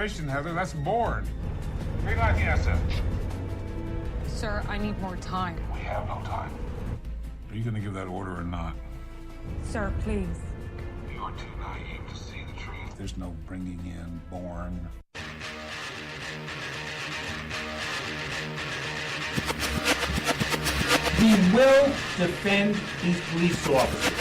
Heather, that's bored. Green light the asset. Sir, I need more time. We have no time. Are you going to give that order or not? Sir, please. You're too naive to see the truth. There's no bringing in Bourne. He will defend these police officers.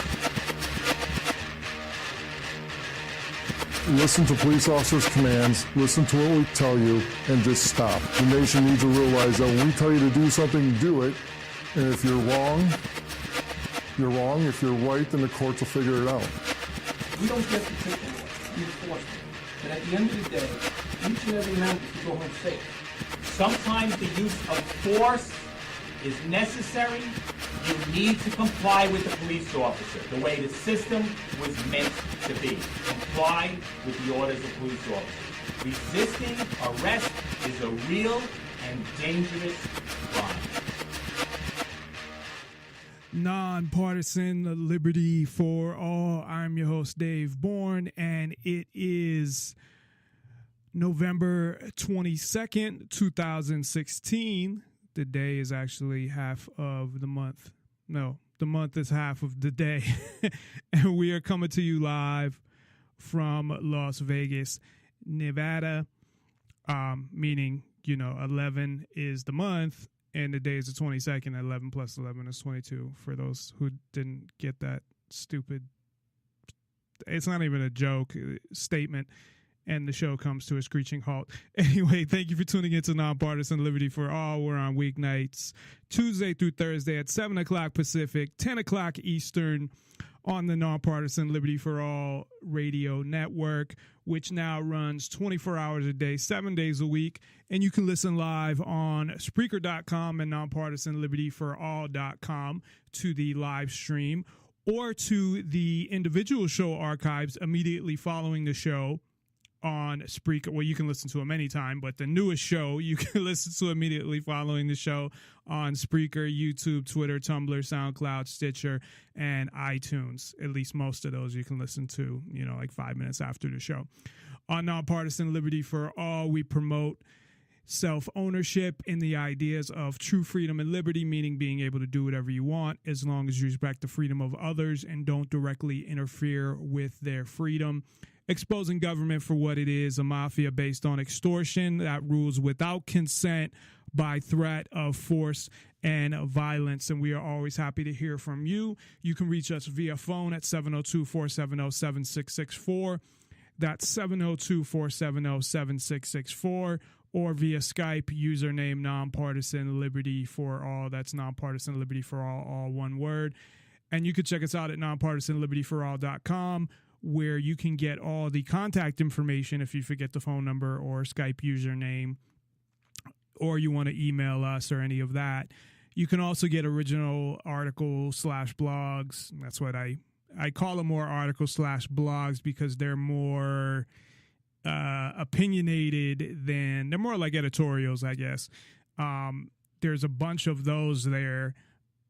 Listen to police officers' commands, listen to what we tell you, and just stop. The nation needs to realize that when we tell you to do something, do it. And if you're wrong, you're wrong. If you're right, then the courts will figure it out. We don't get to take the law, we enforce it. But at the end of the day, each and every man is to go home safe. Sometimes the use of force is necessary. You need to comply with the police officer, the way the system was meant to be. Comply with the orders of police officers. Resisting arrest is a real and dangerous crime. Nonpartisan Liberty for All. I'm your host, Dave Bourne, and it is November 22nd, 2016. The day is actually half of the month. No, the month is half of the day. And we are coming to you live from Las Vegas, Nevada, meaning, 11 is the month and the day is the 22nd. 11 plus 11 is 22 for those who didn't get that stupid, it's not even a joke, statement. And the show comes to a screeching halt. Anyway, thank you for tuning in to Nonpartisan Liberty for All. We're on weeknights, Tuesday through Thursday at 7 o'clock Pacific, 10 o'clock Eastern on the Nonpartisan Liberty for All radio network, which now runs 24 hours a day, 7 days a week. And you can listen live on Spreaker.com and NonpartisanLibertyForAll.com to the live stream or to the individual show archives immediately following the show on Spreaker. Well, you can listen to them anytime, but the newest show you can listen to immediately following the show on Spreaker, YouTube, Twitter, Tumblr, SoundCloud, Stitcher, and iTunes. At least most of those you can listen to, like 5 minutes after the show. On Nonpartisan Liberty for All, we promote self-ownership in the ideas of true freedom and liberty, meaning being able to do whatever you want as long as you respect the freedom of others and don't directly interfere with their freedom. Exposing government for what it is, a mafia based on extortion that rules without consent by threat of force and violence. And we are always happy to hear from you. You can reach us via phone at 702-470-7664. That's 702-470-7664. Or via Skype, username Nonpartisan Liberty for All. That's Nonpartisan Liberty for all one word. And you can check us out at nonpartisanlibertyforall.com, where you can get all the contact information if you forget the phone number or Skype username, or you want to email us or any of that. You can also get original articles/blogs. That's what I call them, more articles/blogs, because they're more opinionated they're more like editorials, I guess. There's a bunch of those there.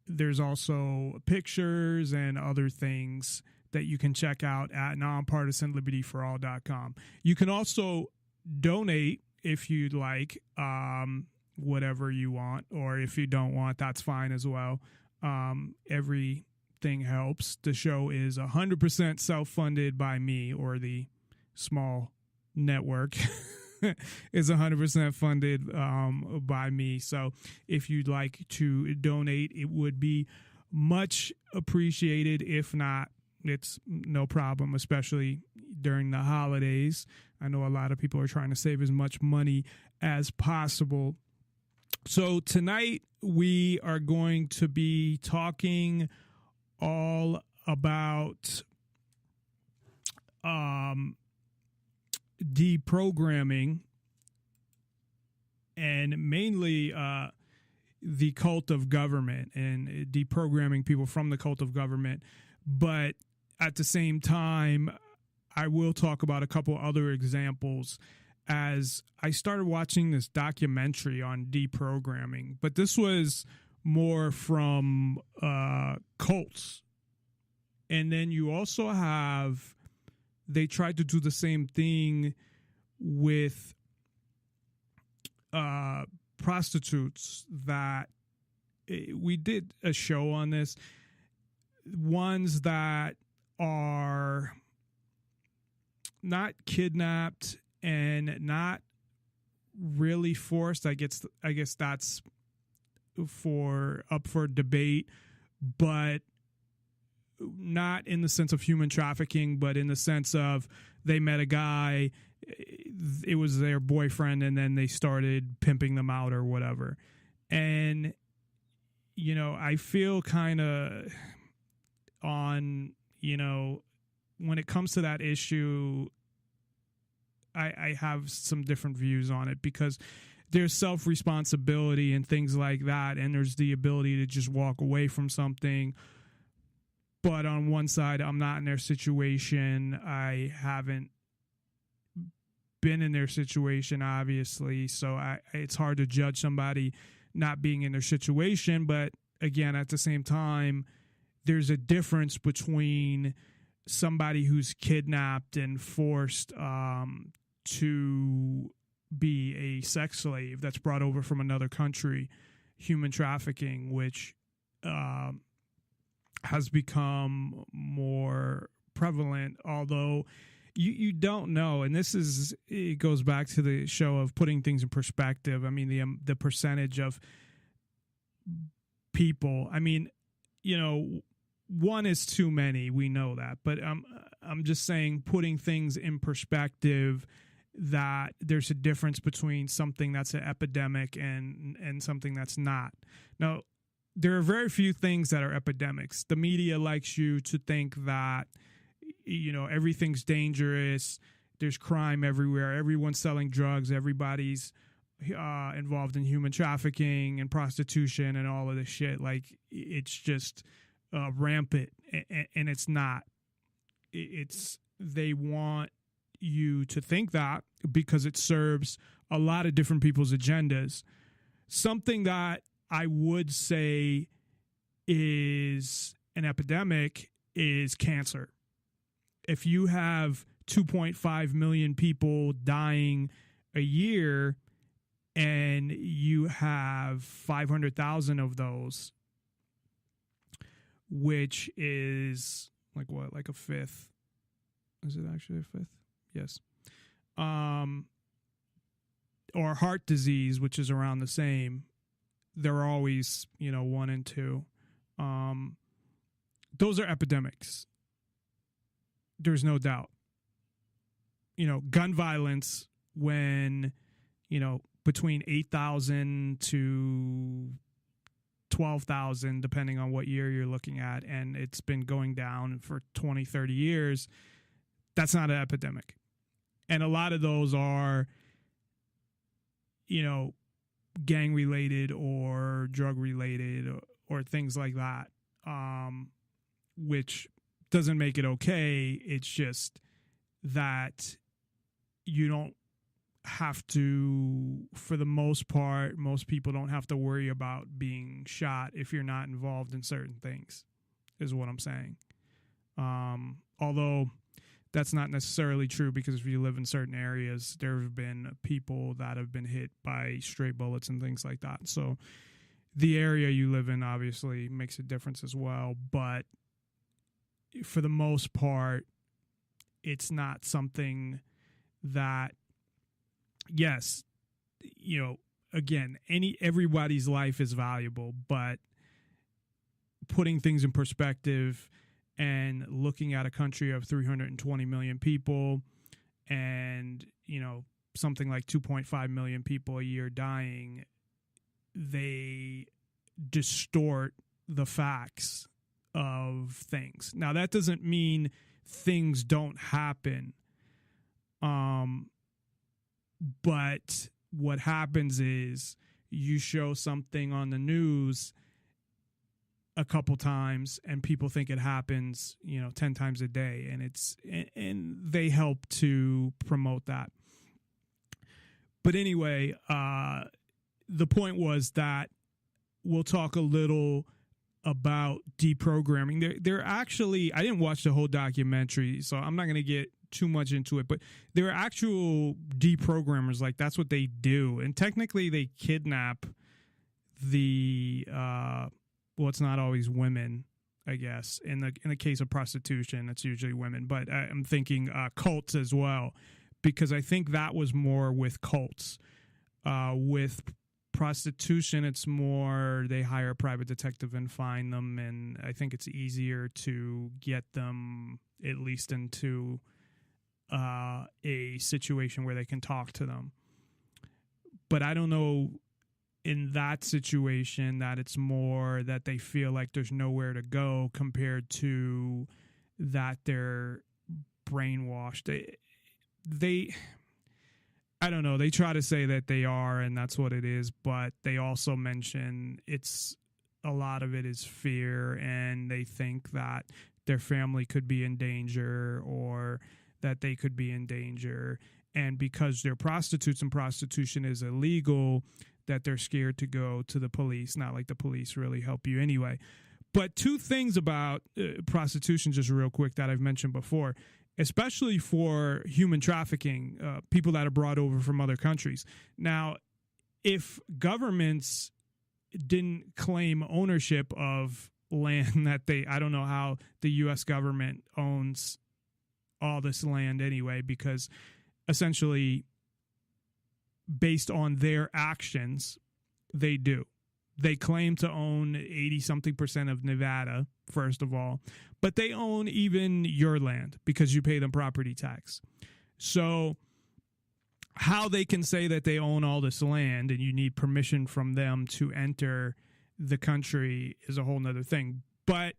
There's also pictures and other things that you can check out at nonpartisanlibertyforall.com. You can also donate if you'd like, whatever you want, or if you don't want, that's fine as well. Everything helps. The show is 100% self-funded by me, or the small network is 100% funded by me. So if you'd like to donate, it would be much appreciated. If not, it's no problem, especially during the holidays. I know a lot of people are trying to save as much money as possible. So tonight we are going to be talking all about deprogramming, and mainly the cult of government, and deprogramming people from the cult of government. But at the same time, I will talk about a couple other examples, as I started watching this documentary on deprogramming. But this was more from cults. And then you also have, they tried to do the same thing with prostitutes that we did a show on this. Ones that are not kidnapped and not really forced. I guess that's up for debate, but not in the sense of human trafficking, but in the sense of they met a guy, it was their boyfriend, and then they started pimping them out or whatever. And, you know, I feel kind of on, you know, when it comes to that issue, I have some different views on it, because there's self-responsibility and things like that, and there's the ability to just walk away from something. But on one side, I'm not in their situation. I haven't been in their situation, obviously, so it's hard to judge somebody not being in their situation. But again, at the same time, there's a difference between somebody who's kidnapped and forced to be a sex slave that's brought over from another country, human trafficking, which has become more prevalent, although you don't know. And it goes back to the show of putting things in perspective. I mean, the percentage of people, I mean, you know, one is too many, we know that, but I'm just saying, putting things in perspective, that there's a difference between something that's an epidemic and something that's not. Now, there are very few things that are epidemics. The media likes you to think that, you know, everything's dangerous, there's crime everywhere, everyone's selling drugs, everybody's involved in human trafficking and prostitution and all of this shit. Like, it's just rampant, and it's not. They want you to think that because it serves a lot of different people's agendas. Something that I would say is an epidemic is cancer. If you have 2.5 million people dying a year and you have 500,000 of those, which is like what, like a fifth? Is it actually a fifth? Yes. Or heart disease, which is around the same. They're always, you know, 1 and 2. Those are epidemics. There's no doubt. You know, gun violence, when, you know, between 8,000 to 12,000, depending on what year you're looking at, and it's been going down for 20, 30 years, that's not an epidemic. And a lot of those are, you know, gang related or drug related or things like that, which doesn't make it okay. It's just that you don't have to, for the most part, most people don't have to worry about being shot if you're not involved in certain things, is what I'm saying. Although that's not necessarily true, because if you live in certain areas, there have been people that have been hit by stray bullets and things like that. So the area you live in obviously makes a difference as well. But for the most part, it's not something that, yes, you know, again, everybody's life is valuable, but putting things in perspective and looking at a country of 320 million people and, you know, something like 2.5 million people a year dying, they distort the facts of things. Now, that doesn't mean things don't happen. But what happens is you show something on the news a couple times and people think it happens, you know, 10 times a day, and they help to promote that. But anyway, the point was that we'll talk a little about deprogramming. They're actually, I didn't watch the whole documentary, so I'm not going to get too much into it, but there are actual deprogrammers. Like, that's what they do. And technically they kidnap the, well, it's not always women, I guess. In the case of prostitution, it's usually women, but I'm thinking cults as well, because I think that was more with cults. With prostitution, it's more they hire a private detective and find them, and I think it's easier to get them at least into a situation where they can talk to them. But I don't know in that situation that it's more that they feel like there's nowhere to go compared to that they're brainwashed. They I don't know. They try to say that they are, and that's what it is, but they also mention a lot of it is fear, and they think that their family could be in danger or that they could be in danger. And because they're prostitutes and prostitution is illegal, that they're scared to go to the police. Not like the police really help you anyway. But two things about prostitution, just real quick, that I've mentioned before, especially for human trafficking, people that are brought over from other countries. Now, if governments didn't claim ownership of land that I don't know how the U.S. government owns all this land anyway, because essentially based on their actions, they do. They claim to own 80-something% of Nevada, first of all, but they own even your land because you pay them property tax. So how they can say that they own all this land and you need permission from them to enter the country is a whole nother thing. But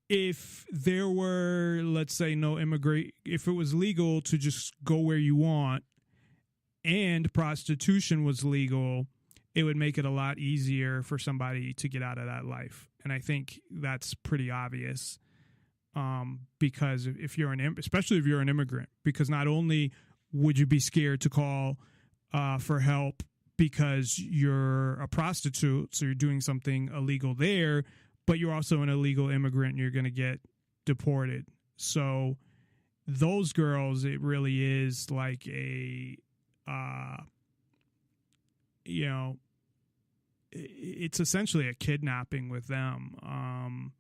if there were, let's say, if it was legal to just go where you want and prostitution was legal, it would make it a lot easier for somebody to get out of that life. And I think that's pretty obvious, because especially if you're an immigrant, because not only would you be scared to call for help because you're a prostitute, so you're doing something illegal there, but you're also an illegal immigrant and you're going to get deported. So those girls, it really is like it's essentially a kidnapping with them.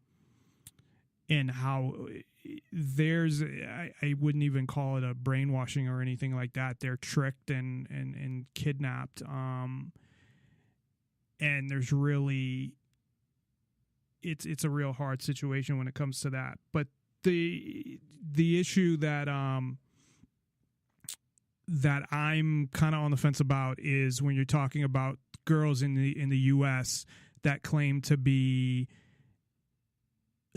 And how I wouldn't even call it a brainwashing or anything like that. They're tricked and kidnapped. And there's really, it's a real hard situation when it comes to that. But the issue that I'm kind of on the fence about is when you're talking about girls in the U.S. that claim to be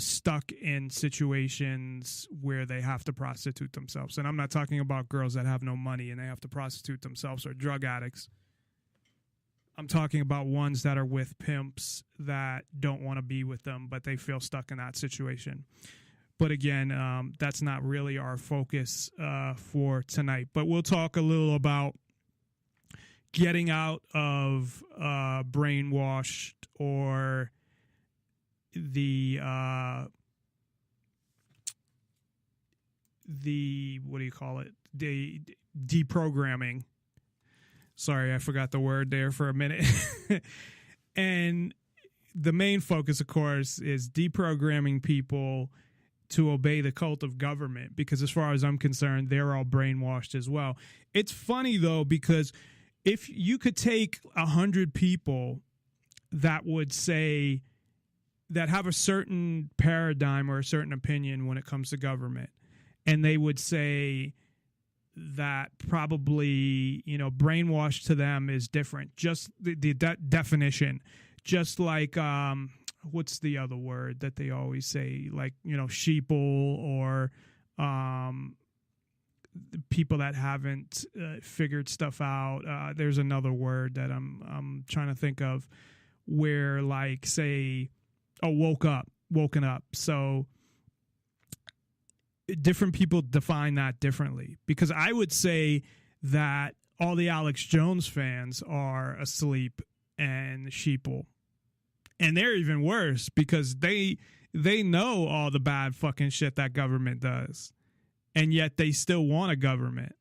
stuck in situations where they have to prostitute themselves. And I'm not talking about girls that have no money and they have to prostitute themselves or drug addicts. I'm talking about ones that are with pimps that don't want to be with them, but they feel stuck in that situation. But again, that's not really our focus for tonight. But we'll talk a little about getting out of brainwashed or the what do you call it? The deprogramming. Sorry, I forgot the word there for a minute. And the main focus, of course, is deprogramming people to obey the cult of government, because as far as I'm concerned, they're all brainwashed as well. It's funny, though, because if you could take 100 people that would say that have a certain paradigm or a certain opinion when it comes to government, and they would say that probably, brainwashed to them is different. Just the definition, just like, what's the other word that they always say? Like, sheeple, or people that haven't figured stuff out. There's another word that I'm trying to think of where, like, say, woken up. So different people define that differently, because I would say that all the Alex Jones fans are asleep and sheeple. And they're even worse because they know all the bad fucking shit that government does. and yet they still want a government.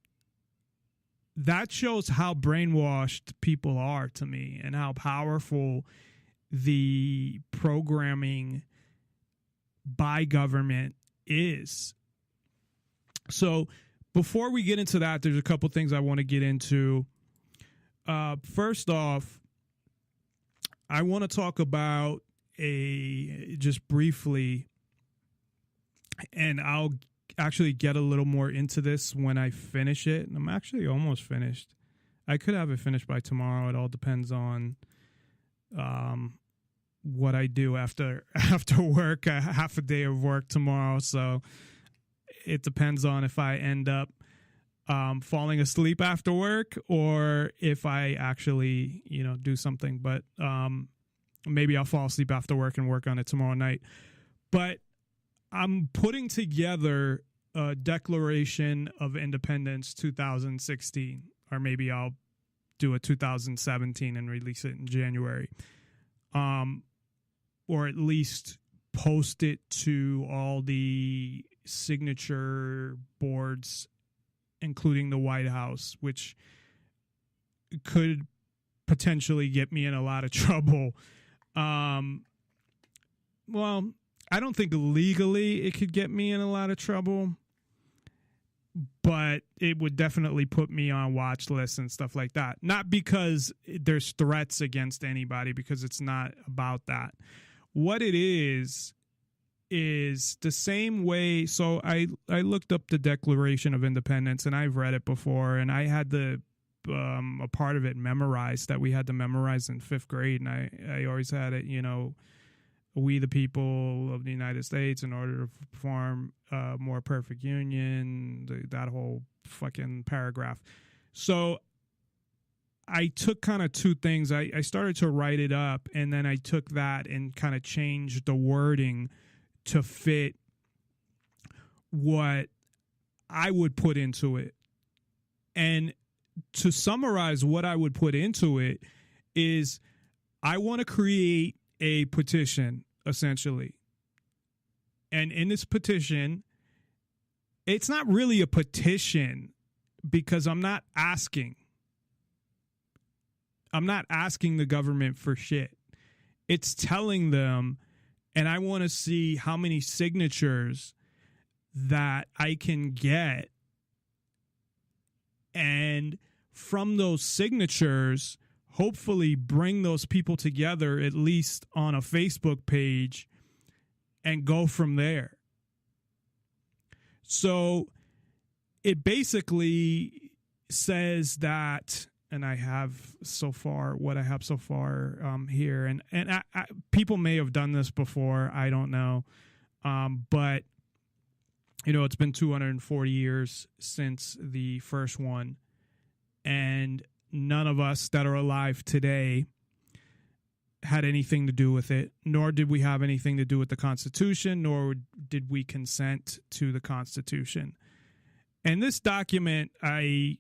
That shows how brainwashed people are to me, and how powerful the programming by government is. So before we get into that, there's a couple things I want to get into. First off, I want to talk about just briefly, and I'll actually get a little more into this when I finish it. And I'm actually almost finished. I could have it finished by tomorrow. It all depends on what I do after work. Half a day of work tomorrow, so it depends on if I end up falling asleep after work or if I actually, do something. But maybe I'll fall asleep after work and work on it tomorrow night. But I'm putting together a Declaration of Independence 2016, or maybe I'll do a 2017 and release it in January, or at least post it to all the signature boards, including the White House, which could potentially get me in a lot of trouble. Well, I don't think legally it could get me in a lot of trouble, but it would definitely put me on watch lists and stuff like that. Not because there's threats against anybody, because it's not about that. What it is the same way. So I looked up the Declaration of Independence, and I've read it before, and I had a part of it memorized, that we had to memorize in 5th grade. And I always had it, we the people of the United States, in order to form a more perfect union, that whole fucking paragraph. So I took kind of two things. I started to write it up, and then I took that and kind of changed the wording to fit what I would put into it. And to summarize what I would put into it is, I want to create a petition, essentially. And in this petition, it's not really a petition, because I'm not asking the government for shit. It's telling them, and I want to see how many signatures that I can get. And from those signatures, hopefully bring those people together, at least on a Facebook page, and go from there. So it basically says that, and I have so far what I have so far here, and I, people may have done this before, I don't know, but it's been 240 years since the first one, and none of us that are alive today had anything to do with it, nor did we have anything to do with the Constitution, nor did we consent to the Constitution. And this document I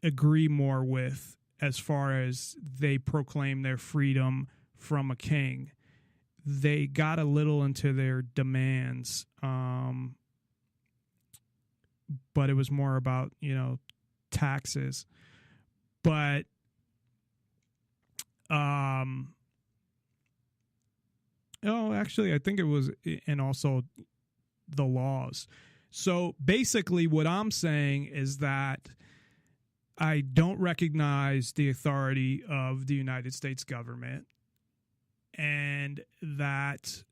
agree more with, as far as they proclaim their freedom from a king. They got a little into their demands, but it was more about, taxes. But actually, I think it was, and also the laws. So basically what I'm saying is that I don't recognize the authority of the United States government, and that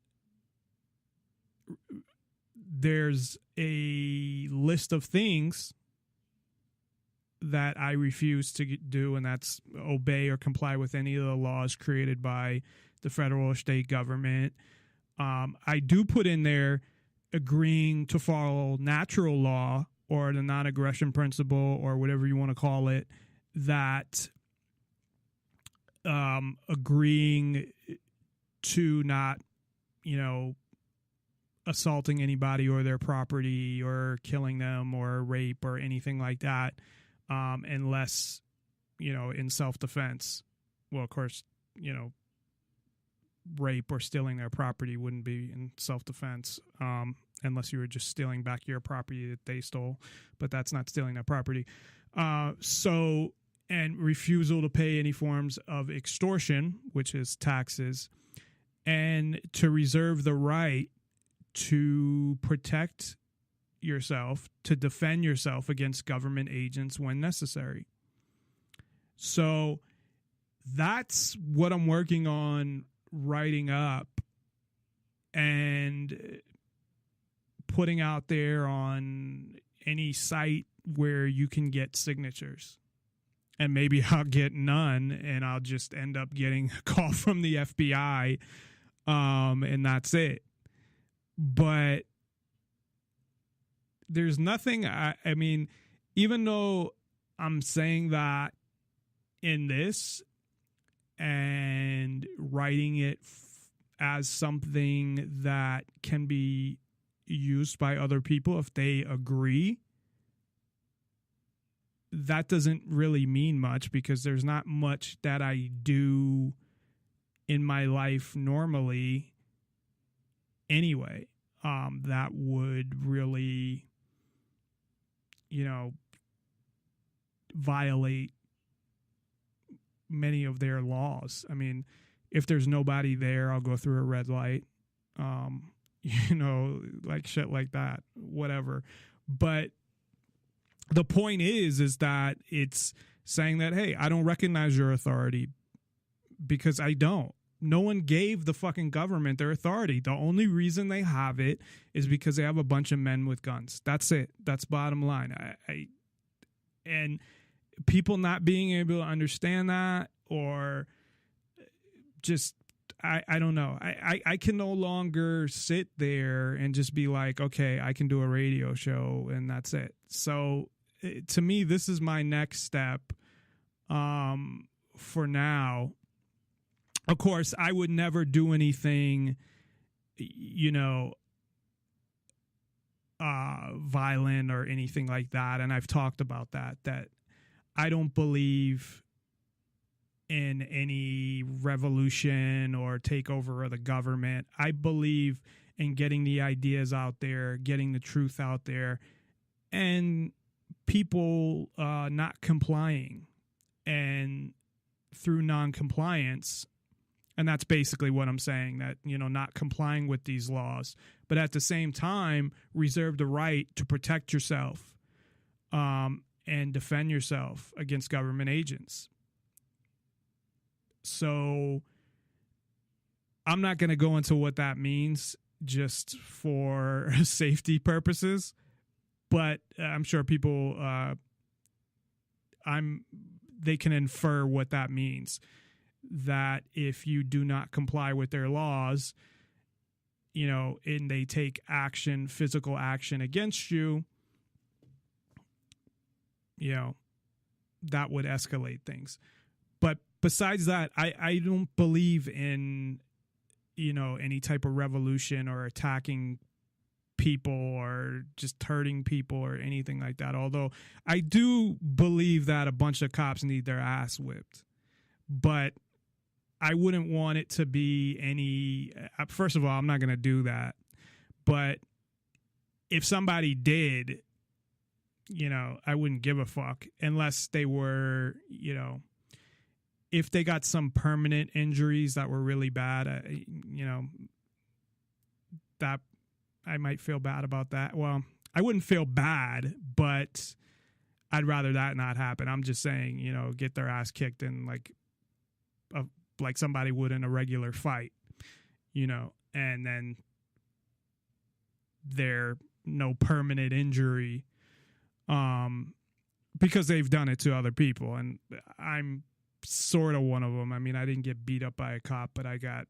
there's a list of things that I refuse to do, and that's obey or comply with any of the laws created by the federal or state government. I do put in there agreeing to follow natural law, or the non-aggression principle, or whatever you want to call it, that agreeing to not, assaulting anybody or their property, or killing them, or rape, or anything like that, unless, in self-defense. Well, of course, rape or stealing their property wouldn't be in self-defense. unless you were just stealing back your property that they stole, but that's not stealing that property. And refusal to pay any forms of extortion, which is taxes, and to reserve the right to protect yourself, to defend yourself against government agents when necessary. So that's what I'm working on writing up and putting out there on any site where you can get signatures. And maybe I'll get none and I'll just end up getting a call from the FBI, and that's it. But there's nothing, I mean, even though I'm saying that in this and writing it as something that can be used by other people if they agree, that doesn't really mean much because there's not much that I do in my life normally anyway, that would really, violate many of their laws. I mean, if there's nobody there, I'll go through a red light, like shit like that, whatever. But the point is that it's saying that, hey, I don't recognize your authority because I don't. No one gave the fucking government their authority. The only reason they have it is because they have a bunch of men with guns. That's it. That's bottom line. And people not being able to understand that, or just, I don't know. I can no longer sit there and just be like, okay, I can do a radio show and that's it. So to me, this is my next step for now. Of course, I would never do anything, violent or anything like that. And I've talked about that I don't believe in any revolution or takeover of the government. I believe in getting the ideas out there, getting the truth out there, and people not complying. And through non-compliance, and that's basically what I'm saying, that, not complying with these laws, but at the same time, reserve the right to protect yourself and defend yourself against government agents. So I'm not going to go into what that means just for safety purposes, but I'm sure people, they can infer what that means. That if you do not comply with their laws, and they take action, physical action against you, that would escalate things. But besides that, I don't believe in, any type of revolution or attacking people or just hurting people or anything like that. Although I do believe that a bunch of cops need their ass whipped. But I wouldn't want it to be any, first of all, I'm not going to do that. But if somebody did, I wouldn't give a fuck unless they were, if they got some permanent injuries that were really bad, that I might feel bad about that. Well, I wouldn't feel bad, but I'd rather that not happen. I'm just saying, get their ass kicked in like somebody would in a regular fight, and then they're no permanent injury, because they've done it to other people. And I'm sort of one of them. I mean, I didn't get beat up by a cop, but I got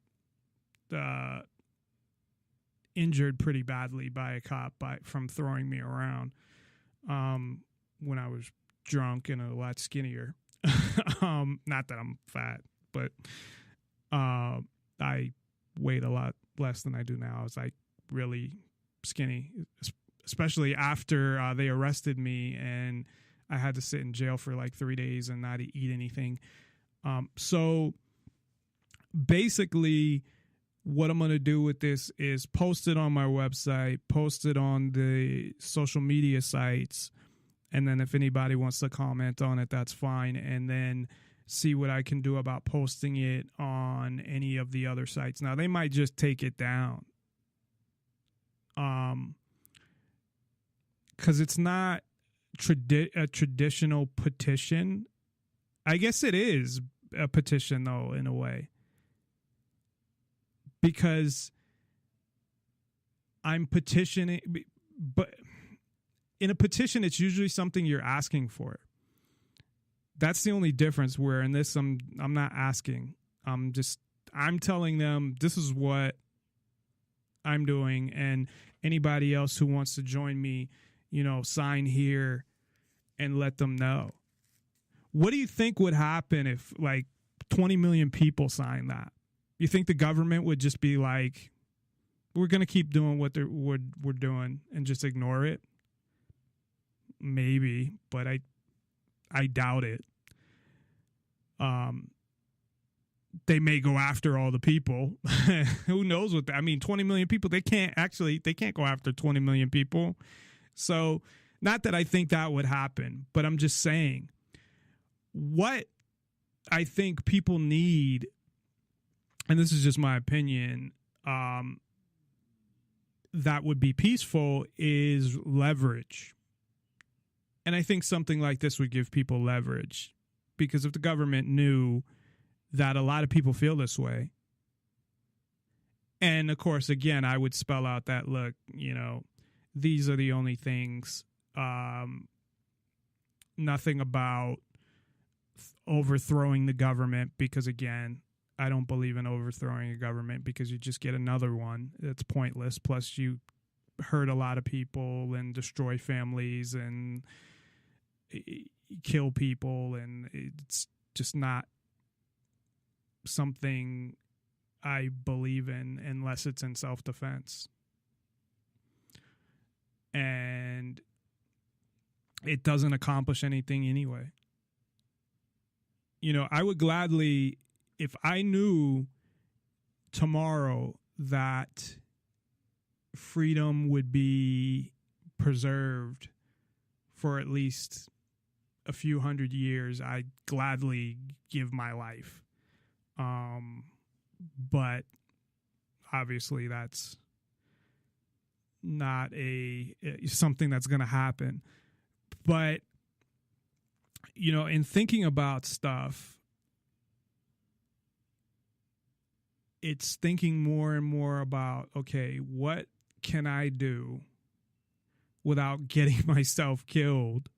injured pretty badly by a cop from throwing me around when I was drunk and a lot skinnier. Not that I'm fat, but I weighed a lot less than I do now. I was like really skinny, especially after they arrested me and I had to sit in jail for like 3 days and not eat anything. So basically what I'm going to do with this is post it on my website, post it on the social media sites, and then if anybody wants to comment on it, that's fine, and then see what I can do about posting it on any of the other sites. Now, they might just take it down. Because it's not a traditional petition. I guess it is a petition, though, in a way. Because I'm petitioning, but in a petition, it's usually something you're asking for. That's the only difference, where in this, I'm not asking. I'm telling them this is what I'm doing, and anybody else who wants to join me, sign here and let them know. What do you think would happen if like 20 million people signed that? You think the government would just be like, we're going to keep doing what we're doing and just ignore it? Maybe, but I doubt it. They may go after all the people. Who knows what 20 million people, they can't go after 20 million people. So not that I think that would happen, but I'm just saying what I think people need, and this is just my opinion, that would be peaceful, is leverage. And I think something like this would give people leverage, because if the government knew that a lot of people feel this way, and of course, again, I would spell out that, look, these are the only things, nothing about overthrowing the government, because again, I don't believe in overthrowing a government, because you just get another one. It's pointless. Plus, you hurt a lot of people and destroy families and kill people, and it's just not something I believe in unless it's in self-defense. And it doesn't accomplish anything anyway. I would gladly, if I knew tomorrow that freedom would be preserved for at least a few hundred years, I'd gladly give my life. But obviously that's not something that's going to happen. But, in thinking about stuff, it's thinking more and more about, okay, what can I do without getting myself killed?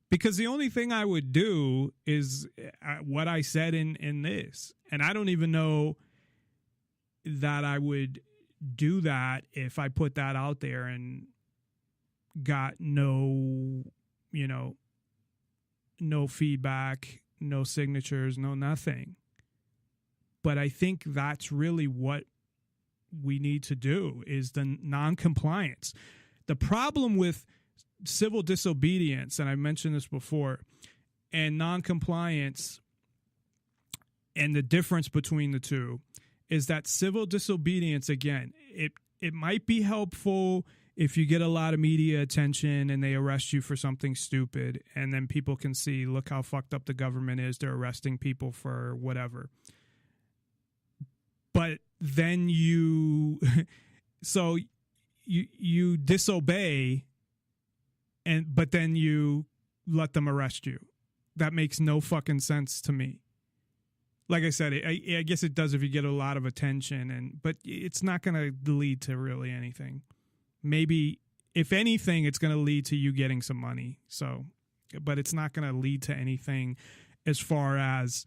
Because the only thing I would do is what I said in this. And I don't even know that I would do that if I put that out there and got no feedback, no signatures, no nothing. But I think that's really what we need to do, is the non-compliance. The problem with civil disobedience, and I mentioned this before, and non-compliance, and the difference between the two, is that civil disobedience, again, it might be helpful if you get a lot of media attention and they arrest you for something stupid, and then people can see, look how fucked up the government is, they're arresting people for whatever. But then you disobey, but then you let them arrest you. That makes no fucking sense to me. Like I said, I guess it does if you get a lot of attention, but it's not going to lead to really anything. Maybe, if anything, it's going to lead to you getting some money. So, but it's not going to lead to anything as far as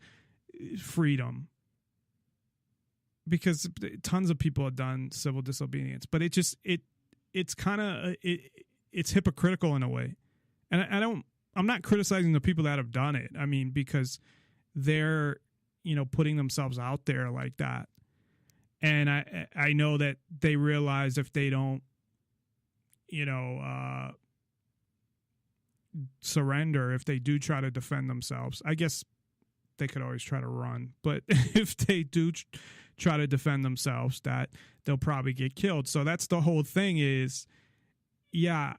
freedom, because tons of people have done civil disobedience. But it's kind of it's hypocritical in a way, and I'm not criticizing the people that have done it. I mean, because they're putting themselves out there like that, and I know that they realize if they don't surrender, if they do try to defend themselves, I guess they could always try to run. But if they do try to defend themselves, that they'll probably get killed. So that's the whole thing is, yeah,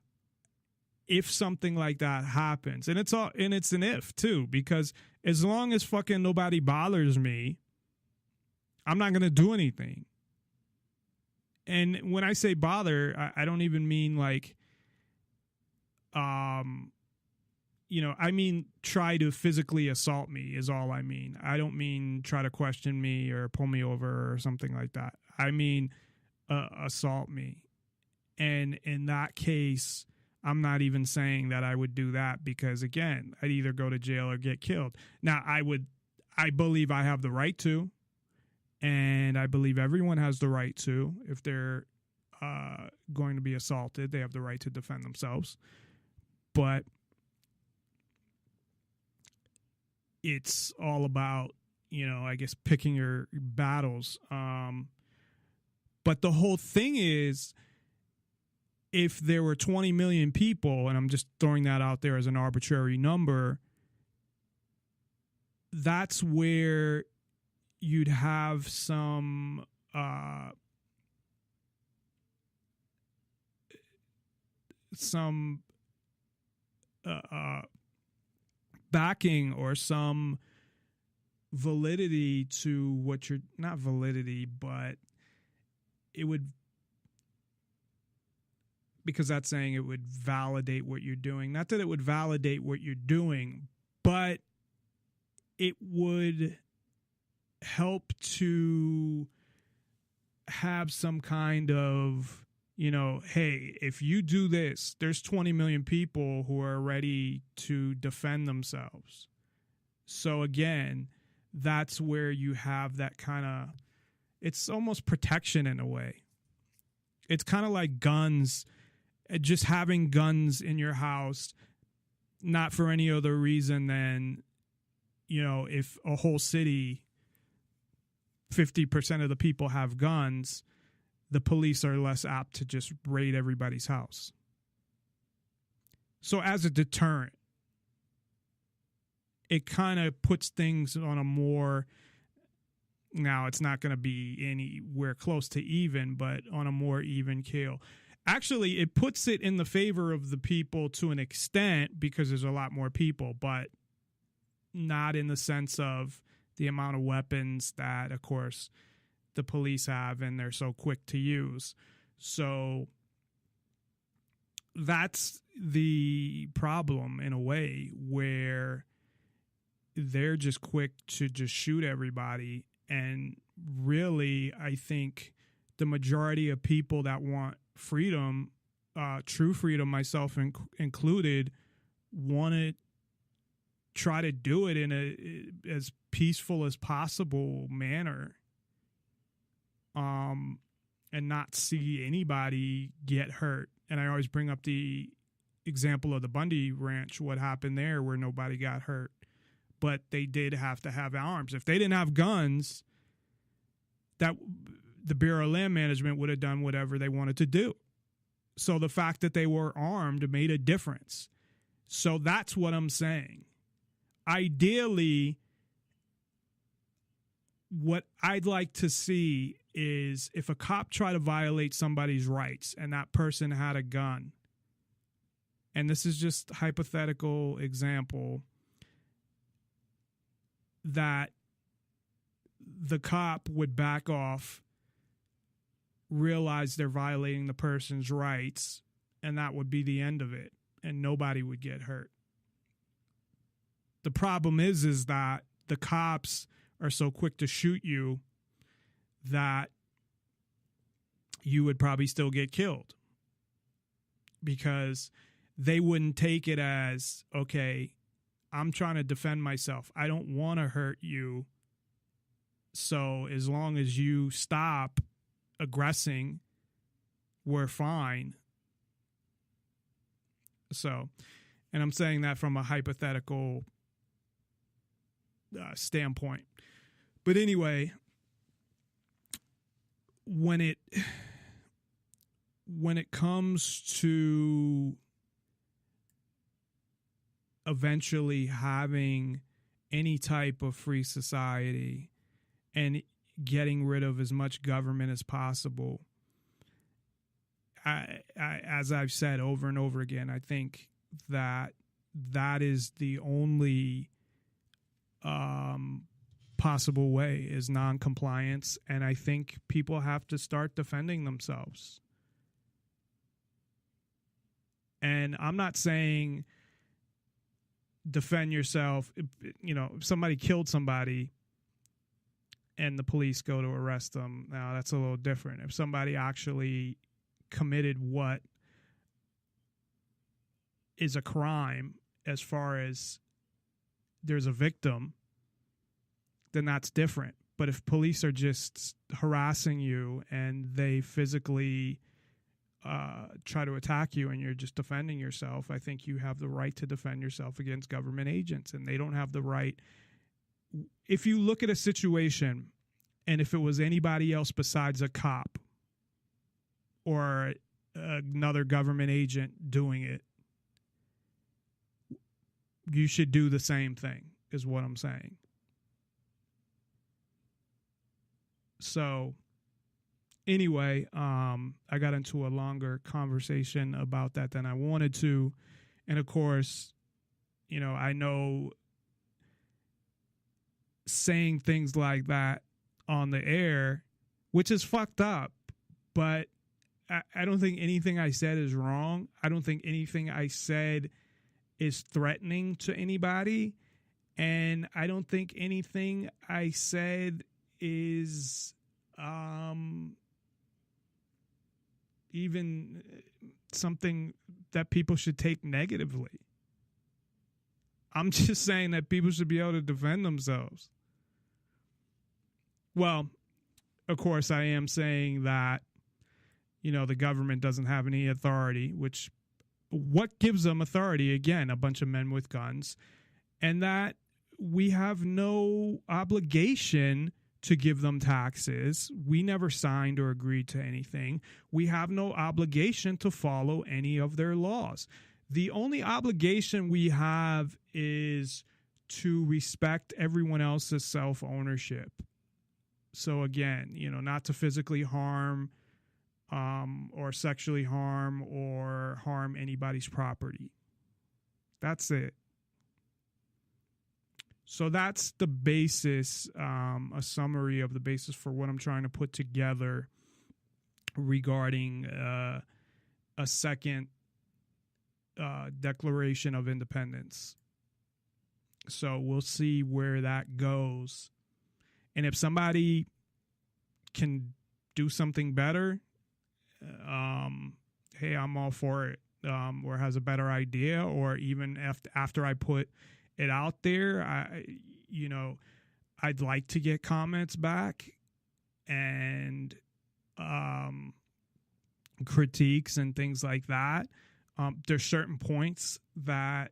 if something like that happens, and it's an if too, because as long as fucking nobody bothers me, I'm not going to do anything. And when I say bother, I don't even mean like, I mean, try to physically assault me is all I mean. I don't mean try to question me or pull me over or something like that. I mean, assault me. And in that case, I'm not even saying that I would do that because, again, I'd either go to jail or get killed. Now, I believe I have the right to, and I believe everyone has the right to. If they're going to be assaulted, they have the right to defend themselves. But it's all about, I guess, picking your battles. But the whole thing is, if there were 20 million people, and I'm just throwing that out there as an arbitrary number, that's where you'd have some backing or some validity to what you're, not validity, but it would, because that's saying it would validate what you're doing. Not that it would validate what you're doing, but it would help to have some kind of, hey, if you do this, there's 20 million people who are ready to defend themselves. So again, that's where you have that kind of, it's almost protection in a way. It's kind of like guns. Just having guns in your house, not for any other reason than, if a whole city, 50% of the people have guns, the police are less apt to just raid everybody's house. So as a deterrent, it kind of puts things on a more, now it's not going to be anywhere close to even, but on a more even keel. Actually, it puts it in the favor of the people to an extent because there's a lot more people, but not in the sense of the amount of weapons that, of course, the police have and they're so quick to use. So that's the problem in a way, where they're just quick to just shoot everybody. And really, I think the majority of people that want freedom, true freedom, myself included, want to try to do it in a as peaceful as possible manner, and not see anybody get hurt. And I always bring up the example of the Bundy Ranch, what happened there where nobody got hurt, but they did have to have arms. If they didn't have guns, that the Bureau of Land Management would have done whatever they wanted to do. So the fact that they were armed made a difference. So that's what I'm saying. Ideally, what I'd like to see is if a cop tried to violate somebody's rights and that person had a gun, and this is just a hypothetical example, that the cop would back off, realize they're violating the person's rights, and that would be the end of it, and nobody would get hurt. The problem is that the cops are so quick to shoot you that you would probably still get killed, because they wouldn't take it as, okay, I'm trying to defend myself. I don't want to hurt you. So as long as you stop aggressing, we're fine. So, and I'm saying that from a hypothetical standpoint. But anyway, when it comes to eventually having any type of free society and getting rid of as much government as possible, I, as I've said over and over again, I think that is the only possible way is non-compliance, and I think people have to start defending themselves. And I'm not saying defend yourself. If somebody killed somebody and the police go to arrest them, now that's a little different. If somebody actually committed what is a crime, as far as there's a victim, then that's different. But if police are just harassing you and they physically try to attack you and you're just defending yourself, I think you have the right to defend yourself against government agents, and they don't have the right. If you look at a situation and if it was anybody else besides a cop or another government agent doing it, you should do the same thing, is what I'm saying. So anyway, I got into a longer conversation about that than I wanted to. And of course, I know saying things like that on the air, which is fucked up, but I don't think anything I said is wrong. I don't think anything I said is threatening to anybody. And I don't think anything I said is even something that people should take negatively. I'm just saying that people should be able to defend themselves. Well, of course, I am saying that, the government doesn't have any authority, which what gives them authority? Again, a bunch of men with guns, and that we have no obligation to give them taxes. We never signed or agreed to anything. We have no obligation to follow any of their laws. The only obligation we have is to respect everyone else's self-ownership. So again, not to physically harm or sexually harm or harm anybody's property. That's it. So that's the basis, a summary of the basis for what I'm trying to put together regarding a second Declaration of Independence. So we'll see where that goes. And if somebody can do something better, hey, I'm all for it. Or has a better idea, or even after I put it out there, I'd like to get comments back and critiques and things like that. There's certain points that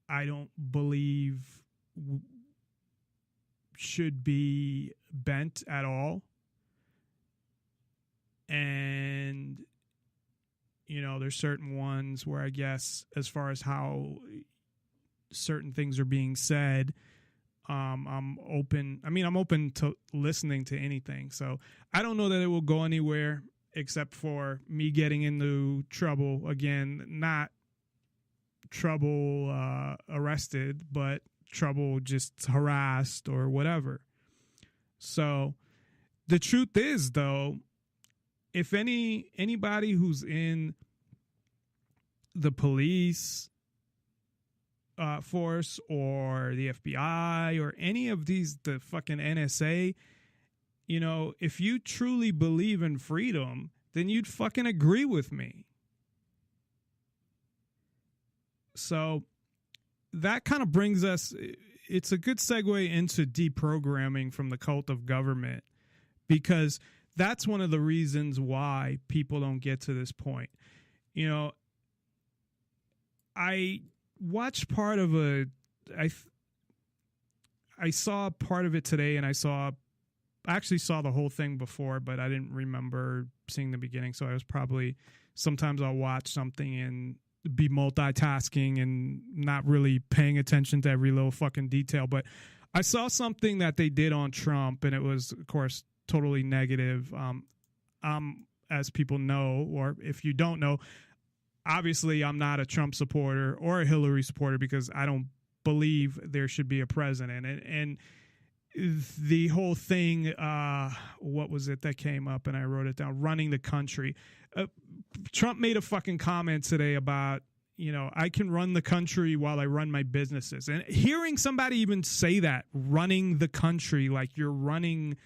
I don't believe should be bent at all. And, there's certain ones where I guess as far as how certain things are being said, I'm open. I'm open to listening to anything. So I don't know that it will go anywhere except for me getting into trouble again, not trouble arrested, but trouble just harassed or whatever. So the truth is, though, if anybody who's in the police force or the FBI or any of these, the fucking NSA, if you truly believe in freedom, then you'd fucking agree with me. So that kind of brings us, it's a good segue into deprogramming from the cult of government, because that's one of the reasons why people don't get to this point. I watched part of I saw part of it today, and I actually saw the whole thing before, but I didn't remember seeing the beginning. So I was sometimes I'll watch something and be multitasking and not really paying attention to every little fucking detail. But I saw something that they did on Trump, and it was, of course, totally negative. As people know, or if you don't know, obviously I'm not a Trump supporter or a Hillary supporter because I don't believe there should be a president. And the whole thing, what was it that came up, and I wrote it down, running the country. Trump made a fucking comment today about, I can run the country while I run my businesses. And hearing somebody even say that, running the country, like you're running,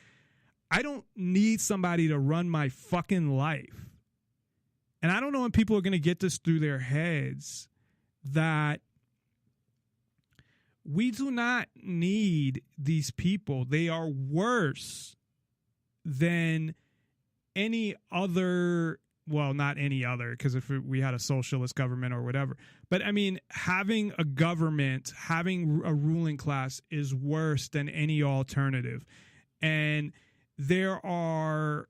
I don't need somebody to run my fucking life. And I don't know when people are going to get this through their heads that we do not need these people. They are worse than any other, well, not any other, because if we had a socialist government or whatever. But I mean, having a government, having a ruling class is worse than any alternative. And there are,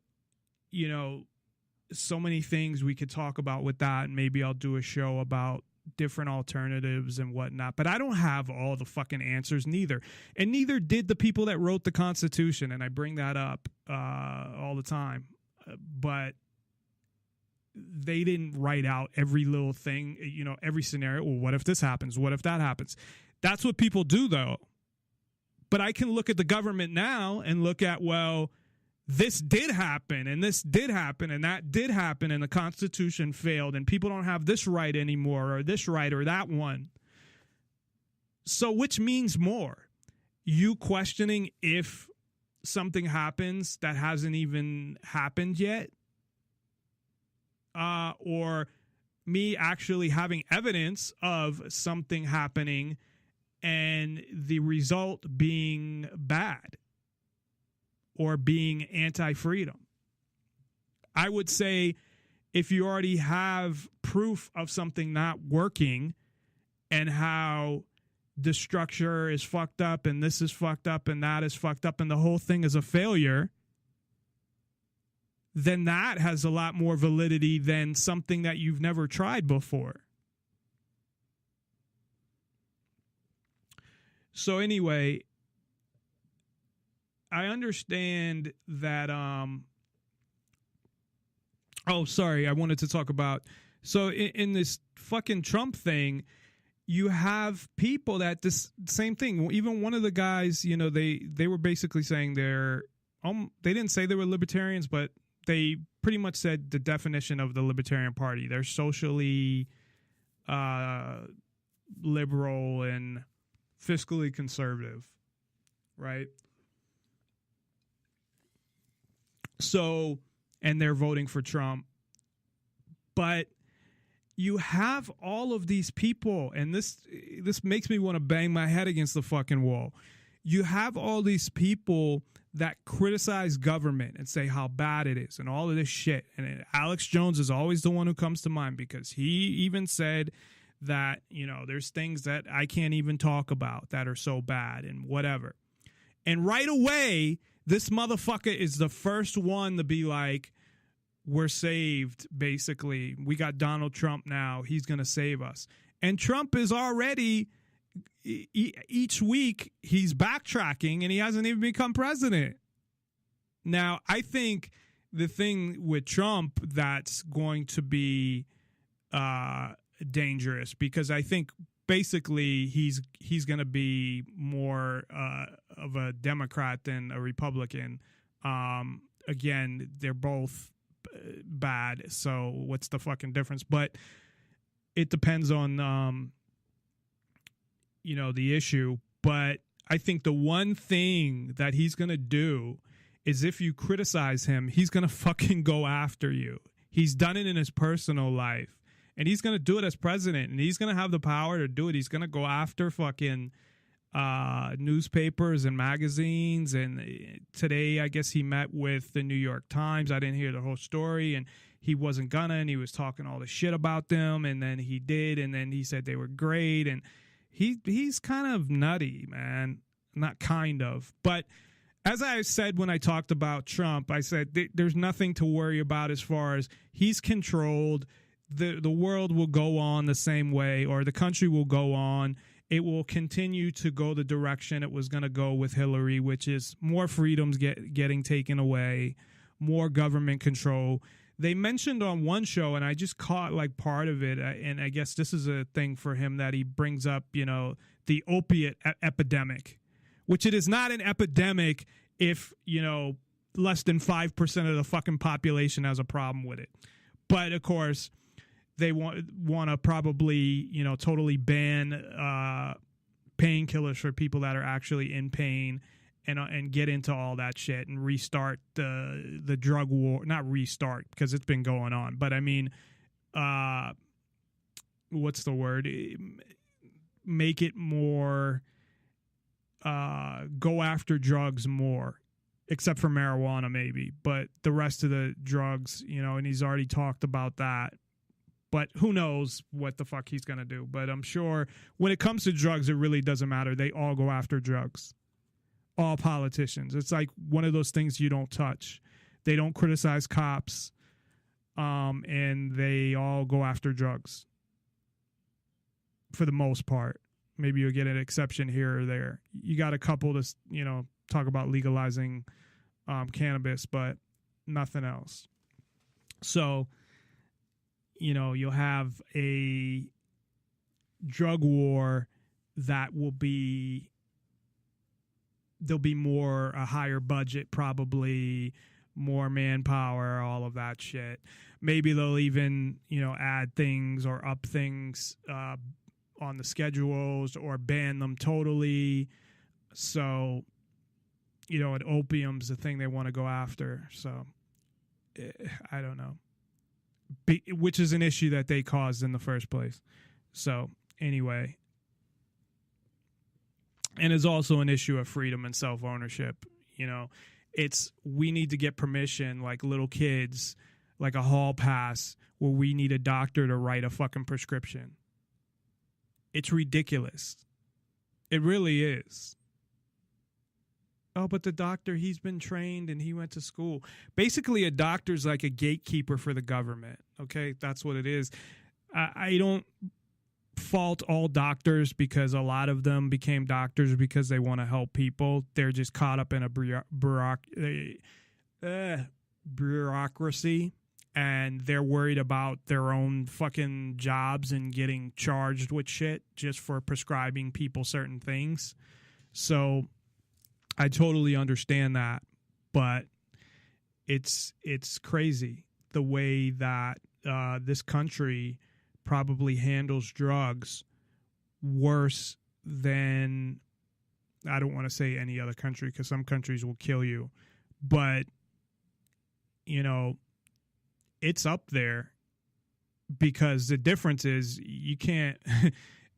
so many things we could talk about with that. And maybe I'll do a show about different alternatives and whatnot. But I don't have all the fucking answers, neither. And neither did the people that wrote the Constitution. And I bring that up all the time. But they didn't write out every little thing, every scenario. Well, what if this happens? What if that happens? That's what people do, though. But I can look at the government now and look at, well, this did happen, and this did happen, and that did happen, and the Constitution failed, and people don't have this right anymore, or this right, or that one. So which means more? You questioning if something happens that hasn't even happened yet? Or me actually having evidence of something happening and the result being bad or being anti-freedom. I would say if you already have proof of something not working and how the structure is fucked up and this is fucked up and that is fucked up and the whole thing is a failure, then that has a lot more validity than something that you've never tried before. So anyway, I understand that, I wanted to talk about, so in this fucking Trump thing, you have people that this same thing, even one of the guys, they were basically saying they didn't say they were libertarians, but they pretty much said the definition of the Libertarian Party. They're socially liberal and fiscally conservative, right? So, and they're voting for Trump. But you have all of these people, and this makes me want to bang my head against the fucking wall. You have all these people that criticize government and say how bad it is and all of this shit. And Alex Jones is always the one who comes to mind because he even said that, there's things that I can't even talk about that are so bad and whatever. And right away, this motherfucker is the first one to be like, we're saved, basically. We got Donald Trump now. He's going to save us. And Trump is already, each week, he's backtracking, and he hasn't even become president. Now, I think the thing with Trump that's going to be dangerous, because I think basically he's going to be more of a Democrat than a Republican. Again, they're both bad, so what's the fucking difference? But it depends on the issue. But I think the one thing that he's going to do is if you criticize him, he's going to fucking go after you. He's done it in his personal life, and he's going to do it as president, and he's going to have the power to do it. He's going to go after fucking newspapers and magazines. And today, I guess he met with the New York Times. I didn't hear the whole story, and he wasn't gonna, and he was talking all the shit about them, and then he did, and then he said they were great, and he's kind of nutty, man. Not kind of, but as I said when I talked about Trump, I said there's nothing to worry about as far as he's controlled. the world will go on the same way, or the country will go on. It will continue to go the direction it was going to go with Hillary, which is more freedoms getting taken away, more government control. They mentioned on one show, and I just caught like part of it, and I guess this is a thing for him that he brings up, you know, the opiate epidemic, which it is not an epidemic if, you know, less than 5% of the fucking population has a problem with it. But of course, they want to probably, you know, totally ban painkillers for people that are actually in pain, and get into all that shit and restart the drug war. Not restart, because it's been going on, but I mean, what's the word? Make it more, go after drugs more, except for marijuana maybe, but the rest of the drugs, you know, and he's already talked about that. But who knows what the fuck he's going to do. But I'm sure when it comes to drugs, it really doesn't matter. They all go after drugs. All politicians. It's like one of those things you don't touch. They don't criticize cops, and they all go after drugs for the most part. Maybe you'll get an exception here or there. You got a couple to, you know, talk about legalizing cannabis, but nothing else. So, you know, you'll have a drug war that will be, there'll be more, a higher budget, probably more manpower, all of that shit. Maybe they'll even, you know, add things or up things on the schedules or ban them totally. So, you know, and opium's the thing they want to go after. So, I don't know. Which is an issue that they caused in the first place. So, anyway. And it's also an issue of freedom and self-ownership. You know, we need to get permission, like little kids, like a hall pass, where we need a doctor to write a fucking prescription. It's ridiculous. It really is. Oh, but the doctor, he's been trained and he went to school. Basically, a doctor's like a gatekeeper for the government. Okay, that's what it is. I don't fault all doctors, because a lot of them became doctors because they want to help people. They're just caught up in a bureaucracy, and they're worried about their own fucking jobs and getting charged with shit just for prescribing people certain things. So I totally understand that, but it's crazy the way that this country probably handles drugs worse than, I don't want to say any other country, because some countries will kill you, but, you know, it's up there, because the difference is you can't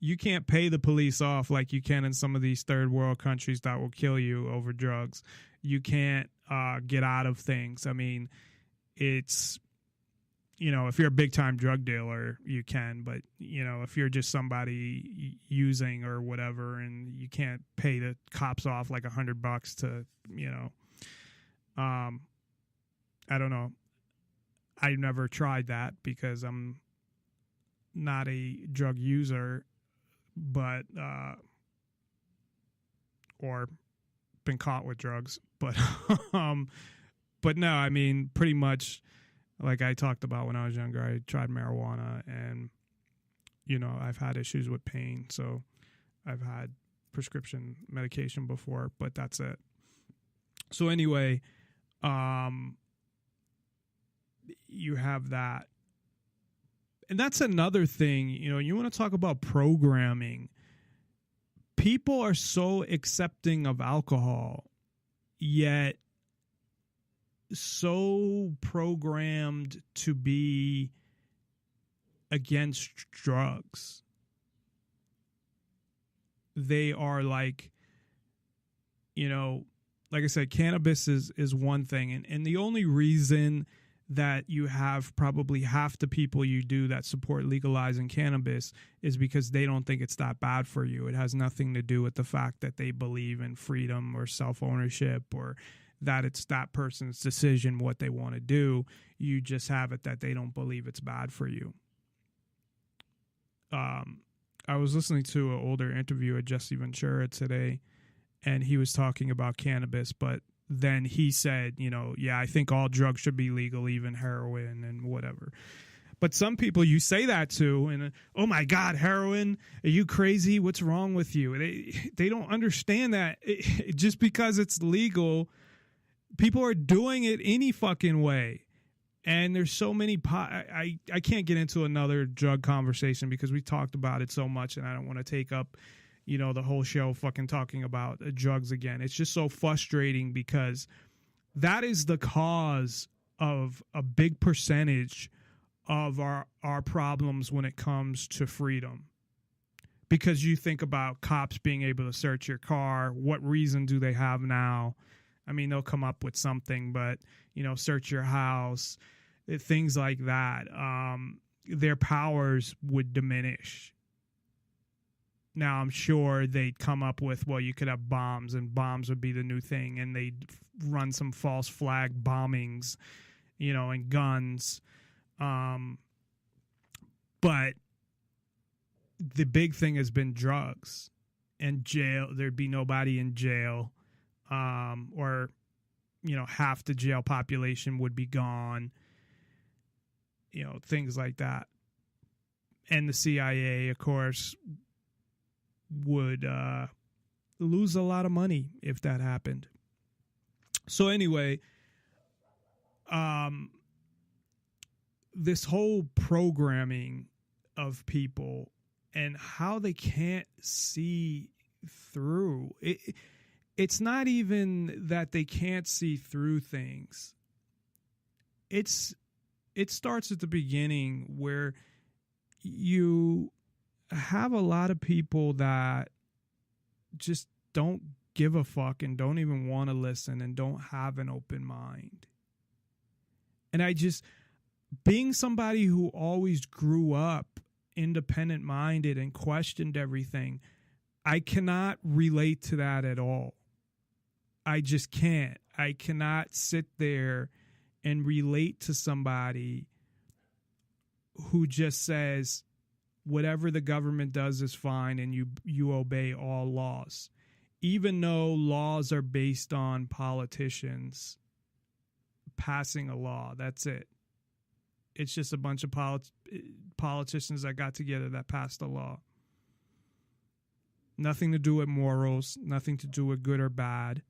you can't pay the police off like you can in some of these third world countries that will kill you over drugs. You can't get out of things. I mean, it's, you know, if you're a big time drug dealer, you can, but, you know, if you're just somebody using or whatever, and you can't pay the cops off like $100 to, you know, I don't know. I never tried that because I'm not a drug user, but, or been caught with drugs, but no, I mean, pretty much, like I talked about when I was younger, I tried marijuana, and, you know, I've had issues with pain. So I've had prescription medication before, but that's it. So anyway, you have that. And that's another thing, you know, you want to talk about programming. People are so accepting of alcohol, yet so programmed to be against drugs. They are like, you know, like I said, cannabis is one thing. And the only reason that you have probably half the people you do that support legalizing cannabis is because they don't think it's that bad for you. It has nothing to do with the fact that they believe in freedom or self-ownership, or that it's that person's decision what they want to do. You just have it that they don't believe it's bad for you. I was listening to an older interview of Jesse Ventura today, and he was talking about cannabis, but then he said, yeah, I think all drugs should be legal, even heroin and whatever. But some people you say that to, and oh my God, heroin, are you crazy? What's wrong with you? They don't understand that just because it's legal, people are doing it any fucking way. And there's so many, I can't get into another drug conversation because we talked about it so much, and I don't want to take up, the whole show fucking talking about drugs again. It's just so frustrating because that is the cause of a big percentage of our problems when it comes to freedom. Because you think about cops being able to search your car, what reason do they have now? I mean, they'll come up with something, but, search your house, things like that. Their powers would diminish. Now, I'm sure they'd come up with, well, you could have bombs, and bombs would be the new thing, and they'd run some false flag bombings, and guns. But the big thing has been drugs and jail. There'd be nobody in jail, or, half the jail population would be gone, things like that. And the CIA, of course, would lose a lot of money if that happened. So anyway, this whole programming of people and how they can't see through it's not even that they can't see through things. It starts at the beginning where you have a lot of people that just don't give a fuck and don't even want to listen and don't have an open mind. And being somebody who always grew up independent minded and questioned everything, I cannot relate to that at all. I just can't. I cannot sit there and relate to somebody who just says whatever the government does is fine and you obey all laws, even though laws are based on politicians passing a law. That's it. It's just a bunch of politicians that got together that passed a law. Nothing to do with morals, nothing to do with good or bad.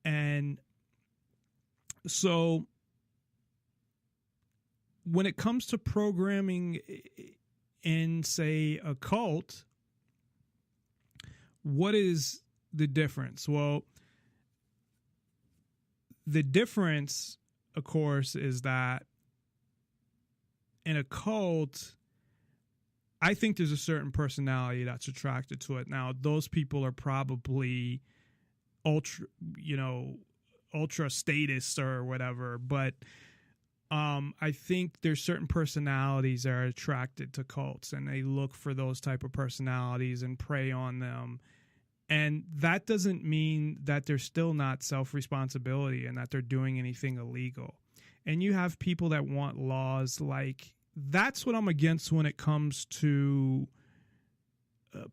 And so when it comes to programming in, say, a cult, what is the difference? Well, the difference, of course, is that in a cult, I think there's a certain personality that's attracted to it. Now, those people are probably ultra status or whatever, but I think there's certain personalities that are attracted to cults, and they look for those type of personalities and prey on them. And that doesn't mean that there's still not self-responsibility and that they're doing anything illegal. And you have people that want laws like, that's what I'm against when it comes to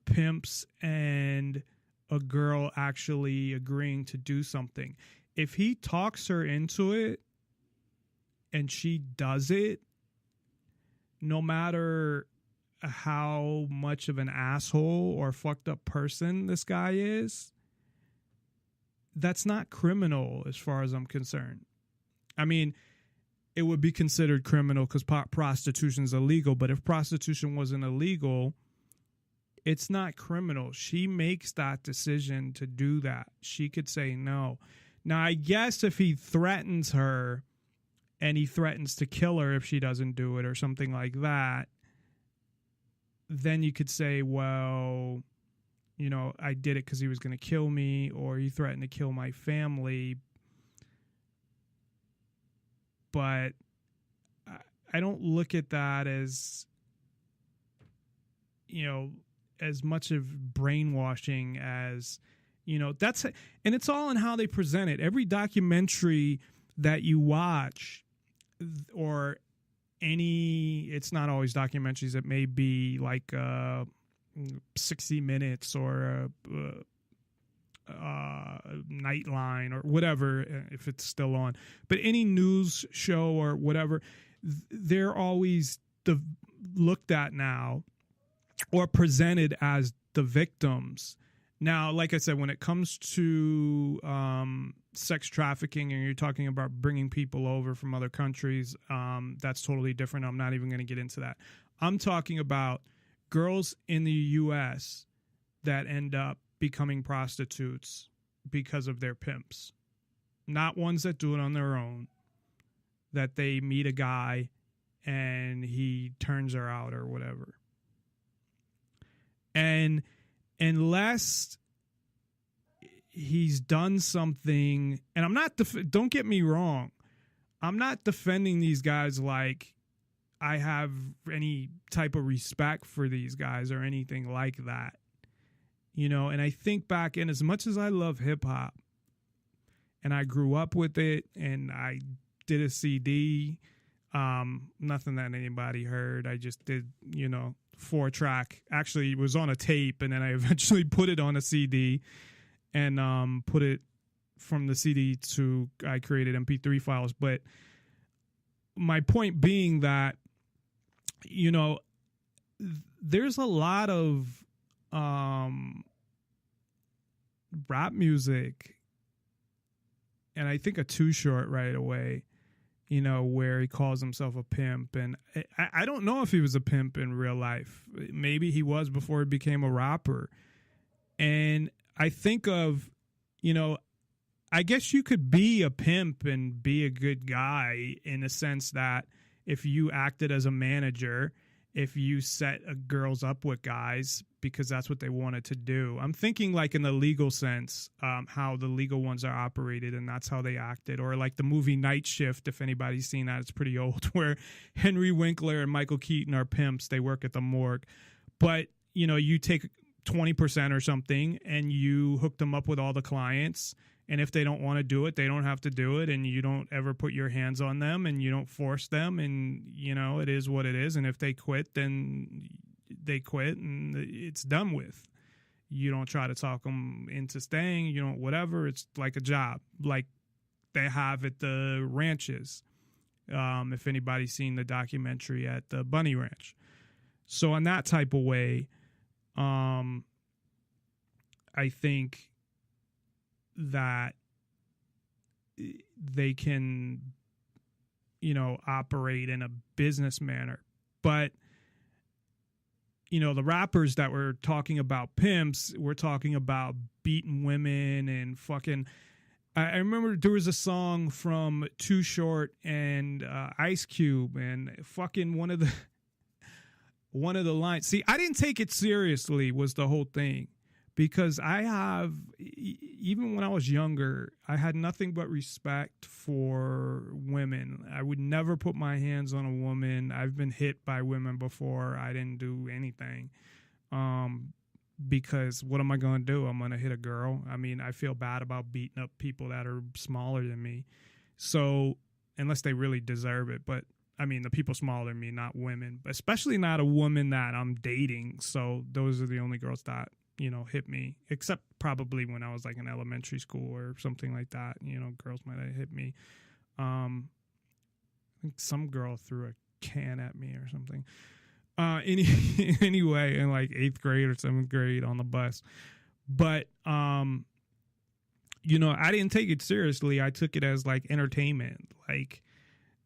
pimps and a girl actually agreeing to do something. If he talks her into it and she does it, no matter how much of an asshole or fucked up person this guy is, that's not criminal as far as I'm concerned. I mean, it would be considered criminal because prostitution is illegal, but if prostitution wasn't illegal, it's not criminal. She makes that decision to do that. She could say no. Now, I guess if he threatens her and he threatens to kill her if she doesn't do it or something like that, then you could say, well, I did it because he was going to kill me, or he threatened to kill my family. But I don't look at that as, as much of brainwashing as, that's, and it's all in how they present it. Every documentary that you watch or it's not always documentaries. It may be like 60 Minutes or Nightline or whatever, if it's still on. But any news show or whatever, they're always looked at now or presented as the victims. Now, like I said, when it comes to sex trafficking and you're talking about bringing people over from other countries, that's totally different. I'm not even going to get into that. I'm talking about girls in the U.S. that end up becoming prostitutes because of their pimps. Not ones that do it on their own, that they meet a guy and he turns her out or whatever. And unless he's done something, and I'm not, don't get me wrong, I'm not defending these guys like I have any type of respect for these guys or anything like that. You know, and I think back, and as much as I love hip hop and I grew up with it and I did a CD, nothing that anybody heard. I just did, 4-track. Actually, it was on a tape, and then I eventually put it on a CD and put it from the CD to, I created MP3 files. But my point being that, there's a lot of rap music, and I think a Too Short right away, where he calls himself a pimp. And I don't know if he was a pimp in real life. Maybe he was before he became a rapper. And I think of, I guess you could be a pimp and be a good guy in the sense that if you acted as a manager, if you set girls up with guys because that's what they wanted to do. I'm thinking like in the legal sense, how the legal ones are operated, and that's how they acted. Or like the movie Night Shift, if anybody's seen that, it's pretty old, where Henry Winkler and Michael Keaton are pimps. They work at the morgue. But, you take 20% or something and you hook them up with all the clients. And if they don't want to do it, they don't have to do it. And you don't ever put your hands on them and you don't force them. And, it is what it is. And if they quit, then they quit and it's done with. You don't try to talk them into staying. You don't whatever. It's like a job like they have at the ranches. If anybody's seen the documentary at the Bunny Ranch. So in that type of way, I think that they can, operate in a business manner. But, the rappers that were talking about pimps, we're talking about beating women and fucking. I remember there was a song from Too Short and Ice Cube, and fucking one of the lines. See, I didn't take it seriously was the whole thing. Because even when I was younger, I had nothing but respect for women. I would never put my hands on a woman. I've been hit by women before. I didn't do anything. Because what am I going to do? I'm going to hit a girl. I mean, I feel bad about beating up people that are smaller than me. So, unless they really deserve it. But, I mean, the people smaller than me, not women. Especially not a woman that I'm dating. So, those are the only girls that hit me, except probably when I was like in elementary school or something like that. Girls might have hit me. I think some girl threw a can at me or something. Anyway, in like 8th grade or 7th grade on the bus. But, I didn't take it seriously. I took it as like entertainment, like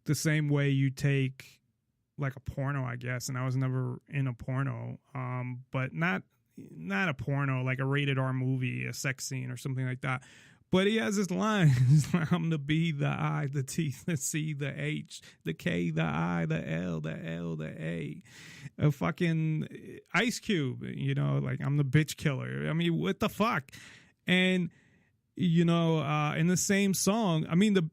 the same way you take like a porno, I guess. And I was never in a porno, but not a porno, like a rated R movie, a sex scene or something like that. But he has this line, I'm the B, the I, the T, the C, the H, the K, the I, the L, the L, the A. A fucking Ice Cube, like I'm the bitch killer. I mean, what the fuck? And, in the same song, I mean, the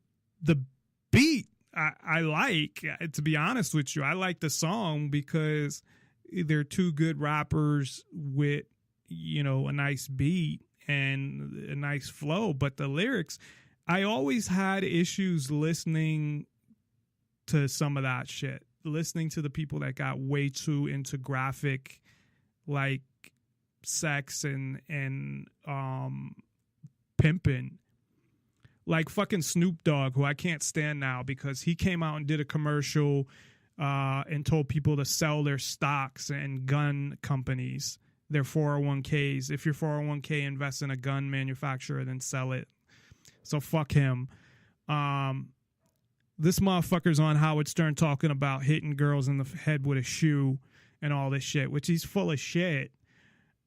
beat I like, to be honest with you, I like the song because they're two good rappers with, a nice beat and a nice flow. But the lyrics, I always had issues listening to some of that shit. listening to the people that got way too into graphic, like sex and pimping. Like fucking Snoop Dogg, who I can't stand now because he came out and did a commercial and told people to sell their stocks and gun companies, their 401ks. If your 401k invests in a gun manufacturer, then sell it. So fuck him. This motherfucker's on Howard Stern talking about hitting girls in the head with a shoe and all this shit, which he's full of shit.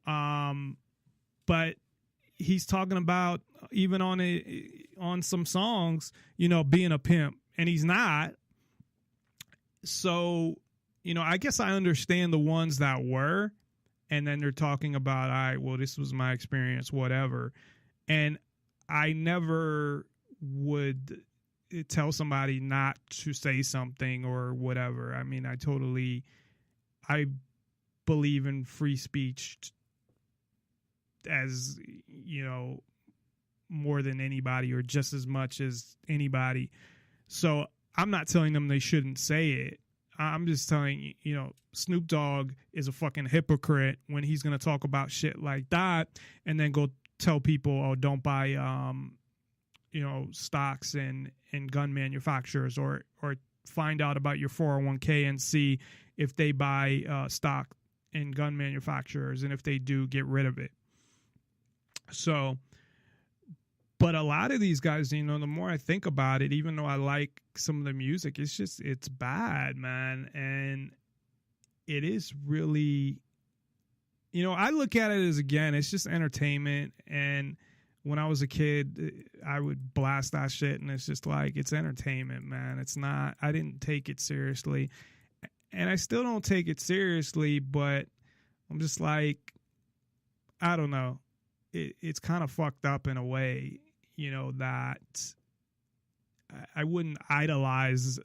But he's talking about even on some songs, you know, being a pimp, and he's not. So, you know, I guess I understand the ones that were, and then they're talking about, all right, well, this was my experience, whatever. And I never would tell somebody not to say something or whatever. I mean, I believe in free speech as, you know, more than anybody, or just as much as anybody. So I'm not telling them they shouldn't say it. I'm just telling you, know, Snoop Dogg is a fucking hypocrite when he's going to talk about shit like that and then go tell people, oh, don't buy, you know, stocks in gun manufacturers, or find out about your 401k and see if they buy stock in gun manufacturers. And if they do, get rid of it. So, but a lot of these guys, you know, the more I think about it, even though I like some of the music, it's bad, man. And it is really, you know, I look at it as, again, it's just entertainment. And when I was a kid, I would blast that shit, and it's just like, it's entertainment, man. It's not, I didn't take it seriously. And I still don't take it seriously, but I'm just like, I don't know. It's kind of fucked up in a way, you know, that I wouldn't idolize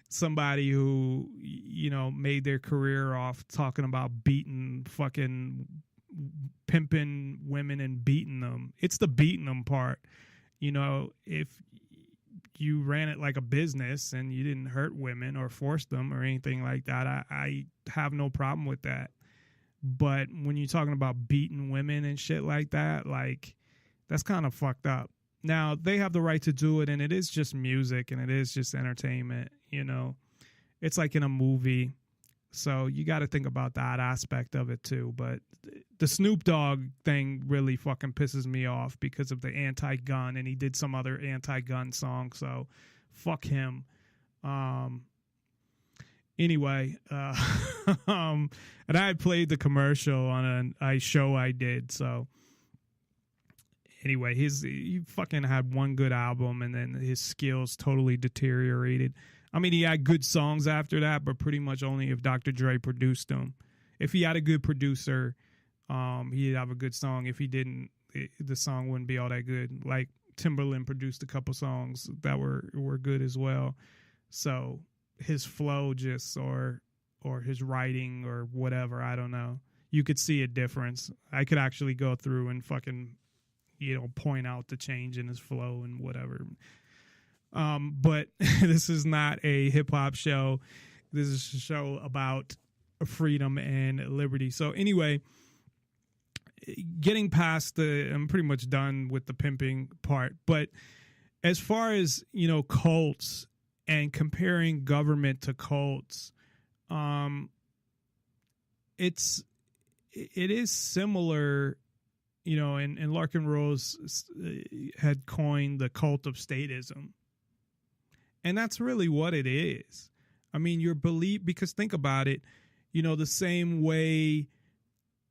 somebody who, you know, made their career off talking about beating fucking pimping women and beating them. It's the beating them part. You know, if you ran it like a business and you didn't hurt women or force them or anything like that, I have no problem with that. But when you're talking about beating women and shit like that, like, that's kind of fucked up. Now, they have the right to do it, and it is just music, and it is just entertainment, you know. It's like in a movie. So you got to think about that aspect of it, too. But the Snoop Dogg thing really fucking pisses me off because of the anti-gun, and he did some other anti-gun song, so fuck him. Anyway, and I had played the commercial on a show I did. So anyway, he fucking had one good album, and then his skills totally deteriorated. I mean, he had good songs after that, but pretty much only if Dr. Dre produced them. If he had a good producer, he'd have a good song. If he didn't, the song wouldn't be all that good. Like Timberland produced a couple songs that were good as well. So his flow just or his writing or whatever, I don't know. You could see a difference. I could actually go through and fucking, you know, point out the change in his flow and whatever. But this is not a hip hop show. This is a show about freedom and liberty. So anyway, getting past I'm pretty much done with the pimping part. But as far as, you know, cults and comparing government to cults, it is similar, you know, and Larkin Rose had coined the cult of statism. And that's really what it is. I mean, your belief, because think about it, you know, the same way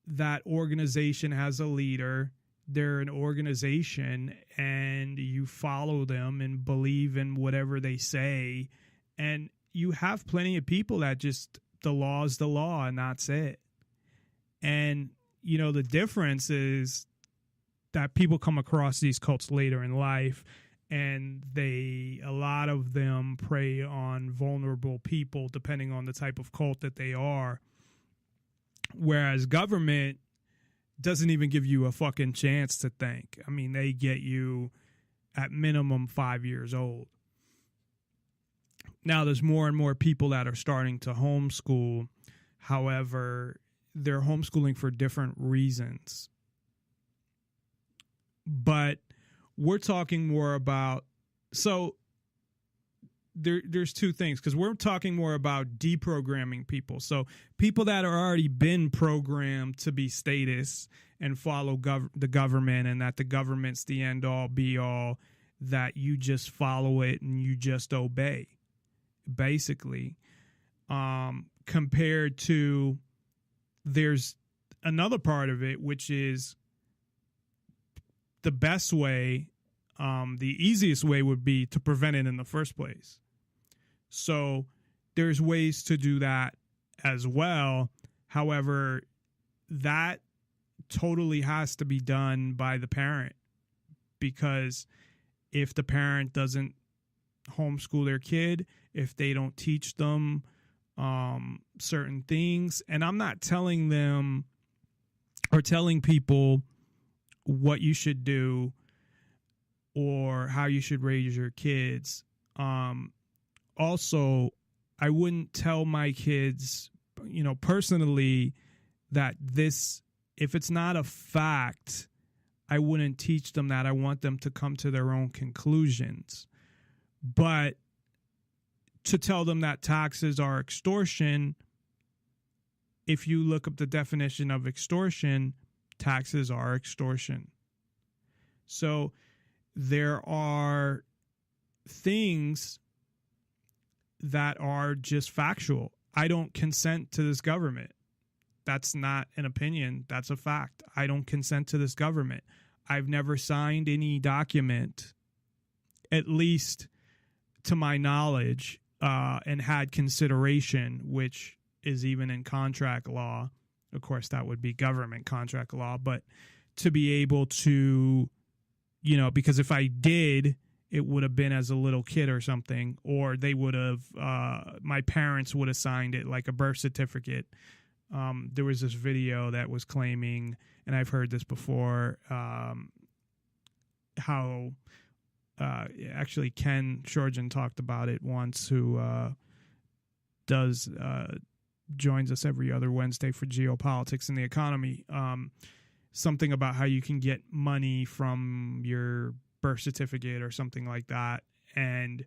that organization has a leader, they're an organization and you follow them and believe in whatever they say. And you have plenty of people that just, the law is the law and that's it. And, you know, the difference is that people come across these cults later in life, and a lot of them prey on vulnerable people depending on the type of cult that they are. Whereas government doesn't even give you a fucking chance to think. I mean, they get you at minimum 5 years old. Now, there's more and more people that are starting to homeschool. However, they're homeschooling for different reasons. But we're talking more about, so there's two things, because we're talking more about deprogramming people. So people that are already been programmed to be status and follow the government, and that the government's the end all be all, that you just follow it and you just obey, basically. Compared to, there's another part of it, which is the best way, the easiest way would be to prevent it in the first place. So there's ways to do that as well. However, that totally has to be done by the parent, because if the parent doesn't homeschool their kid, if they don't teach them certain things, and I'm not telling them or telling people what you should do or how you should raise your kids. Also, I wouldn't tell my kids, personally, that this, if it's not a fact, I wouldn't teach them that. I want them to come to their own conclusions. But to tell them that taxes are extortion, if you look up the definition of extortion, taxes are extortion. So there are things that are just factual. I don't consent to this government. That's not an opinion. That's a fact. I don't consent to this government. I've never signed any document, at least to my knowledge, and had consideration, which is even in contract law. Of course, that would be government contract law, but to be able to, because if I did, it would have been as a little kid or something, or they would have, my parents would have signed it like a birth certificate. There was this video that was claiming, and I've heard this before, how actually Ken Shorjan talked about it once, who joins us every other Wednesday for geopolitics and the economy. Something about how you can get money from your birth certificate or something like that. And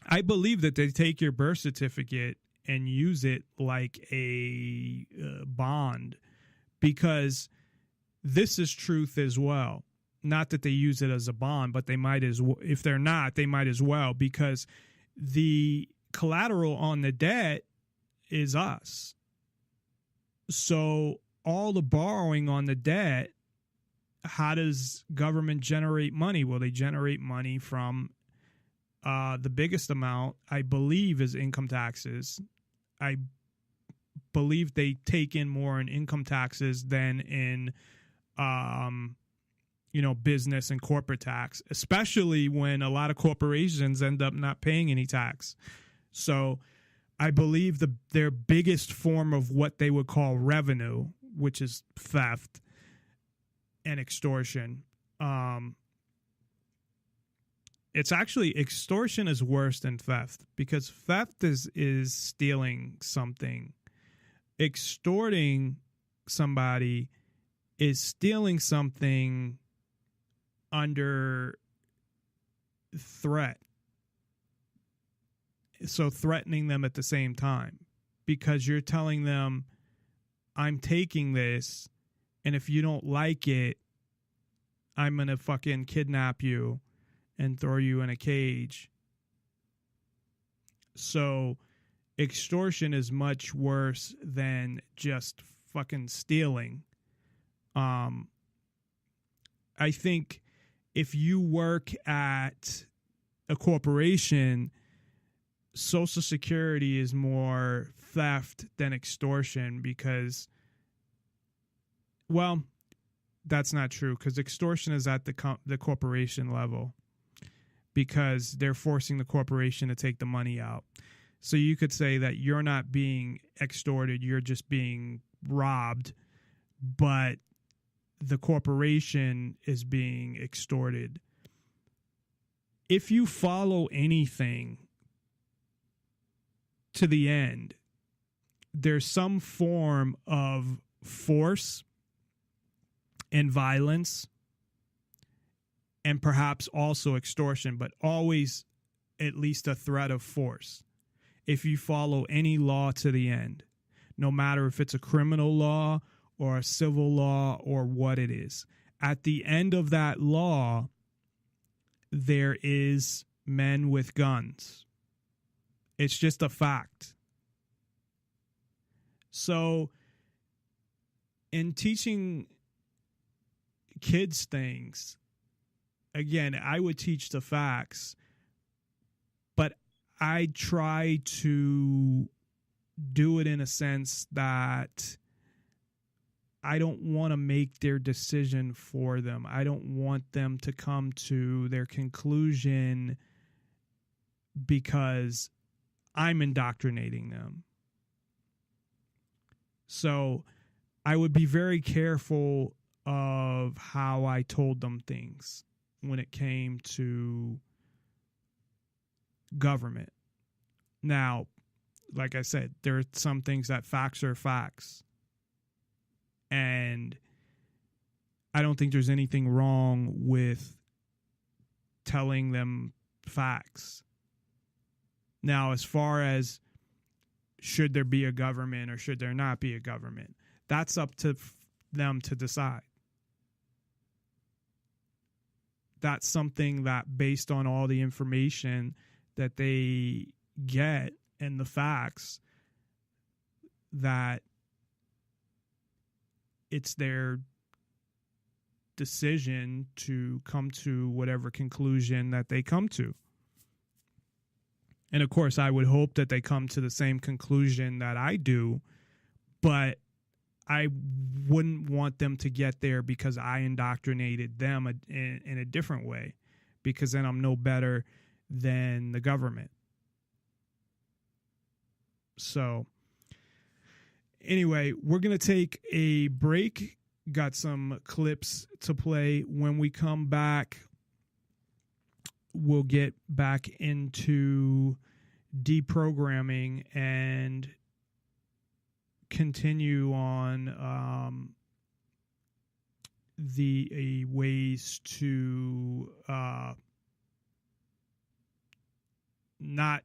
I believe that they take your birth certificate and use it like a bond, because this is truth as well. Not that they use it as a bond, but they might as well. If they're not, they might as well, because the collateral on the debt is us. So all the borrowing on the debt, how does government generate money? Well, they generate money from the biggest amount, I believe, is income taxes. I believe they take in more in income taxes than in, business and corporate tax, especially when a lot of corporations end up not paying any tax. So I believe their biggest form of what they would call revenue, which is theft and extortion. It's actually, extortion is worse than theft, because theft is stealing something. Extorting somebody is stealing something under threat. So threatening them at the same time, because you're telling them, I'm taking this, and if you don't like it, I'm going to fucking kidnap you and throw you in a cage. So extortion is much worse than just fucking stealing. I think if you work at a corporation, Social Security is more theft than extortion, because, well, that's not true, because extortion is at the corporation level, because they're forcing the corporation to take the money out. So you could say that you're not being extorted, you're just being robbed, but the corporation is being extorted. If you follow anything to the end, there's some form of force and violence, and perhaps also extortion, but always at least a threat of force if you follow any law to the end, no matter if it's a criminal law or a civil law or what it is. At the end of that law, there is men with guns. It's just a fact. So in teaching kids things, again, I would teach the facts, but I try to do it in a sense that I don't want to make their decision for them. I don't want them to come to their conclusion because I'm indoctrinating them. So I would be very careful of how I told them things when it came to government. Now, like I said, there are some things that facts are facts. And I don't think there's anything wrong with telling them facts. Now, as far as should there be a government or should there not be a government, that's up to them to decide. That's something that, based on all the information that they get and the facts, that it's their decision to come to whatever conclusion that they come to. And of course, I would hope that they come to the same conclusion that I do, but I wouldn't want them to get there because I indoctrinated them in a different way, because then I'm no better than the government. So anyway, we're going to take a break. Got some clips to play. When we come back, we'll get back into deprogramming and continue on the ways to not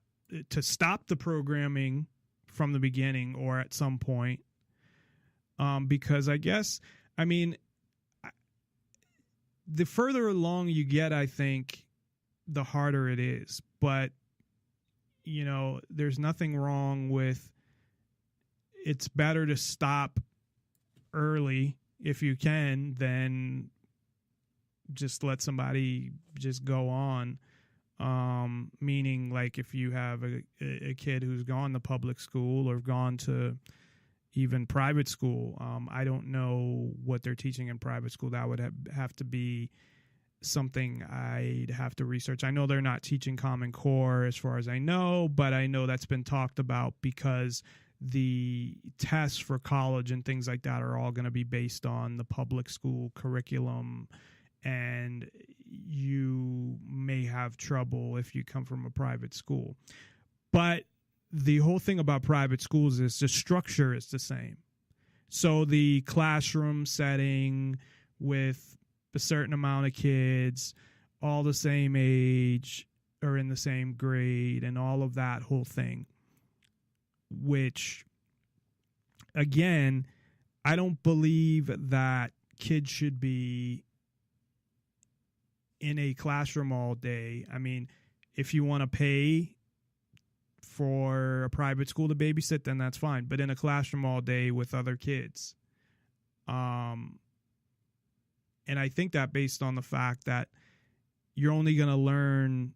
to stop the programming from the beginning or at some point, because I mean, the further along you get, I think, the harder it is. But, you know, there's nothing wrong with, it's better to stop early if you can than just let somebody just go on. Meaning, like, if you have a kid who's gone to public school or gone to even private school, I don't know what they're teaching in private school. That would have to be something I'd have to research. I know they're not teaching Common Core as far as I know, but I know that's been talked about because the tests for college and things like that are all going to be based on the public school curriculum, and you may have trouble if you come from a private school. But the whole thing about private schools is the structure is the same. So the classroom setting with a certain amount of kids, all the same age or in the same grade, and all of that whole thing, which, again, I don't believe that kids should be in a classroom all day. I mean, if you want to pay for a private school to babysit, then that's fine. But in a classroom all day with other kids. And I think that based on the fact that you're only going to learn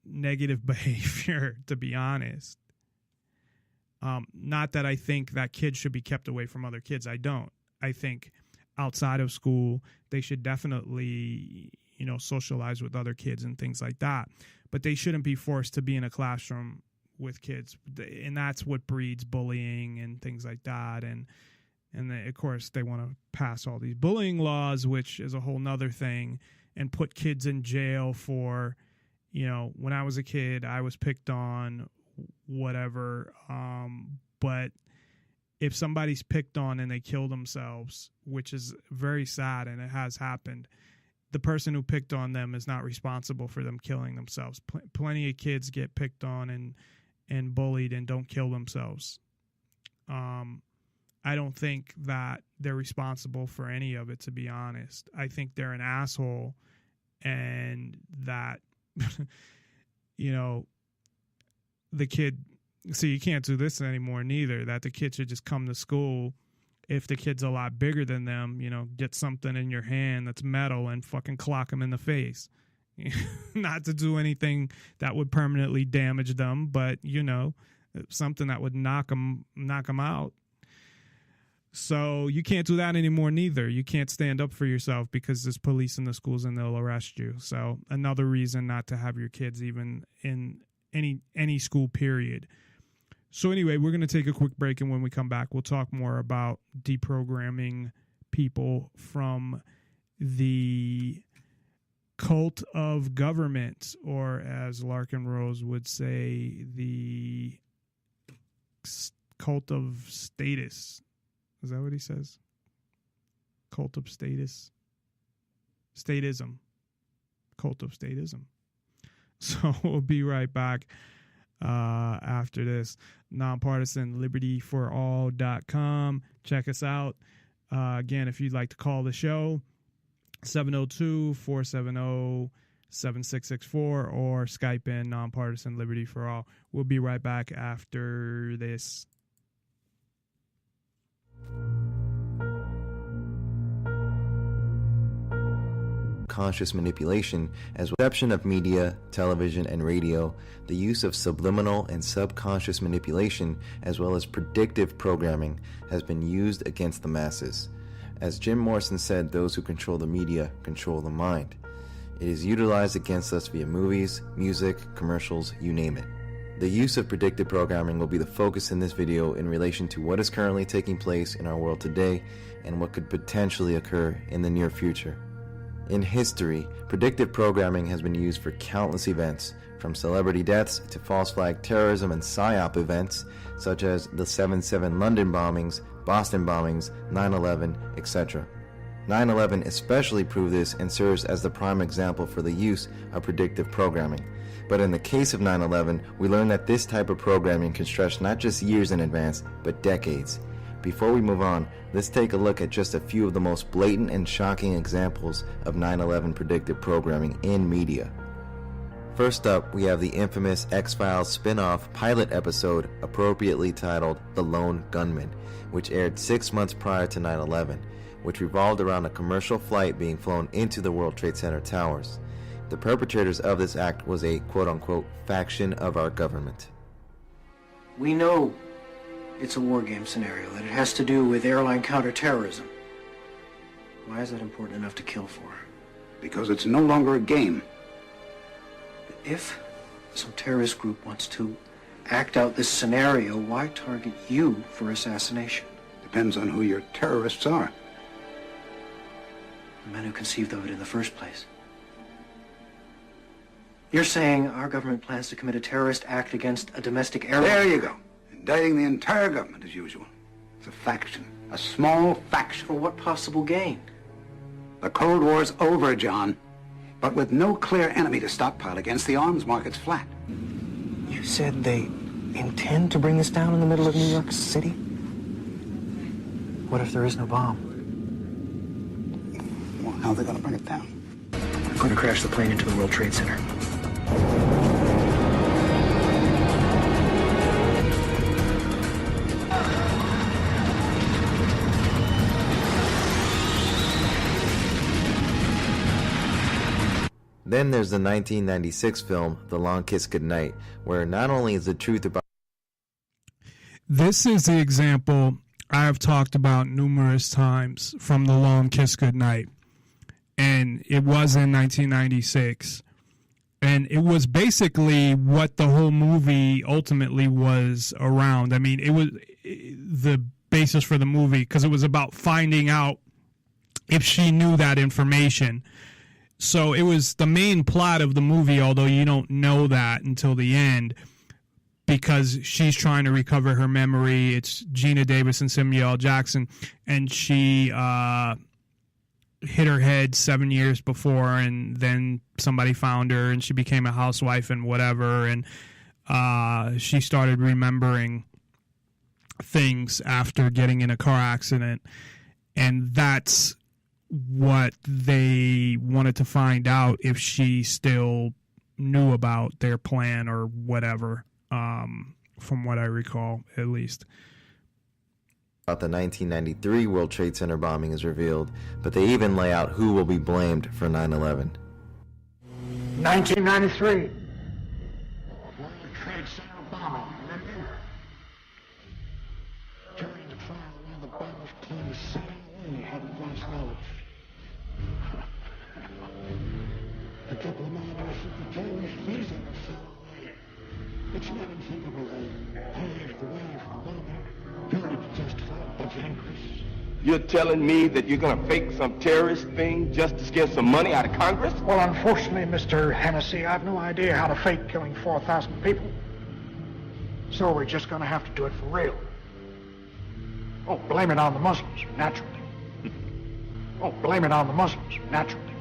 negative behavior, to be honest. Not that I think that kids should be kept away from other kids. I don't. I think outside of school, they should definitely, you know, socialize with other kids and things like that. But they shouldn't be forced to be in a classroom with kids. And that's what breeds bullying and things like that. And of course, they want to pass all these bullying laws, which is a whole nother thing, and put kids in jail for, you know, when I was a kid, I was picked on whatever. But if somebody's picked on and they kill themselves, which is very sad and it has happened, the person who picked on them is not responsible for them killing themselves. Plenty of kids get picked on and bullied and don't kill themselves. I don't think that they're responsible for any of it, to be honest. I think they're an asshole, and that, you know, the kid, so you can't do this anymore neither, that the kid should just come to school. If the kid's a lot bigger than them, you know, get something in your hand that's metal and fucking clock them in the face. Not to do anything that would permanently damage them, but, you know, something that would knock them out. So you can't do that anymore neither. You can't stand up for yourself because there's police in the schools and they'll arrest you. So another reason not to have your kids even in any school, period. So anyway, we're going to take a quick break, and when we come back, we'll talk more about deprogramming people from the cult of government, or as Larkin Rose would say, the cult of status. Is that what he says? Cult of status? Statism. Cult of statism. So we'll be right back after this. NonpartisanLibertyForAll.com. Check us out. Again, if you'd like to call the show, 702-470-7664 or Skype in Nonpartisan Liberty for All. We'll be right back after this. Conscious manipulation as reception of media, television, and radio, the use of subliminal and subconscious manipulation, as well as predictive programming, has been used against the masses. As Jim Morrison said, those who control the media control the mind. It is utilized against us via movies, music, commercials, you name it. The use of predictive programming will be the focus in this video in relation to what is currently taking place in our world today and what could potentially occur in the near future. In history, predictive programming has been used for countless events, from celebrity deaths to false flag terrorism and PSYOP events, such as the 7/7 London bombings, Boston bombings, 9/11, etc. 9/11 especially proved this and serves as the prime example for the use of predictive programming. But in the case of 9/11, we learned that this type of programming can stretch not just years in advance, but decades. Before we move on, let's take a look at just a few of the most blatant and shocking examples of 9/11 predictive programming in media. First up, we have the infamous X-Files spin-off pilot episode appropriately titled The Lone Gunman, which aired 6 months prior to 9/11, which revolved around a commercial flight being flown into the World Trade Center towers. The perpetrators of this act was a quote-unquote faction of our government. We know it's a war game scenario, that it has to do with airline counterterrorism. Why is that important enough to kill for? Because it's no longer a game. But if some terrorist group wants to act out this scenario, why target you for assassination? Depends on who your terrorists are. The men who conceived of it in the first place. You're saying our government plans to commit a terrorist act against a domestic airline? There you go. Indicting the entire government as usual. It's a faction. A small faction. For what possible gain? The Cold War's over, John. But with no clear enemy to stockpile against, the arms market's flat. You said they intend to bring us down in the middle of New York City? What if there is no bomb? Well, how are they going to bring it down? We're going to crash the plane into the World Trade Center. Then there's the 1996 film, The Long Kiss Goodnight, where not only is the truth about... This is the example I have talked about numerous times from The Long Kiss Goodnight. And it was in 1996. And it was basically what the whole movie ultimately was around. I mean, it was the basis for the movie because it was about finding out if she knew that information. So it was the main plot of the movie, although you don't know that until the end, because she's trying to recover her memory. It's Gina Davis and Samuel L. Jackson, and she hit her head 7 years before, and then somebody found her, and she became a housewife and whatever, and she started remembering things after getting in a car accident, and that's what they wanted to find out, if she still knew about their plan or whatever, from what I recall, at least. About the 1993 World Trade Center bombing is revealed, but they even lay out who will be blamed for 9/11. 1993. World Trade Center bombing. During the trial, one of the bombers claimed CIA had advanced knowledge. The diplomat issued the terrorist visa to CIA. It's not unthinkable they paved the way for the bomber. Purely to justify a budget increase. You're telling me that you're going to fake some terrorist thing just to scare some money out of Congress? Well, unfortunately, Mr. Hennessy, I have no idea how to fake killing 4,000 people. So we're just going to have to do it for real. Oh, blame it on the Muslims, naturally. Oh, blame it on the Muslims, naturally.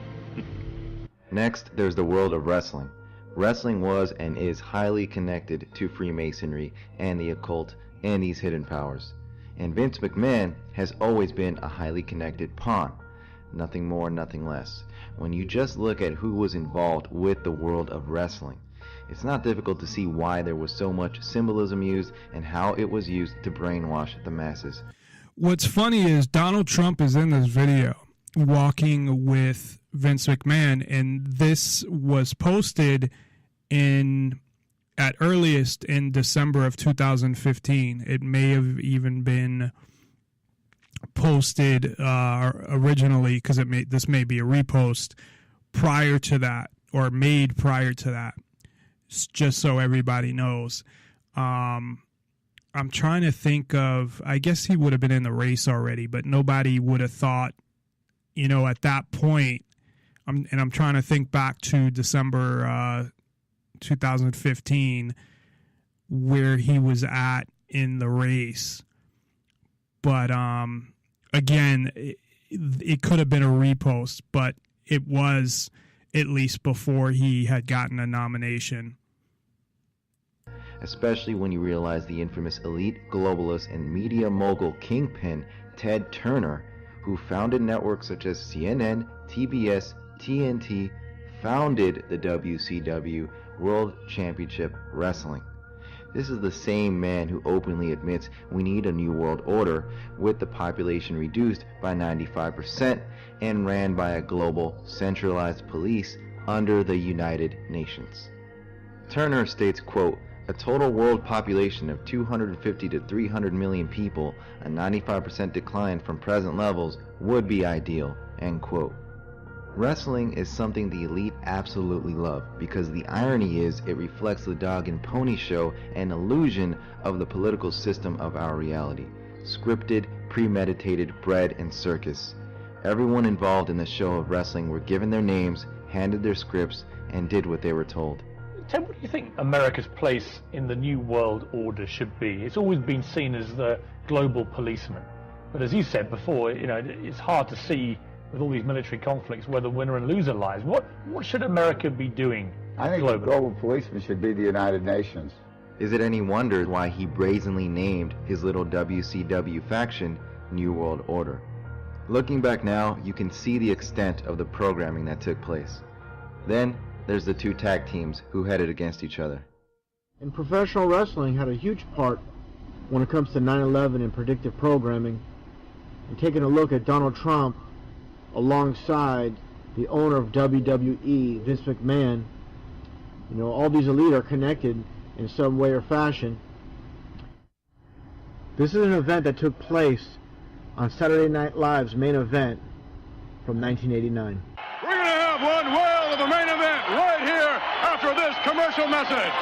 Next, there's the world of wrestling. Wrestling was and is highly connected to Freemasonry and the occult and these hidden powers. And Vince McMahon has always been a highly connected pawn. Nothing more, nothing less. When you just look at who was involved with the world of wrestling, it's not difficult to see why there was so much symbolism used and how it was used to brainwash the masses. What's funny is Donald Trump is in this video walking with Vince McMahon, and this was posted at earliest in December of 2015. It may have even been posted originally, because this may be a repost prior to that, or made prior to that, just so everybody knows. I'm trying to think of, I guess he would have been in the race already, but nobody would have thought, at that point, I'm trying to think back to December 2015, where he was at in the race. But again, it could have been a repost, but it was at least before he had gotten a nomination. Especially when you realize the infamous elite globalist and media mogul kingpin Ted Turner, who founded networks such as CNN, TBS, TNT, founded the WCW, World Championship Wrestling. This is the same man who openly admits we need a new world order with the population reduced by 95% and ran by a global centralized police under the United Nations. Turner states, quote, "A total world population of 250 to 300 million people, a 95% decline from present levels, would be ideal," end quote. Wrestling is something the elite absolutely love, because the irony is it reflects the dog and pony show and illusion of the political system of our reality. Scripted, premeditated, bread and circus. Everyone involved in the show of wrestling were given their names, handed their scripts, and did what they were told. Ted, what do you think America's place in the new world order should be? It's always been seen as the global policeman. But as you said before, it's hard to see with all these military conflicts where the winner and loser lies. What should America be doing? I think globally? The global policeman should be the United Nations. Is it any wonder why he brazenly named his little WCW faction New World Order? Looking back now, you can see the extent of the programming that took place. Then, there's the two tag teams who headed against each other. And professional wrestling had a huge part when it comes to 9/11 and predictive programming. And taking a look at Donald Trump alongside the owner of WWE, Vince McMahon, all these elite are connected in some way or fashion. This is an event that took place on Saturday Night Live's main event from 1989. We're going to have one whale of a main event right here after this commercial message.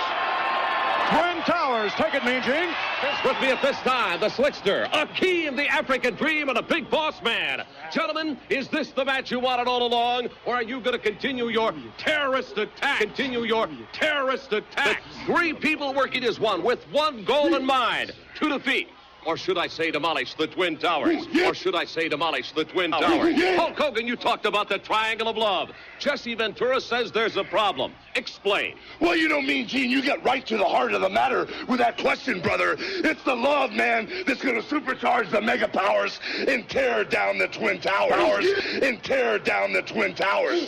Twin Towers. Take it, Mean Gene. This would be at this time, the Slickster, Akeem, the African Dream, and a big boss man. Gentlemen, is this the match you wanted all along, or are you going to continue your terrorist attack? Three people working as one, with one goal in mind, to defeat. Or should I say demolish the Twin Towers? Hulk Hogan, you talked about the triangle of love. Jesse Ventura says there's a problem. Explain. Well, you know, Mean Gene, you get right to the heart of the matter with that question, brother. It's the love, man, that's going to supercharge the mega powers and tear down the Twin Towers.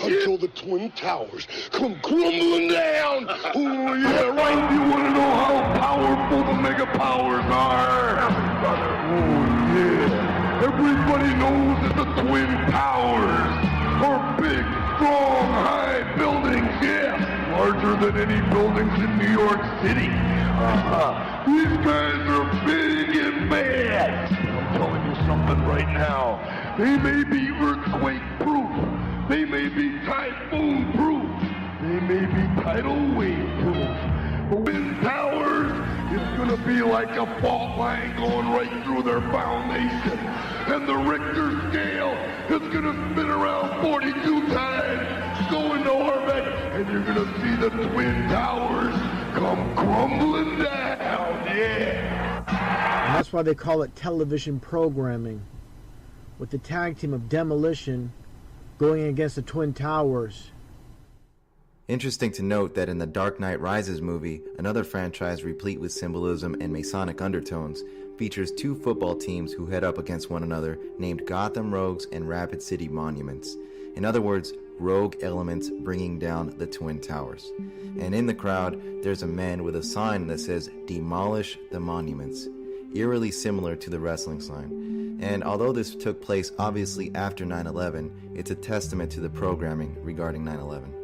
Until the Twin Towers come crumbling down. Oh, yeah, right. You want to know how powerful the mega powers are? Brother. Oh, yeah. Everybody knows that the Twin Towers are big, strong, high buildings, yes, larger than any buildings in New York City. These guys are big and bad. I'm telling you something right now. They may be earthquake-proof. They may be typhoon-proof. They may be tidal wave-proof. Twin Towers is going to be like a fault line going right through their foundation. And the Richter scale is going to spin around 42 times, go into orbit, and you're going to see the Twin Towers come crumbling down. Yeah. And that's why they call it television programming, with the tag team of Demolition going against the Twin Towers. Interesting to note that in the Dark Knight Rises movie, another franchise replete with symbolism and Masonic undertones, features two football teams who head up against one another named Gotham Rogues and Rapid City Monuments. In other words, rogue elements bringing down the Twin Towers. And in the crowd, there's a man with a sign that says, "Demolish the Monuments," eerily similar to the wrestling sign. And although this took place obviously after 9/11, it's a testament to the programming regarding 9/11.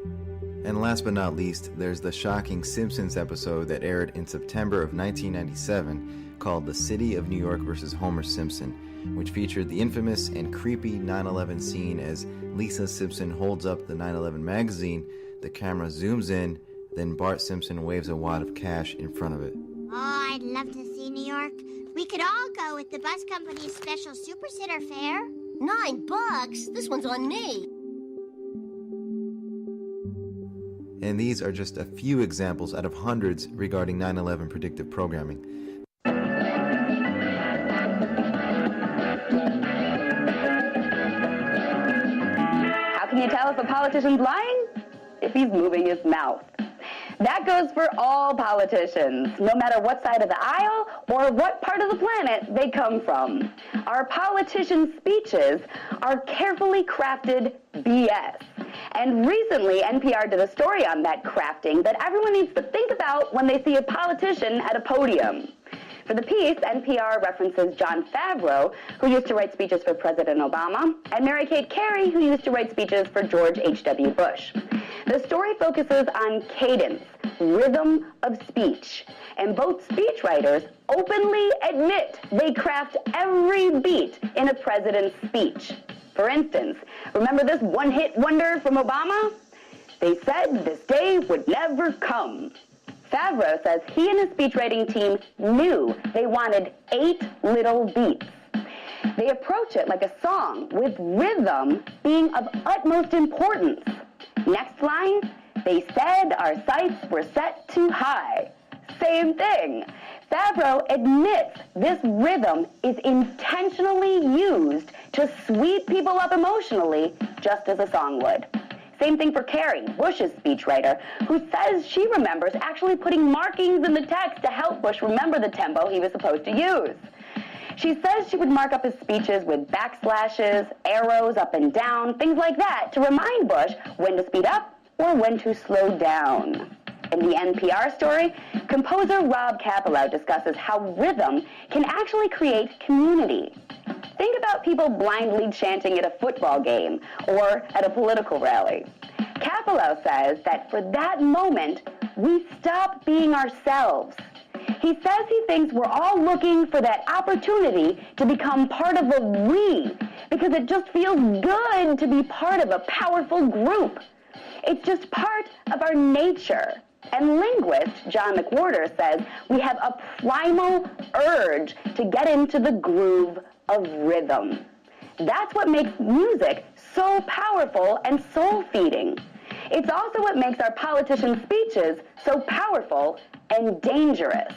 And last but not least, there's the shocking Simpsons episode that aired in September of 1997 called The City of New York vs. Homer Simpson, which featured the infamous and creepy 9/11 scene as Lisa Simpson holds up the 9/11 magazine, the camera zooms in, then Bart Simpson waves a wad of cash in front of it. Oh, I'd love to see New York. We could all go with the bus company's special Super Sitter fare. $9? This one's on me. And these are just a few examples out of hundreds regarding 9/11 predictive programming. How can you tell if a politician's lying? If he's moving his mouth. That goes for all politicians, no matter what side of the aisle or what part of the planet they come from. Our politicians' speeches are carefully crafted BS. And recently, NPR did a story on that crafting that everyone needs to think about when they see a politician at a podium. For the piece, NPR references Jon Favreau, who used to write speeches for President Obama, and Mary-Kate Carey, who used to write speeches for George H.W. Bush. The story focuses on cadence, rhythm of speech, and both speechwriters openly admit they craft every beat in a president's speech. For instance, remember this one-hit wonder from Obama? They said this day would never come. Favreau says he and his speechwriting team knew they wanted 8 little beats. They approach it like a song, with rhythm being of utmost importance. Next line, they said our sights were set too high. Same thing. Favreau admits this rhythm is intentionally used to sweep people up emotionally, just as a song would. Same thing for Carey, Bush's speechwriter, who says she remembers actually putting markings in the text to help Bush remember the tempo he was supposed to use. She says she would mark up his speeches with backslashes, arrows up and down, things like that, to remind Bush when to speed up or when to slow down. In the NPR story, composer Rob Kappelow discusses how rhythm can actually create community. Think about people blindly chanting at a football game or at a political rally. Kappelow says that for that moment, we stop being ourselves. He says he thinks we're all looking for that opportunity to become part of a we, because it just feels good to be part of a powerful group. It's just part of our nature. And linguist John McWhorter says we have a primal urge to get into the groove of rhythm. That's what makes music so powerful and soul-feeding. It's also what makes our politicians' speeches so powerful and dangerous.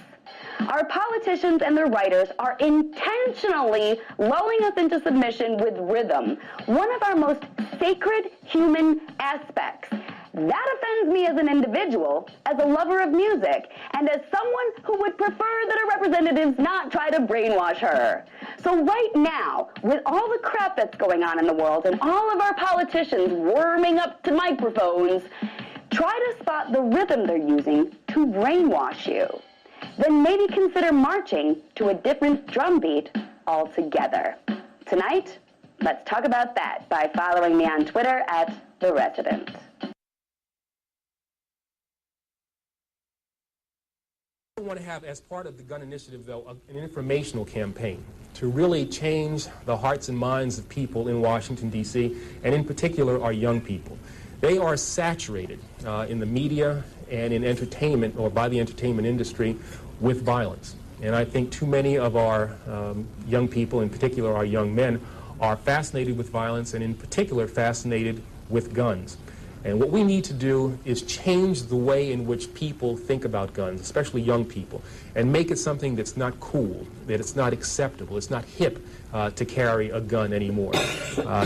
Our politicians and their writers are intentionally lulling us into submission with rhythm, one of our most sacred human aspects. That offends me as an individual, as a lover of music, and as someone who would prefer that her representatives not try to brainwash her. So right now, with all the crap that's going on in the world and all of our politicians worming up to microphones, try to spot the rhythm they're using to brainwash you. Then maybe consider marching to a different drum beat altogether. Tonight, let's talk about that by following me on Twitter @TheResident. I want to have, as part of the gun initiative, though, an informational campaign to really change the hearts and minds of people in Washington, D.C., and in particular our young people. They are saturated in the media and in entertainment, or by the entertainment industry, with violence. And I think too many of our young people, in particular our young men, are fascinated with violence, and in particular fascinated with guns. And what we need to do is change the way in which people think about guns, especially young people, and make it something that's not cool, that it's not acceptable, it's not hip to carry a gun anymore.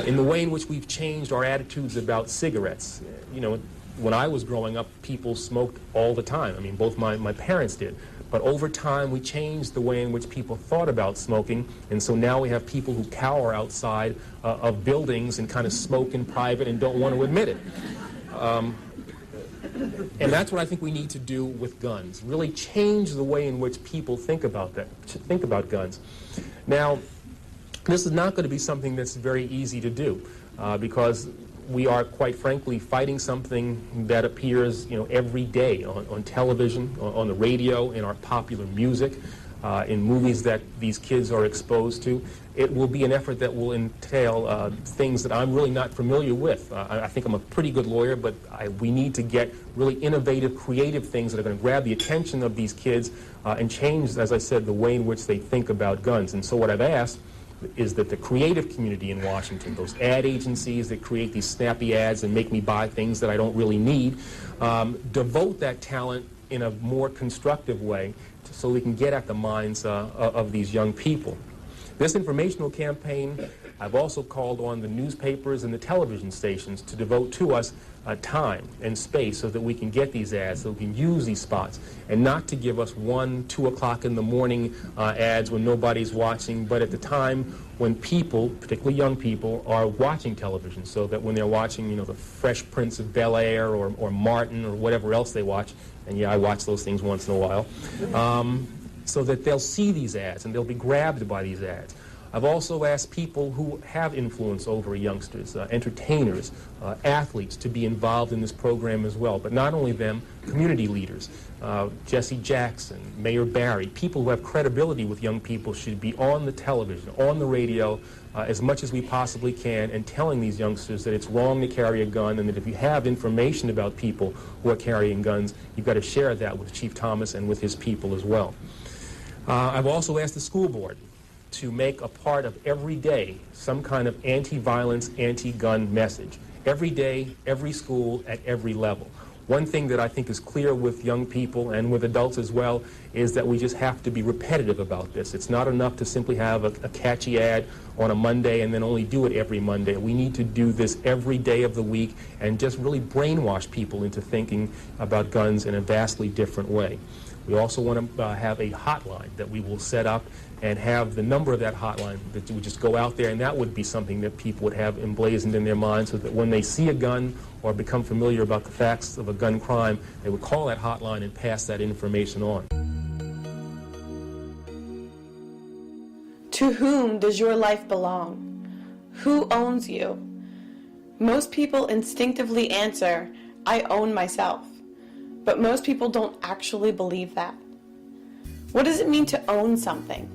In the way in which we've changed our attitudes about cigarettes. You know, when I was growing up, people smoked all the time. I mean, both my parents did. But over time, we changed the way in which people thought about smoking, and so now we have people who cower outside of buildings and kind of smoke in private and don't want to admit it. And that's what I think we need to do with guns, really change the way in which people think about guns. Now, this is not going to be something that's very easy to do, because we are, quite frankly, fighting something that appears, every day on television, on the radio, in our popular music, in movies that these kids are exposed to. It will be an effort that will entail things that I'm really not familiar with. I think I'm a pretty good lawyer, but we need to get really innovative, creative things that are going to grab the attention of these kids and change, as I said, the way in which they think about guns. And so what I've asked is that the creative community in Washington, those ad agencies that create these snappy ads and make me buy things that I don't really need, devote that talent in a more constructive way so we can get at the minds of these young people. This informational campaign, I've also called on the newspapers and the television stations to devote to us time and space so that we can get these ads, so we can use these spots, and not to give us 1, 2 o'clock in the morning ads when nobody's watching, but at the time when people, particularly young people, are watching television, so that when they're watching, the Fresh Prince of Bel-Air or Martin or whatever else they watch, and yeah, I watch those things once in a while, so that they'll see these ads and they'll be grabbed by these ads. I've also asked people who have influence over youngsters, entertainers, athletes, to be involved in this program as well. But not only them, community leaders, Jesse Jackson, Mayor Barry, people who have credibility with young people should be on the television, on the radio, as much as we possibly can, and telling these youngsters that it's wrong to carry a gun, and that if you have information about people who are carrying guns, you've got to share that with Chief Thomas and with his people as well. I've also asked the school board to make a part of every day some kind of anti-violence, anti-gun message. Every day, every school, at every level. One thing that I think is clear with young people and with adults as well is that we just have to be repetitive about this. It's not enough to simply have a catchy ad on a Monday and then only do it every Monday. We need to do this every day of the week and just really brainwash people into thinking about guns in a vastly different way. We also want to have a hotline that we will set up and have the number of that hotline that would just go out there, and that would be something that people would have emblazoned in their minds so that when they see a gun or become familiar about the facts of a gun crime, they would call that hotline and pass that information on. To whom does your life belong? Who owns you? Most people instinctively answer, I own myself. But most people don't actually believe that. What does it mean to own something?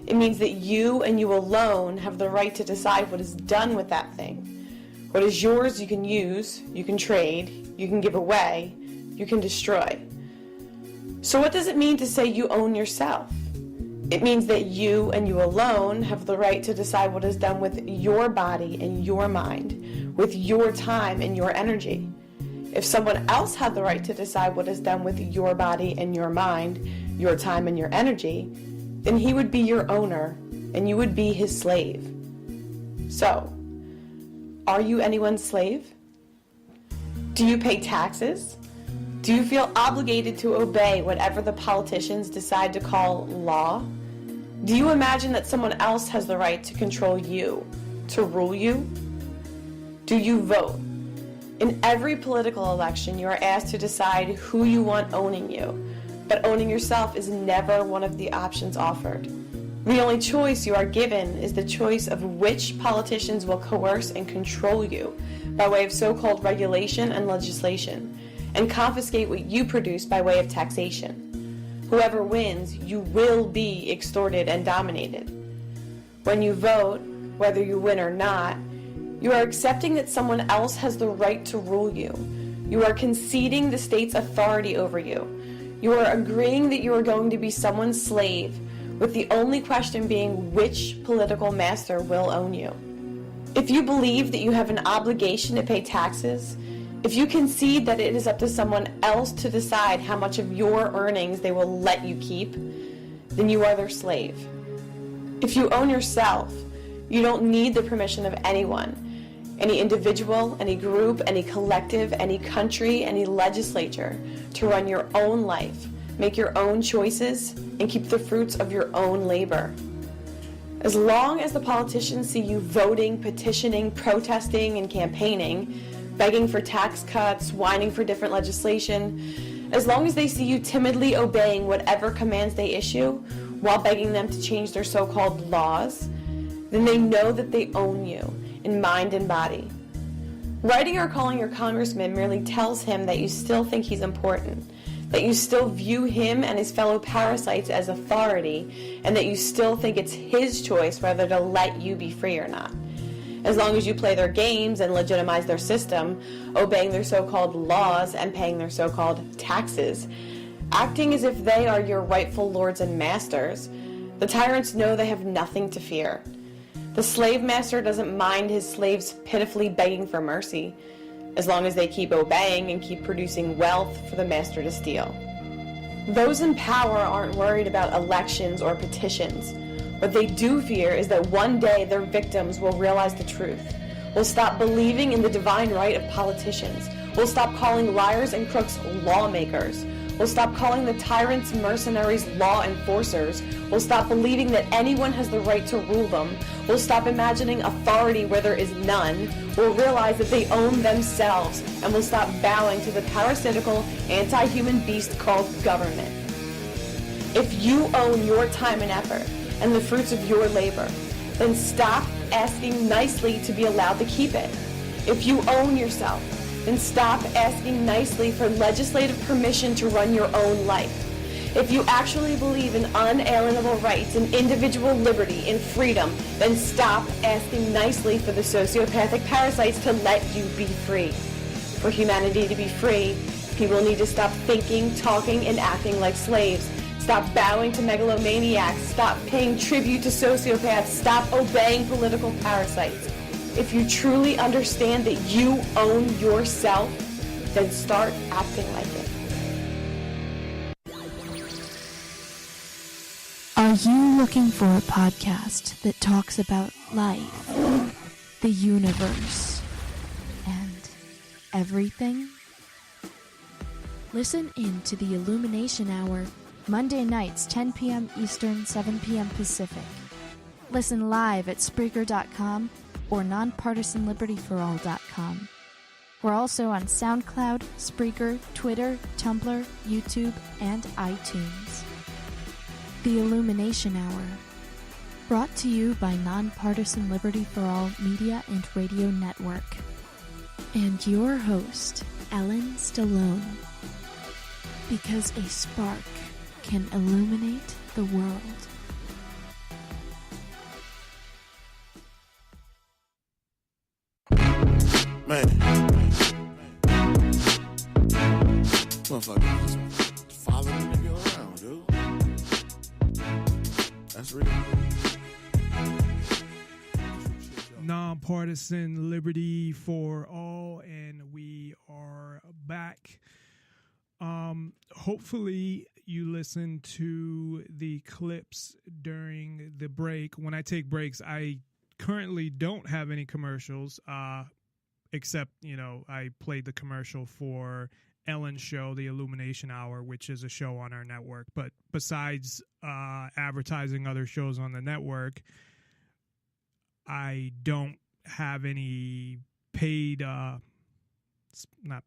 It means that you and you alone have the right to decide what is done with that thing. What is yours you can use, you can trade, you can give away, you can destroy. So what does it mean to say you own yourself? It means that you and you alone have the right to decide what is done with your body and your mind, with your time and your energy. If someone else had the right to decide what is done with your body and your mind, your time and your energy, then he would be your owner and you would be his slave. So, are you anyone's slave? Do you pay taxes? Do you feel obligated to obey whatever the politicians decide to call law? Do you imagine that someone else has the right to control you, to rule you? Do you vote? In every political election, you are asked to decide who you want owning you, but owning yourself is never one of the options offered. The only choice you are given is the choice of which politicians will coerce and control you by way of so-called regulation and legislation, and confiscate what you produce by way of taxation. Whoever wins, you will be extorted and dominated. When you vote, whether you win or not, you are accepting that someone else has the right to rule you. You are conceding the state's authority over you. You are agreeing that you are going to be someone's slave, with the only question being which political master will own you. If you believe that you have an obligation to pay taxes, if you concede that it is up to someone else to decide how much of your earnings they will let you keep, then you are their slave. If you own yourself, you don't need the permission of anyone, any individual, any group, any collective, any country, any legislature, to run your own life, make your own choices, and keep the fruits of your own labor. As long as the politicians see you voting, petitioning, protesting, and campaigning, begging for tax cuts, whining for different legislation, as long as they see you timidly obeying whatever commands they issue, while begging them to change their so-called laws, then they know that they own you in mind and body. Writing or calling your congressman merely tells him that you still think he's important, that you still view him and his fellow parasites as authority, and that you still think it's his choice whether to let you be free or not. As long as you play their games and legitimize their system, obeying their so-called laws and paying their so-called taxes, acting as if they are your rightful lords and masters, the tyrants know they have nothing to fear. The slave master doesn't mind his slaves pitifully begging for mercy, as long as they keep obeying and keep producing wealth for the master to steal. Those in power aren't worried about elections or petitions. What they do fear is that one day their victims will realize the truth, will stop believing in the divine right of politicians, will stop calling liars and crooks lawmakers, will stop calling the tyrants, mercenaries, law enforcers, will stop believing that anyone has the right to rule them, will stop imagining authority where there is none, will realize that they own themselves, and will stop bowing to the parasitical, anti-human beast called government. If you own your time and effort, and the fruits of your labor, then stop asking nicely to be allowed to keep it. If you own yourself, then stop asking nicely for legislative permission to run your own life. If you actually believe in unalienable rights and individual liberty and freedom, then stop asking nicely for the sociopathic parasites to let you be free. For humanity to be free, people need to stop thinking, talking, and acting like slaves. Stop bowing to megalomaniacs. Stop paying tribute to sociopaths. Stop obeying political parasites. If you truly understand that you own yourself, then start acting like it. Are you looking for a podcast that talks about life, the universe, and everything? Listen in to the Illumination Hour, Monday nights, 10 p.m. Eastern, 7 p.m. Pacific. Listen live at Spreaker.com or nonpartisanlibertyforall.com. We're also on SoundCloud, Spreaker, Twitter, Tumblr, YouTube, and iTunes. The Illumination Hour, brought to you by Nonpartisan Liberty for All Media and Radio Network. And your host, Ellen Stallone. Because a spark can illuminate the world. Man. Nonpartisan Liberty for All, and we are back. Hopefully you listen to the clips during the break. When I take breaks, I currently don't have any commercials, except, I played the commercial for Ellen's show, The Illumination Hour, which is a show on our network. But besides advertising other shows on the network, I don't have any paid, not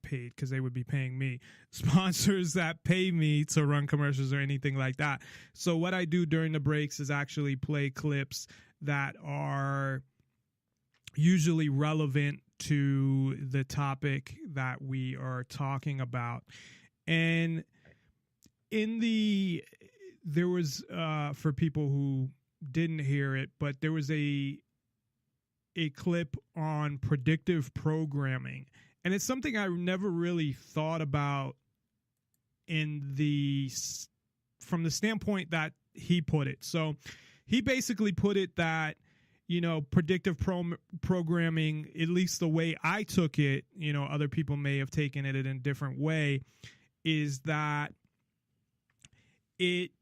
paid because they would be paying me, sponsors that pay me to run commercials or anything like that. So what I do during the breaks is actually play clips that are usually relevant to the topic that we are talking about. And there was, for people who didn't hear it, but there was a clip on predictive programming. And it's something I never really thought about from the standpoint that he put it. So he basically put it that, predictive programming, at least the way I took it, other people may have taken it in a different way, is that it,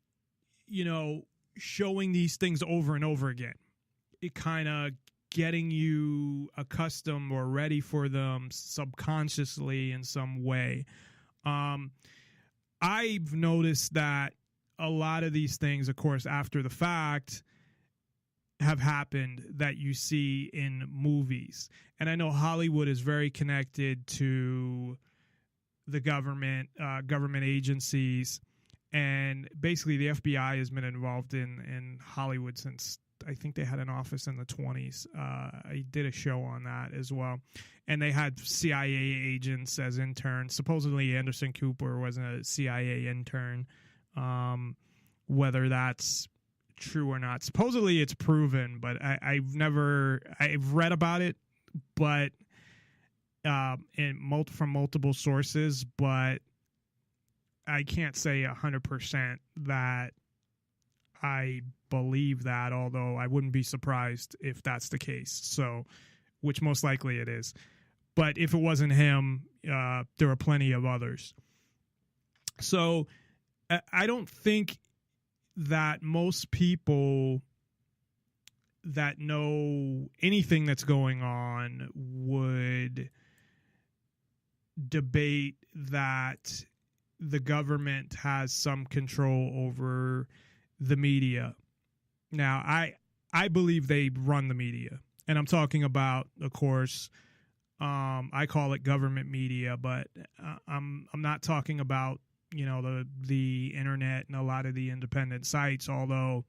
showing these things over and over again, it kind of getting you accustomed or ready for them subconsciously in some way. I've noticed that a lot of these things, of course, after the fact, have happened that you see in movies. And I know Hollywood is very connected to the government agencies. And basically the FBI has been involved in Hollywood since I think they had an office in the 1920s. I did a show on that as well. And they had CIA agents as interns. Supposedly Anderson Cooper was a CIA intern. Whether that's true or not. Supposedly it's proven, but I've read about it, but from multiple sources, but I can't say 100% that I believe that, although I wouldn't be surprised if that's the case. So, which most likely it is. But if it wasn't him, there are plenty of others. So I don't think that most people that know anything that's going on would debate that the government has some control over the media. Now, I believe they run the media, and I'm talking about, of course, I call it government media, but I'm not talking about, the internet and a lot of the independent sites, although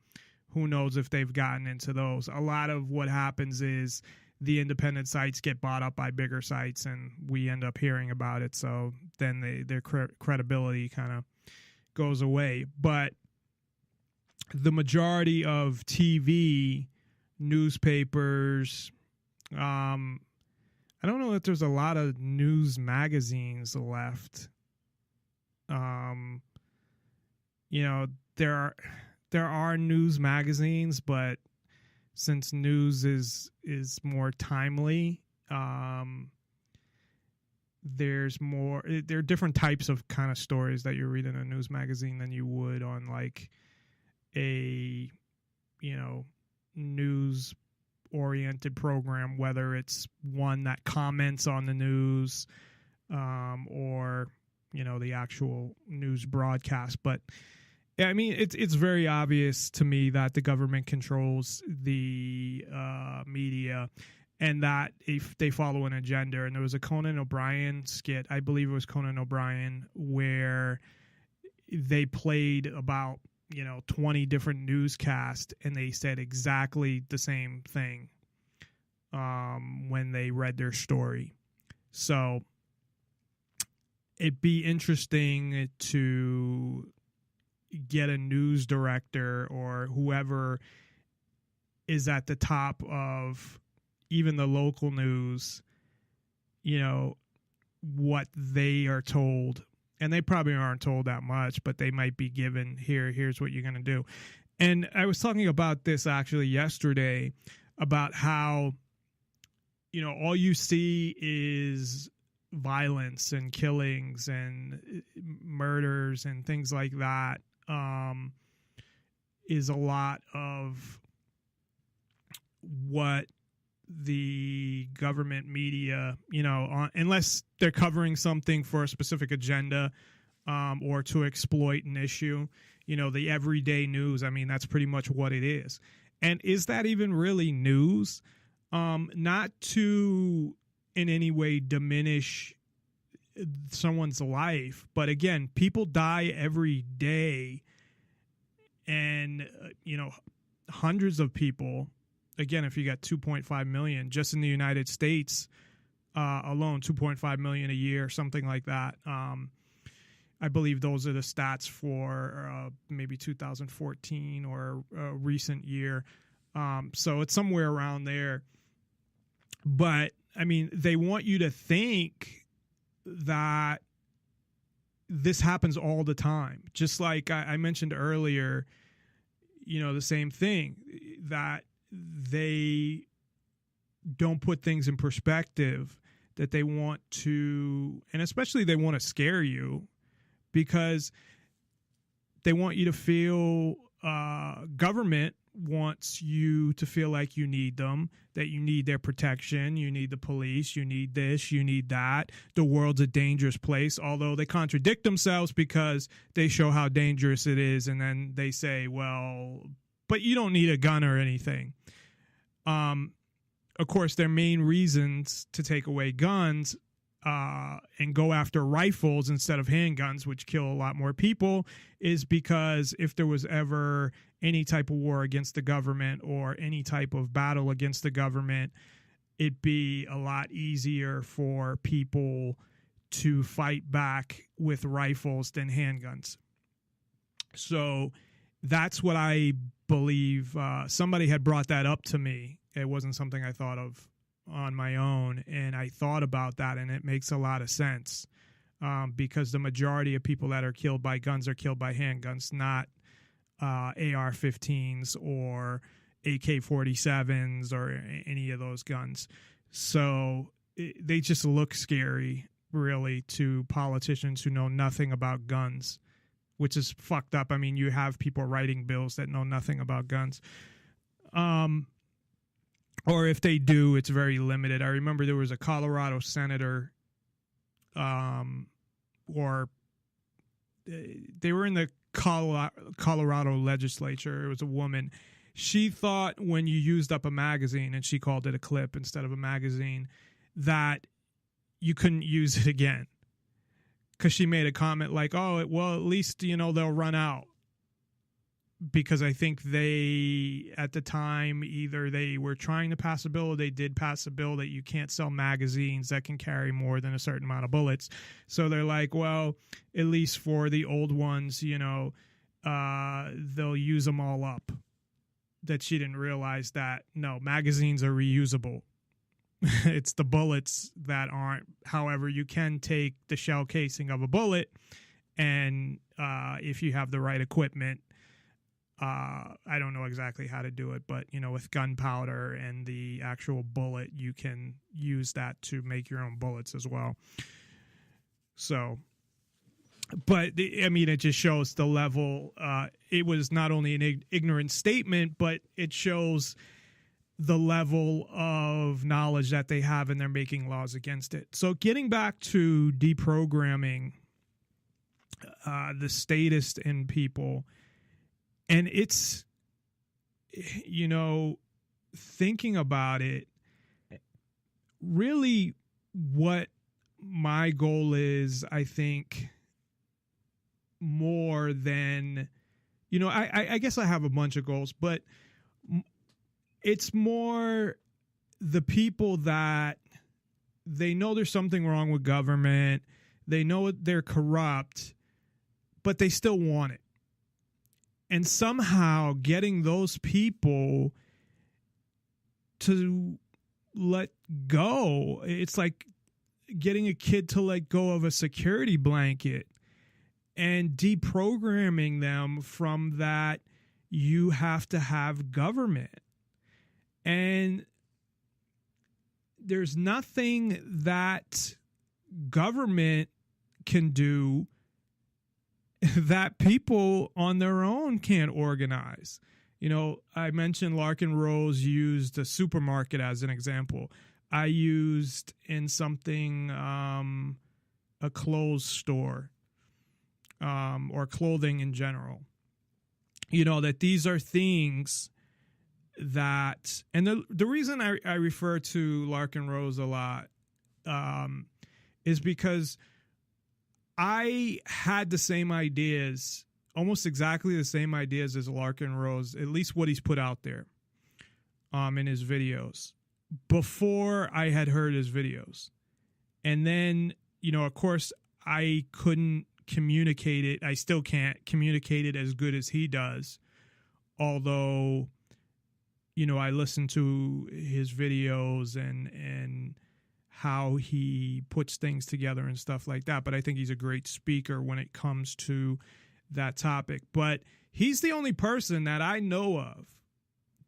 who knows if they've gotten into those. A lot of what happens is the independent sites get bought up by bigger sites, and we end up hearing about it. So then their credibility kind of goes away. But the majority of TV, newspapers, I don't know if there's a lot of news magazines left. There are news magazines, but since news is more timely, there are different types of kind of stories that you read in a news magazine than you would on like a, news oriented program, whether it's one that comments on the news, or, the actual news broadcast. But I mean, it's very obvious to me that the government controls the media, and that if they follow an agenda. And there was a Conan O'Brien skit, I believe it was Conan O'Brien, where they played about 20 different newscasts, and they said exactly the same thing when they read their story. So it'd be interesting to get a news director or whoever is at the top of even the local news, what they are told. And they probably aren't told that much, but they might be given, here's what you're going to do. And I was talking about this actually yesterday, about how all you see is violence and killings and murders and things like that, is a lot of what the government media, unless they're covering something for a specific agenda, or to exploit an issue, the everyday news. I mean, that's pretty much what it is. And is that even really news? Not to in any way diminish someone's life, but again, people die every day, and hundreds of people. Again, if you got 2.5 million just in the United States alone, 2.5 million a year, something like that. I believe those are the stats for maybe 2014 or a recent year. So it's somewhere around there. But, I mean, they want you to think that this happens all the time. Just like I mentioned earlier, the same thing, that they don't put things in perspective, that they want to, and especially they want to scare you, because they want you to feel, government wants you to feel like you need them, that you need their protection, you need the police, you need this, you need that. The world's a dangerous place, although they contradict themselves because they show how dangerous it is, and then they say, well, but you don't need a gun or anything. Of course, their main reasons to take away guns and go after rifles instead of handguns, which kill a lot more people, is because if there was ever any type of war against the government or any type of battle against the government, it'd be a lot easier for people to fight back with rifles than handguns. So that's what I believe. Somebody had brought that up to me. It wasn't something I thought of on my own, and I thought about that, and it makes a lot of sense, because the majority of people that are killed by guns are killed by handguns, not AR-15s or AK-47s or any of those guns. So they just look scary, really, to politicians who know nothing about guns, which is fucked up. I mean, you have people writing bills that know nothing about guns. Or if they do, it's very limited. I remember there was a Colorado senator, or they were in the Colorado legislature. It was a woman. She thought when you used up a magazine, and she called it a clip instead of a magazine, that you couldn't use it again. Because she made a comment like, oh, well, at least, they'll run out. Because I think they, at the time, either they were trying to pass a bill or they did pass a bill that you can't sell magazines that can carry more than a certain amount of bullets. So they're like, well, at least for the old ones, they'll use them all up. That she didn't realize that, no, magazines are reusable. It's the bullets that aren't. However, you can take the shell casing of a bullet, and if you have the right equipment, I don't know exactly how to do it, but, with gunpowder and the actual bullet, you can use that to make your own bullets as well. So, but, I mean, it just shows the level. It was not only an ignorant statement, but it shows the level of knowledge that they have, and they're making laws against it. So getting back to deprogramming the statist in people, and it's, thinking about it, really what my goal is, I think, more than, I guess I have a bunch of goals, but it's more the people that they know there's something wrong with government, they know they're corrupt, but they still want it. And somehow getting those people to let go, it's like getting a kid to let go of a security blanket and deprogramming them from that you have to have government. And there's nothing that government can do that people on their own can't organize. You know, I mentioned Larkin Rose used a supermarket as an example. I used in something a clothes store or clothing in general. You know, that these are things that, and the reason I refer to Larkin Rose a lot is because I had the same ideas, almost exactly the same ideas as Larkin Rose, at least what he's put out there in his videos, before I had heard his videos. And then, you know, of course, I couldn't communicate it. I still can't communicate it as good as he does. Although, you know, I listen to his videos and how he puts things together and stuff like that. But I think he's a great speaker when it comes to that topic. But he's the only person that I know of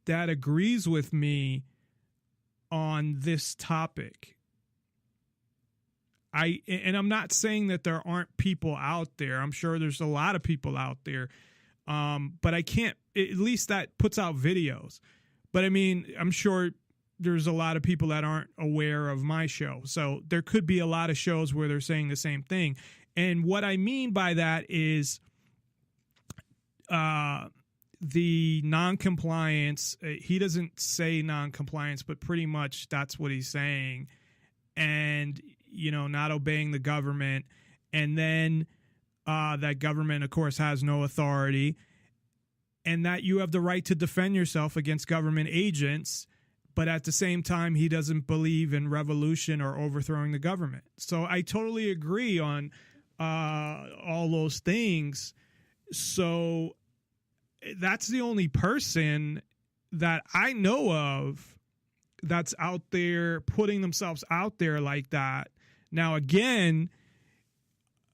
that agrees with me on this topic. And I'm not saying that there aren't people out there. I'm sure there's a lot of people out there. But I can't, at least that puts out videos. But I mean, I'm sure there's a lot of people that aren't aware of my show. So there could be a lot of shows where they're saying the same thing. And what I mean by that is the non-compliance. He doesn't say non-compliance, but pretty much that's what he's saying. And, you know, not obeying the government. And then that government, of course, has no authority. And that you have the right to defend yourself against government agents. But at the same time, he doesn't believe in revolution or overthrowing the government. So I totally agree on all those things. So that's the only person that I know of that's out there putting themselves out there like that. Now, again,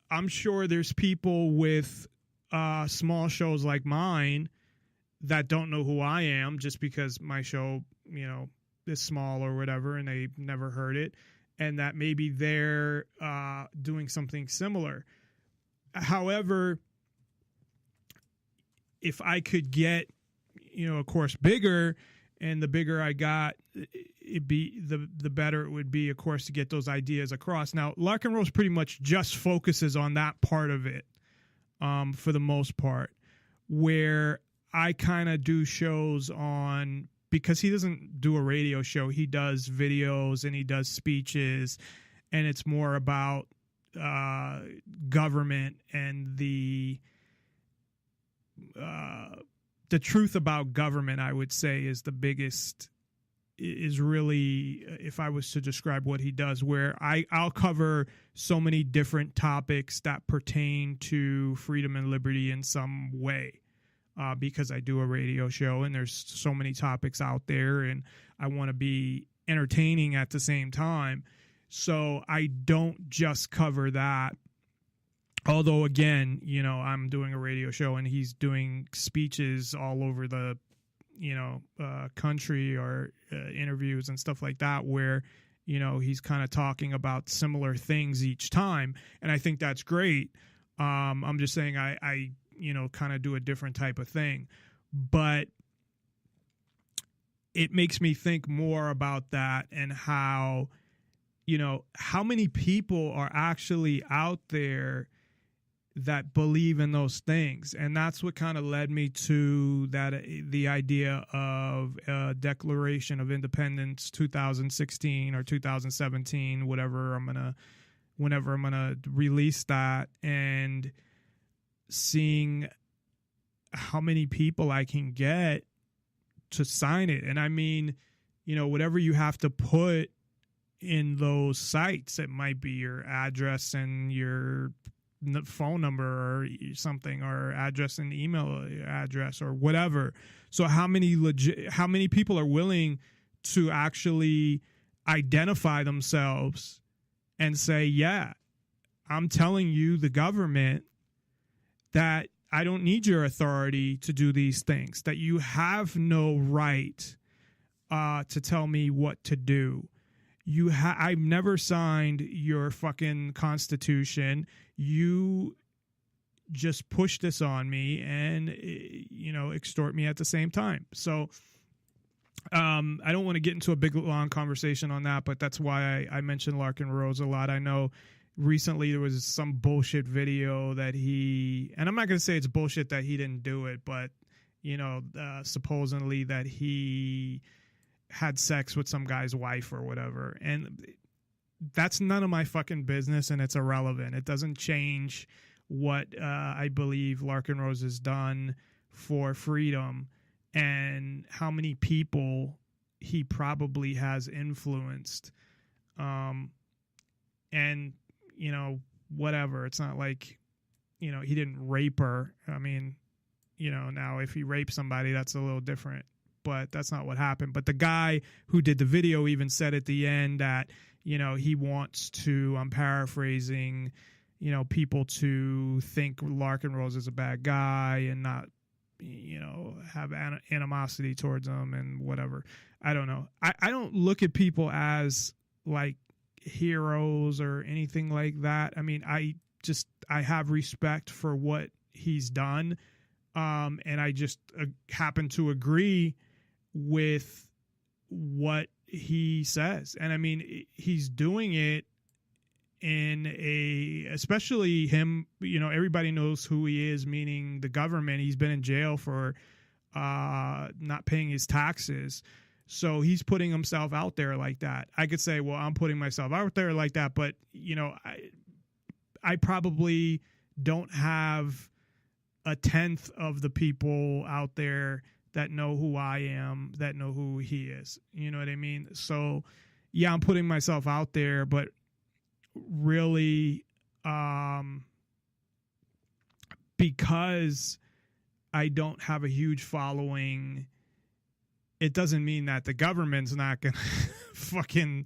I'm sure there's people with small shows like mine that don't know who I am just because my show, you know, is small or whatever, and they've never heard it, and that maybe they're doing something similar. However, if I could get, you know, of course, bigger, and the bigger I got, it'd be the better it would be, of course, to get those ideas across. Now, Larkin Rose pretty much just focuses on that part of it, for the most part, where I kind of do shows on, because he doesn't do a radio show, he does videos and he does speeches, and it's more about government and the truth about government, I would say, is the biggest, is really, if I was to describe what he does, where I'll cover so many different topics that pertain to freedom and liberty in some way. Because I do a radio show and there's so many topics out there and I want to be entertaining at the same time. So I don't just cover that. Although, again, you know, I'm doing a radio show and he's doing speeches all over the, you know, country, or interviews and stuff like that, where, you know, he's kind of talking about similar things each time. And I think that's great. I'm just saying I you know, kind of do a different type of thing. But it makes me think more about that and how, you know, how many people are actually out there that believe in those things. And that's what kind of led me to that, the idea of Declaration of Independence 2016 or 2017, whenever I'm gonna release that, and seeing how many people I can get to sign it. And I mean, you know, whatever you have to put in those sites, it might be your address and your phone number or something, or address and email address or whatever. So how many people are willing to actually identify themselves and say, yeah, I'm telling you, the government, that I don't need your authority to do these things, that you have no right to tell me what to do. I've never signed your fucking Constitution. You just push this on me and, extort me at the same time. So I don't want to get into a big, long conversation on that, but that's why I mentioned Larkin Rose a lot. I know recently there was some bullshit video that and I'm not going to say it's bullshit that he didn't do it, but, supposedly that he had sex with some guy's wife or whatever. And that's none of my fucking business, and it's irrelevant. It doesn't change what I believe Larkin Rose has done for freedom and how many people he probably has influenced. And, whatever. It's not like, he didn't rape her. I mean, now if he raped somebody, that's a little different, but that's not what happened. But the guy who did the video even said at the end that, he wants to, I'm paraphrasing, people to think Larkin Rose is a bad guy and not, have animosity towards him and whatever. I don't know. I don't look at people as like heroes or anything like that. I mean, I have respect for what he's done. And I just happen to agree with what he says. And I mean, he's doing it especially him, everybody knows who he is, meaning the government. He's been in jail for not paying his taxes. So he's putting himself out there like that. I could say, well, I'm putting myself out there like that, but I probably don't have a tenth of the people out there that know who I am, that know who he is. You know what I mean? So yeah, I'm putting myself out there, but really, because I don't have a huge following, it doesn't mean that the government's not gonna fucking,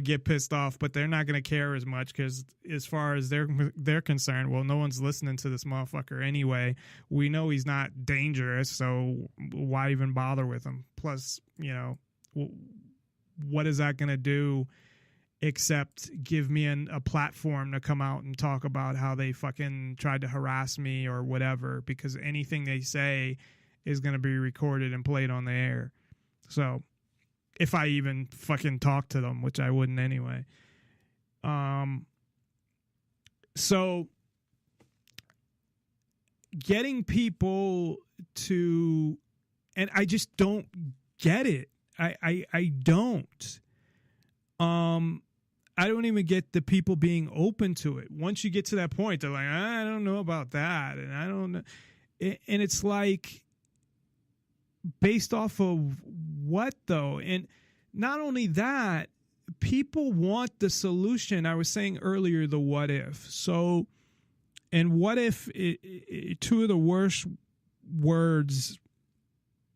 get pissed off, but they're not gonna care as much, because as far as they're concerned, well, no one's listening to this motherfucker anyway. We know he's not dangerous, so why even bother with him? Plus, what is that gonna do except give me a platform to come out and talk about how they fucking tried to harass me or whatever, because anything they say is going to be recorded and played on the air. So if I even fucking talk to them, which I wouldn't anyway. So getting people to, and I just don't get it. I don't. I don't even get the people being open to it. Once you get to that point, they're like, I don't know about that. And I don't know. And it's like, based off of what though? And not only that, people want the solution. I was saying earlier, the what if. So, and what if two of the worst words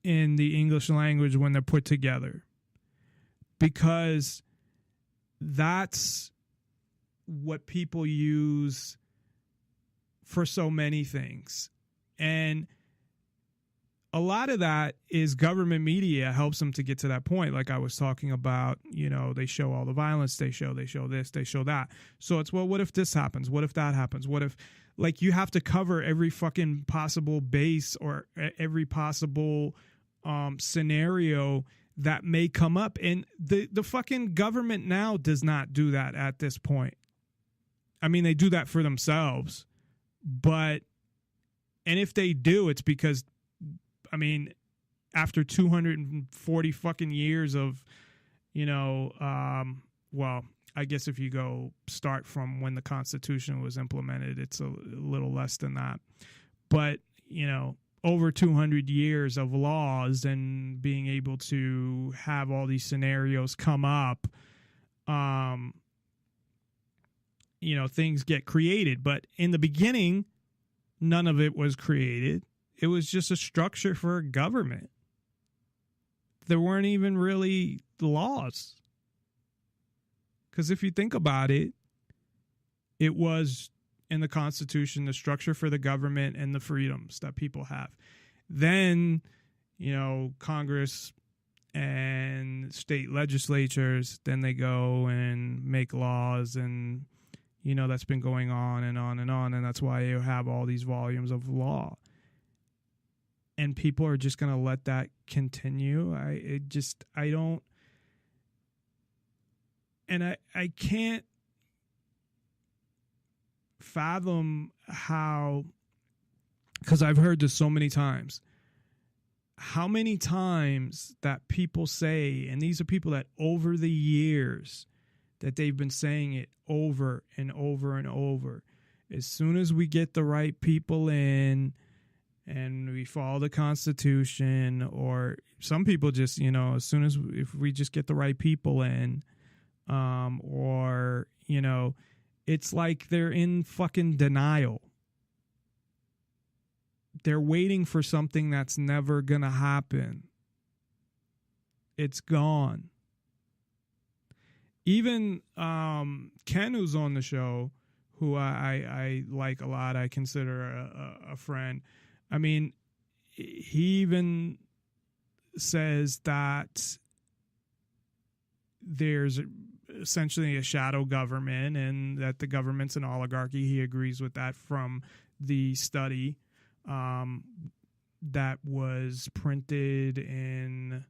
in the English language when they're put together, because that's what people use for so many things. And a lot of that is government media helps them to get to that point. Like I was talking about, they show all the violence, they show this, they show that. So it's, well, what if this happens? What if that happens? What if, like, you have to cover every fucking possible base or every possible scenario that may come up. And the fucking government now does not do that at this point. I mean, they do that for themselves, and if they do, it's because, I mean, after 240 fucking years of, well, I guess if you start from when the Constitution was implemented, it's a little less than that. But, over 200 years of laws and being able to have all these scenarios come up, things get created. But in the beginning, none of it was created. It was just a structure for a government. There weren't even really laws. Because if you think about it, it was in the Constitution, the structure for the government and the freedoms that people have. Then, Congress and state legislatures, then they go and make laws, and that's been going on and on and on, and that's why you have all these volumes of law. And people are just going to let that continue. I can't fathom how, because I've heard this so many times, how many times that people say, and these are people that over the years that they've been saying it over and over and over, as soon as we get the right people in and we follow the Constitution, or some people just, as soon as, if we just get the right people in, it's like they're in fucking denial. They're waiting for something that's never going to happen. It's gone. Even Ken, who's on the show, who I like a lot, I consider a friend. I mean, he even says that there's essentially a shadow government and that the government's an oligarchy. He agrees with that from the study that was printed in,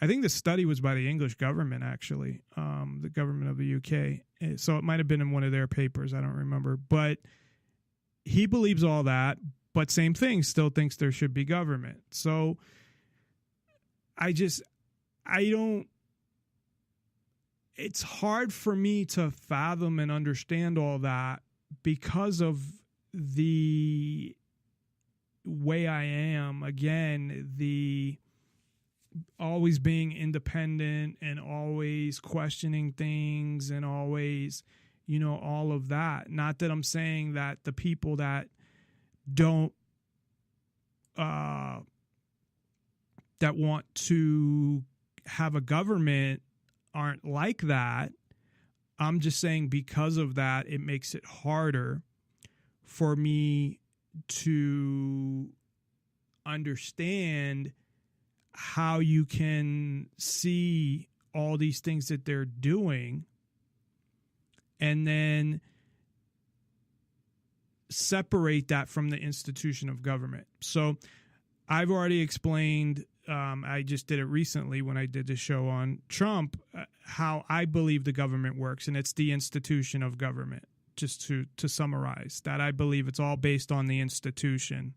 I think the study was by the English government, actually, the government of the UK. So it might have been in one of their papers. I don't remember. But he believes all that, but same thing, still thinks there should be government. So it's hard for me to fathom and understand all that because of the way I am. Again, the always being independent and always questioning things and always, all of that. Not that I'm saying that the people that don't, that want to have a government aren't like that. I'm just saying because of that, it makes it harder for me to understand how you can see all these things that they're doing and then separate that from the institution of government. So I've already explained, I just did it recently when I did the show on Trump, how I believe the government works, and it's the institution of government. Just to summarize, that I believe it's all based on the institution.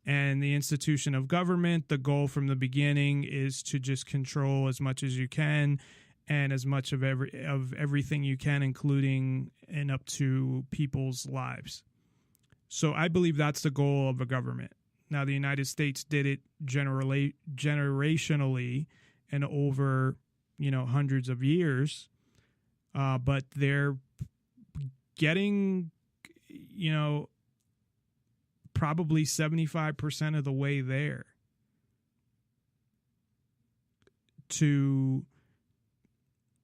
And the institution of government, the goal from the beginning is to just control as much as you can and as much of everything you can, including and up to people's lives. So I believe that's the goal of a government. Now, the United States did it generationally and over, hundreds of years, but they're getting, probably 75% of the way there to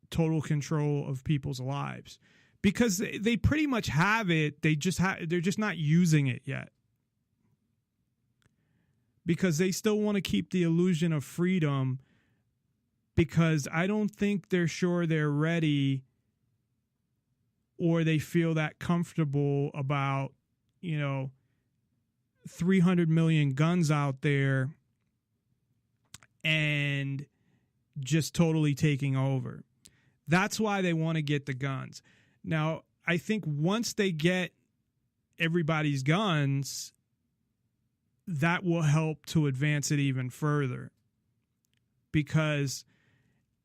total control of people's lives, because they pretty much have it. They're just not using it yet, because they still want to keep the illusion of freedom, because I don't think they're sure they're ready or they feel that comfortable about, 300 million guns out there and just totally taking over. That's why they want to get the guns. Now, I think once they get everybody's guns, that will help to advance it even further. Because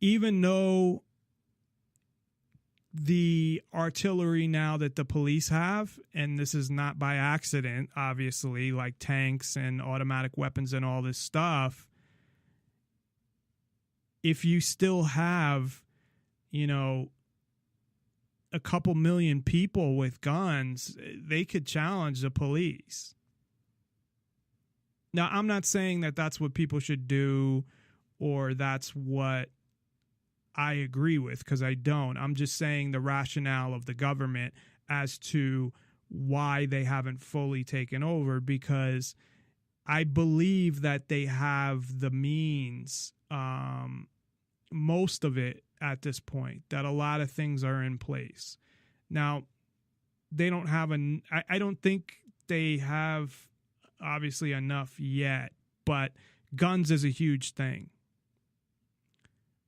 even though the artillery now that the police have, and this is not by accident, obviously, like tanks and automatic weapons and all this stuff, if you still have, a couple million people with guns, they could challenge the police. Now, I'm not saying that that's what people should do or that's what I agree with, because I don't. I'm just saying the rationale of the government as to why they haven't fully taken over, because I believe that they have the means most of it at this point, that a lot of things are in place. Now, they don't have I don't think they have obviously enough yet, but guns is a huge thing.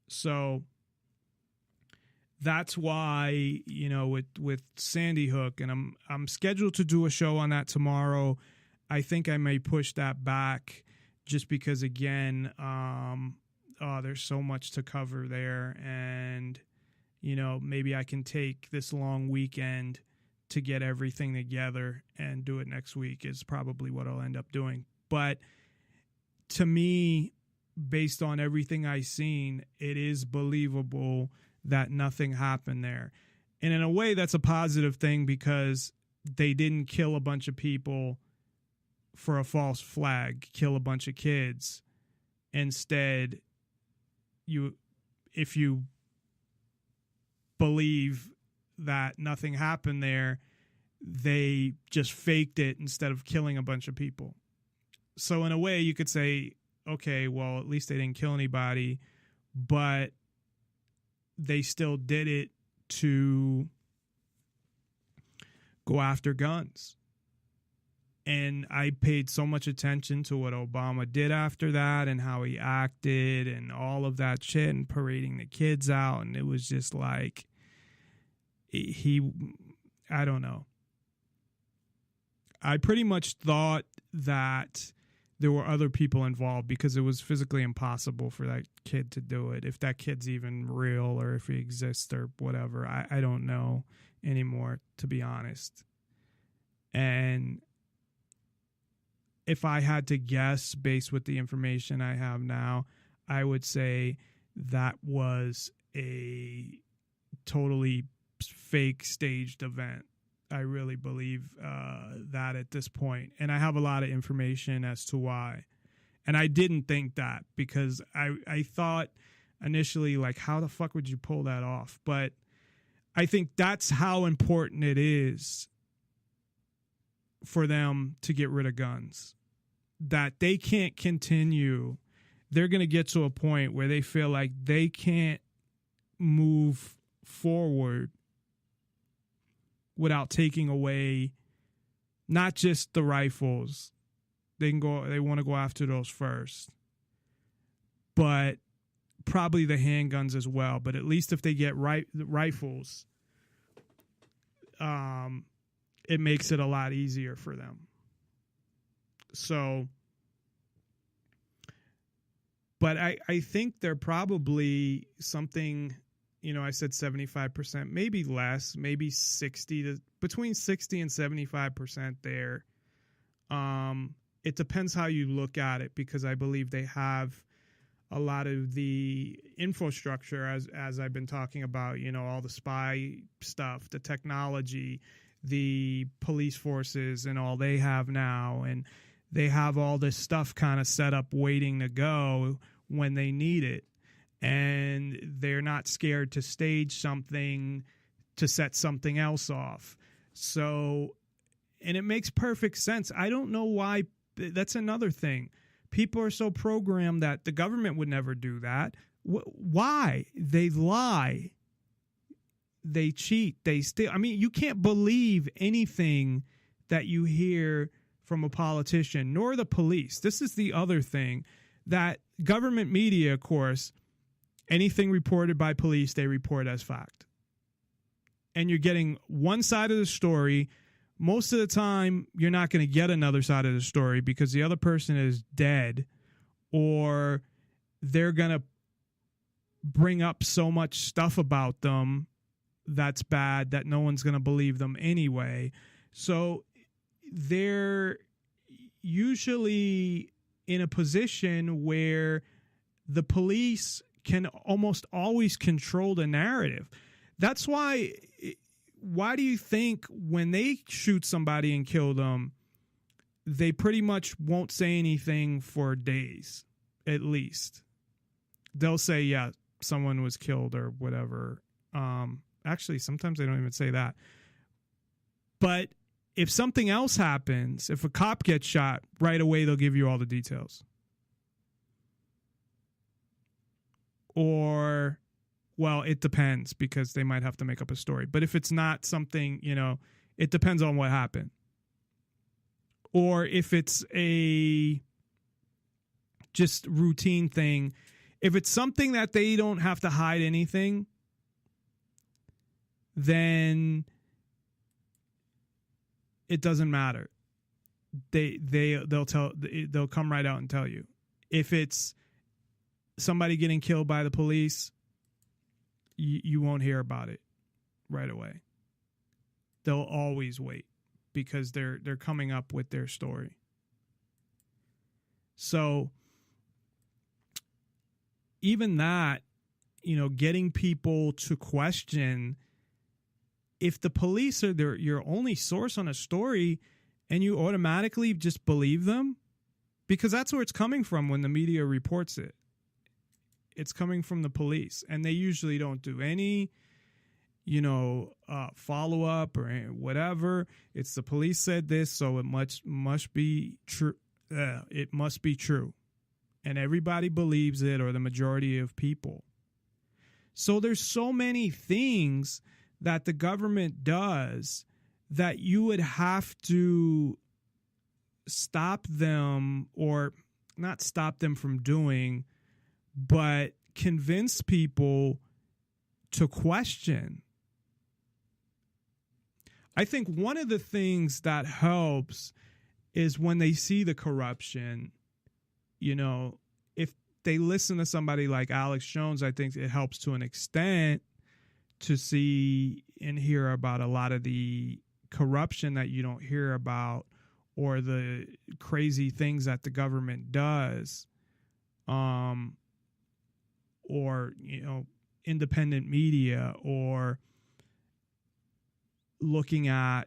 So that's why, you know, with Sandy Hook, and I'm scheduled to do a show on that tomorrow. I think I may push that back just because, again, there's so much to cover there, and, you know, maybe I can take this long weekend to get everything together and do it next week is probably what I'll end up doing. But to me, based on everything I've seen, it is believable that nothing happened there. And in a way, that's a positive thing because they didn't kill a bunch of people for a false flag, kill a bunch of kids. Instead, if you believe that nothing happened there, they just faked it instead of killing a bunch of people. So in a way, you could say, okay, well, at least they didn't kill anybody, but they still did it to go after guns. And I paid so much attention to what Obama did after that and how he acted and all of that shit and parading the kids out. And it was just like, I don't know. I pretty much thought that there were other people involved because it was physically impossible for that kid to do it. If that kid's even real or if he exists or whatever, I don't know anymore, to be honest. And if I had to guess based with the information I have now, I would say that was a totally fake staged event. I really believe that at this point. And I have a lot of information as to why. And I didn't think that because I thought initially, like, how the fuck would you pull that off? But I think that's how important it is for them to get rid of guns. That they can't continue. They're going to get to a point where they feel like they can't move forward without taking away not just the rifles. They want to go after those first. But probably the handguns as well. But at least if they get rifles, it makes it a lot easier for them. So, but I think they're probably something, you know, I said 75%, maybe less, maybe between 60 and 75% there. It depends how you look at it because I believe they have a lot of the infrastructure as I've been talking about, you know, all the spy stuff, the technology, the police forces and all they have now. And they have all this stuff kind of set up waiting to go when they need it. And they're not scared to stage something to set something else off. So, and it makes perfect sense. I don't know why. That's another thing. People are so programmed that the government would never do that. Why? They lie. They cheat. They steal. I mean, you can't believe anything that you hear from a politician, nor the police. This is the other thing, that government media, of course, anything reported by police, they report as fact. And you're getting one side of the story. Most of the time, you're not going to get another side of the story because the other person is dead, or they're going to bring up so much stuff about them that's bad that no one's going to believe them anyway. So they're usually in a position where the police can almost always control the narrative. That's why do you think when they shoot somebody and kill them, they pretty much won't say anything for days, at least? They'll say, yeah, someone was killed or whatever. Actually, sometimes they don't even say that. But if something else happens, if a cop gets shot, right away they'll give you all the details. or, well, it depends because they might have to make up a story. But if it's not something, it depends on what happened. Or if it's a just routine thing, if it's something that they don't have to hide anything, then it doesn't matter. They'll come right out and tell you. If it's somebody getting killed by the police, you won't hear about it right away. They'll always wait because they're coming up with their story. So even that, getting people to question, if the police are your only source on a story and you automatically just believe them, because that's where it's coming from when the media reports it. It's coming from the police, and they usually don't do any, follow up or whatever. It's the police said this, so it must be true. It must be true, and everybody believes it, or the majority of people. So there's so many things that the government does that you would have to stop them, or not stop them from doing, but convince people to question. I think one of the things that helps is when they see the corruption, if they listen to somebody like Alex Jones, I think it helps to an extent to see and hear about a lot of the corruption that you don't hear about, or the crazy things that the government does, or, independent media, or looking at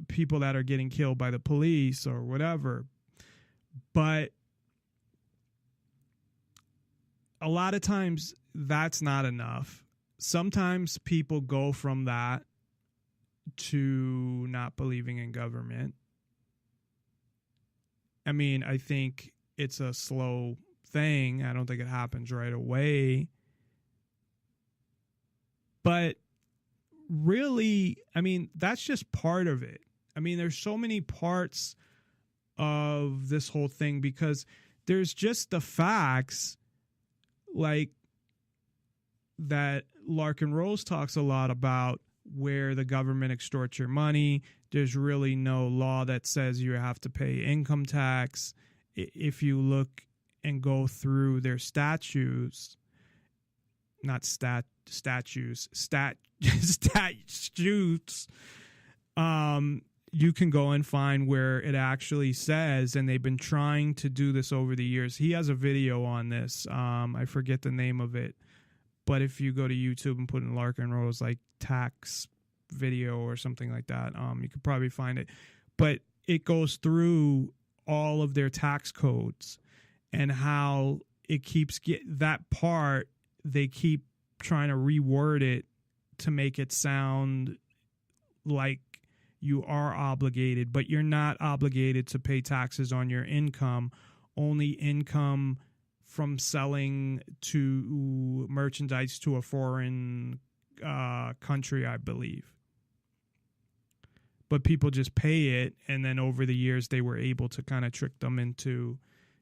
people that are getting killed by the police or whatever. But a lot of times that's not enough. Sometimes people go from that to not believing in government. I mean, I think it's a slow thing. I don't think it happens right away. But really, I mean, that's just part of it. I mean, there's so many parts of this whole thing, because there's just the facts, like that Larkin Rose talks a lot about, where the government extorts your money. There's really no law that says you have to pay income tax. If you look and go through their statutes, you can go and find where it actually says, and they've been trying to do this over the years. He has a video on this. I forget the name of it, but if you go to YouTube and put in Larkin Rose, like tax video or something like that, you could probably find it. But it goes through all of their tax codes and how it keeps that part. They keep trying to reword it to make it sound like you are obligated, but you're not obligated to pay taxes on your income. Only income from selling to merchandise to a foreign country, I believe. But people just pay it, and then over the years they were able to kind of trick them into,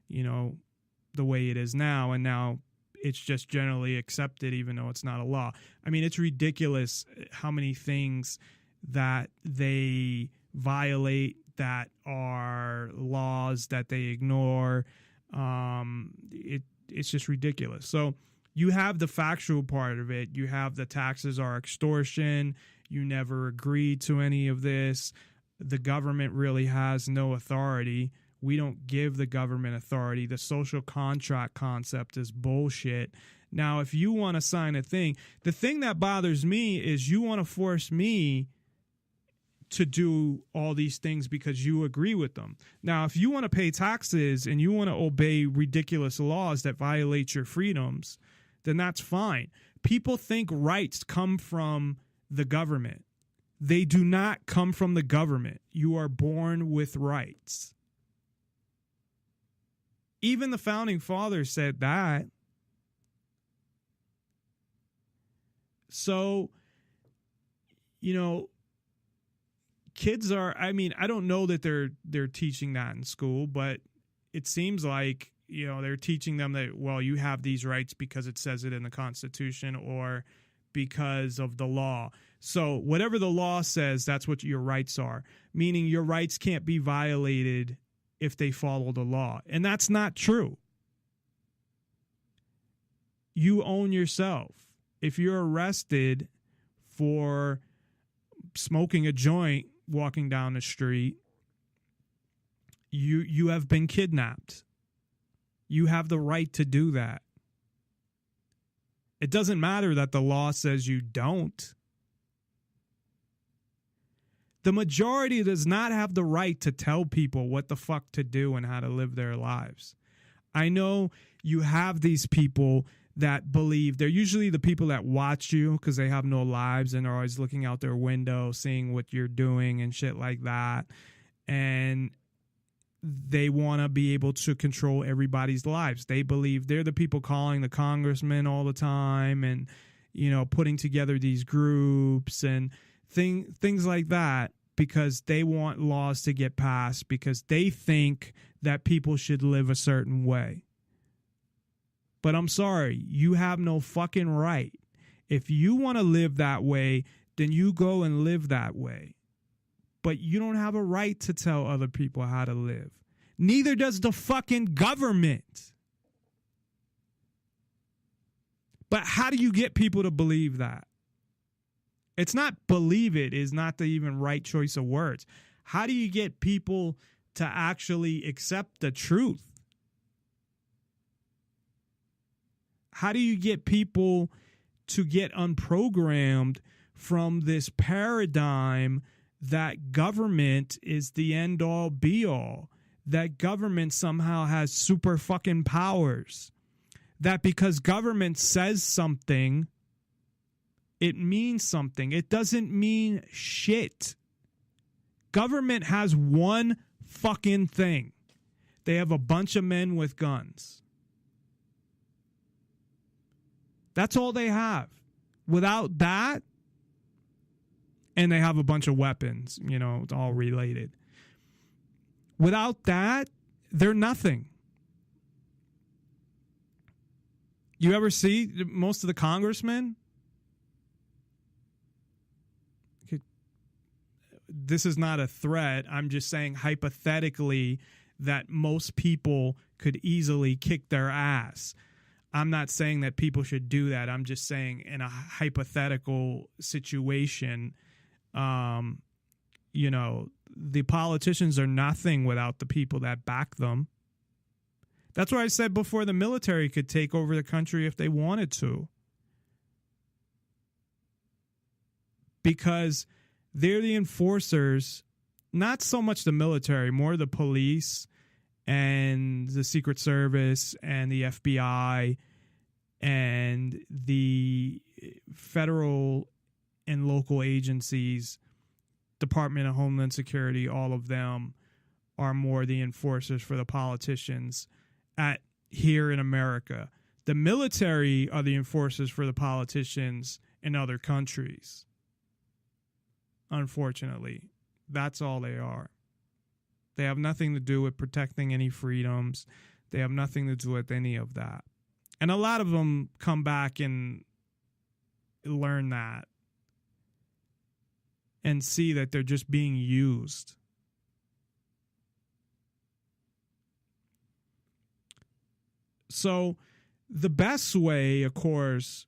the way it is now, and now it's just generally accepted, even though it's not a law. I mean, it's ridiculous how many things that they violate that are laws that they ignore. It's just ridiculous. So you have the factual part of it. You have the taxes are extortion. You never agreed to any of this. The government really has no authority. We don't give the government authority. The social contract concept is bullshit. Now, if you want to sign a thing, the thing that bothers me is you want to force me to do all these things because you agree with them. Now, if you want to pay taxes and you want to obey ridiculous laws that violate your freedoms, then that's fine. People think rights come from the government. They do not come from the government. You are born with rights. Even the founding fathers said that. So, kids are, I don't know that they're teaching that in school, but it seems like, they're teaching them that, well, you have these rights because it says it in the Constitution or because of the law. So whatever the law says, that's what your rights are, meaning your rights can't be violated if they follow the law. And that's not true. You own yourself. If you're arrested for smoking a joint walking down the street, you have been kidnapped. You have the right to do that. It doesn't matter that the law says you don't. The majority does not have the right to tell people what the fuck to do and how to live their lives. I know you have these people that believe, they're usually the people that watch you because they have no lives and are always looking out their window, seeing what you're doing and shit like that. And they want to be able to control everybody's lives. They believe they're the people calling the congressman all the time and, putting together these groups and things like that because they want laws to get passed because they think that people should live a certain way. But I'm sorry, you have no fucking right. If you want to live that way, then you go and live that way. But you don't have a right to tell other people how to live. Neither does the fucking government. But how do you get people to believe that? It's not believe it is not the even right choice of words. How do you get people to actually accept the truth? How do you get people to get unprogrammed from this paradigm that government is the end all be all? That government somehow has super fucking powers. That because government says something, it means something. It doesn't mean shit. Government has one fucking thing. They have a bunch of men with guns. That's all they have. Without that, and they have a bunch of weapons, it's all related. Without that, they're nothing. You ever see most of the congressmen? This is not a threat. I'm just saying hypothetically that most people could easily kick their ass. I'm not saying that people should do that. I'm just saying in a hypothetical situation, the politicians are nothing without the people that back them. That's why I said before the military could take over the country if they wanted to. Because they're the enforcers, not so much the military, more the police and the Secret Service and the FBI and the federal and local agencies, Department of Homeland Security, all of them are more the enforcers for the politicians here in America. The military are the enforcers for the politicians in other countries. Unfortunately, that's all they are. They have nothing to do with protecting any freedoms. They have nothing to do with any of that. And a lot of them come back and learn that and see that they're just being used. So the best way, of course,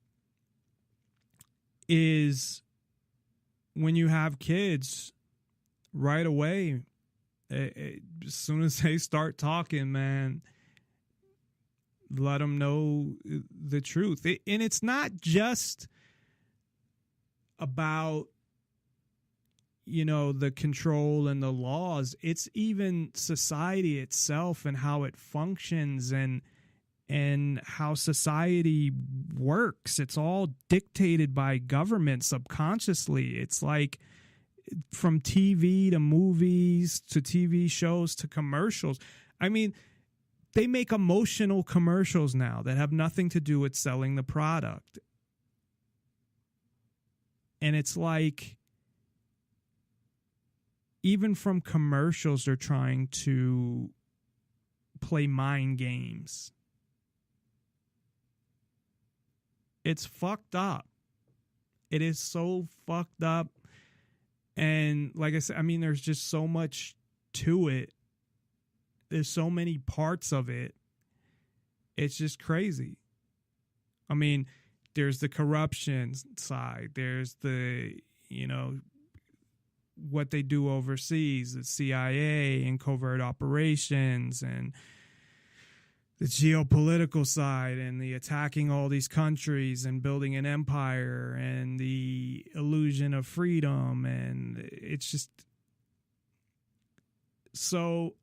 is when you have kids right away, as soon as they start talking, man, let them know the truth. And it's not just about, the control and the laws. It's even society itself and how it functions and how society works. It's all dictated by government subconsciously. It's like from TV to movies to TV shows to commercials. I mean, they make emotional commercials now that have nothing to do with selling the product. And it's like, even from commercials, they're trying to play mind games. It's fucked up. It is so fucked up. And like I said, I mean, there's just so much to it. There's so many parts of it. It's just crazy. I mean, there's the corruption side. There's the, what they do overseas, the CIA and covert operations, and the geopolitical side, and the attacking all these countries and building an empire, and the illusion of freedom. And it's just so,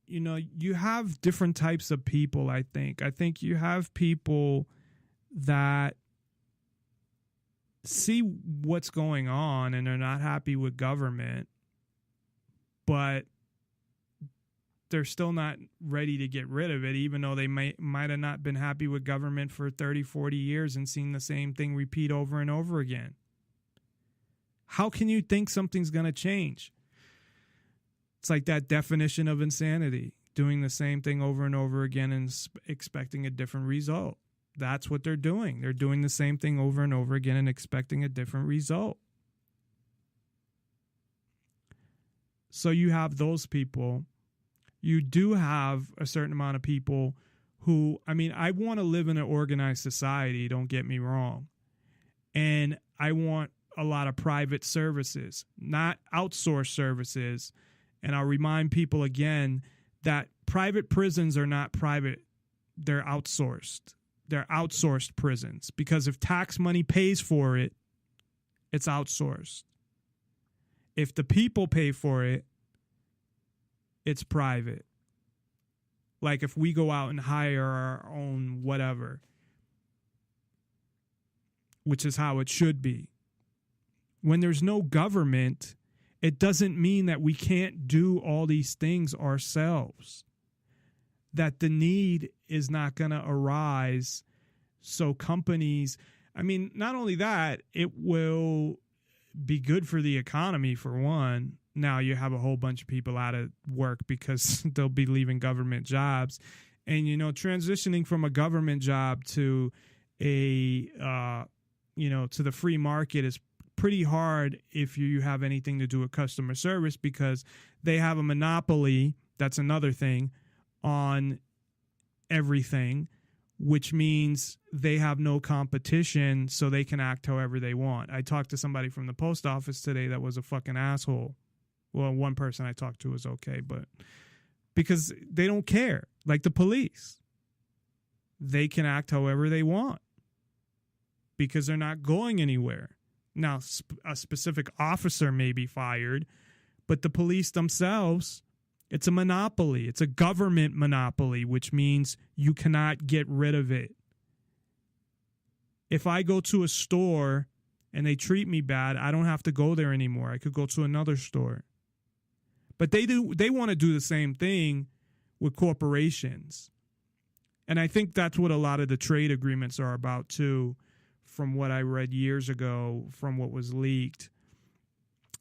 you have different types of people. I think you have people that see what's going on and they're not happy with government, but they're still not ready to get rid of it, even though they might have not been happy with government for 30, 40 years and seen the same thing repeat over and over again. How can you think something's going to change? It's like that definition of insanity, doing the same thing over and over again and expecting a different result. That's what they're doing. They're doing the same thing over and over again and expecting a different result. So you have those people. You do have a certain amount of people who, I mean, I want to live in an organized society, don't get me wrong. And I want a lot of private services, not outsourced services. And I'll remind people again that private prisons are not private. They're outsourced. They're outsourced prisons, because if tax money pays for it, it's outsourced. If the people pay for it, it's private. Like if we go out and hire our own whatever, which is how it should be. When there's no government, it doesn't mean that we can't do all these things ourselves. That the need is not going to arise. So companies, I mean, not only that, it will be good for the economy, for one. Now you have a whole bunch of people out of work because they'll be leaving government jobs. And, transitioning from a government job to to the free market is pretty hard if you have anything to do with customer service, because they have a monopoly. That's another thing on everything, which means they have no competition, so they can act however they want. I talked to somebody from the post office today that was a fucking asshole. Well, one person I talked to was okay, but because they don't care, like the police. They can act however they want because they're not going anywhere. Now, a specific officer may be fired, but the police themselves, it's a monopoly. It's a government monopoly, which means you cannot get rid of it. If I go to a store and they treat me bad, I don't have to go there anymore. I could go to another store. But they want to do the same thing with corporations. And I think that's what a lot of the trade agreements are about too, from what I read years ago, from what was leaked,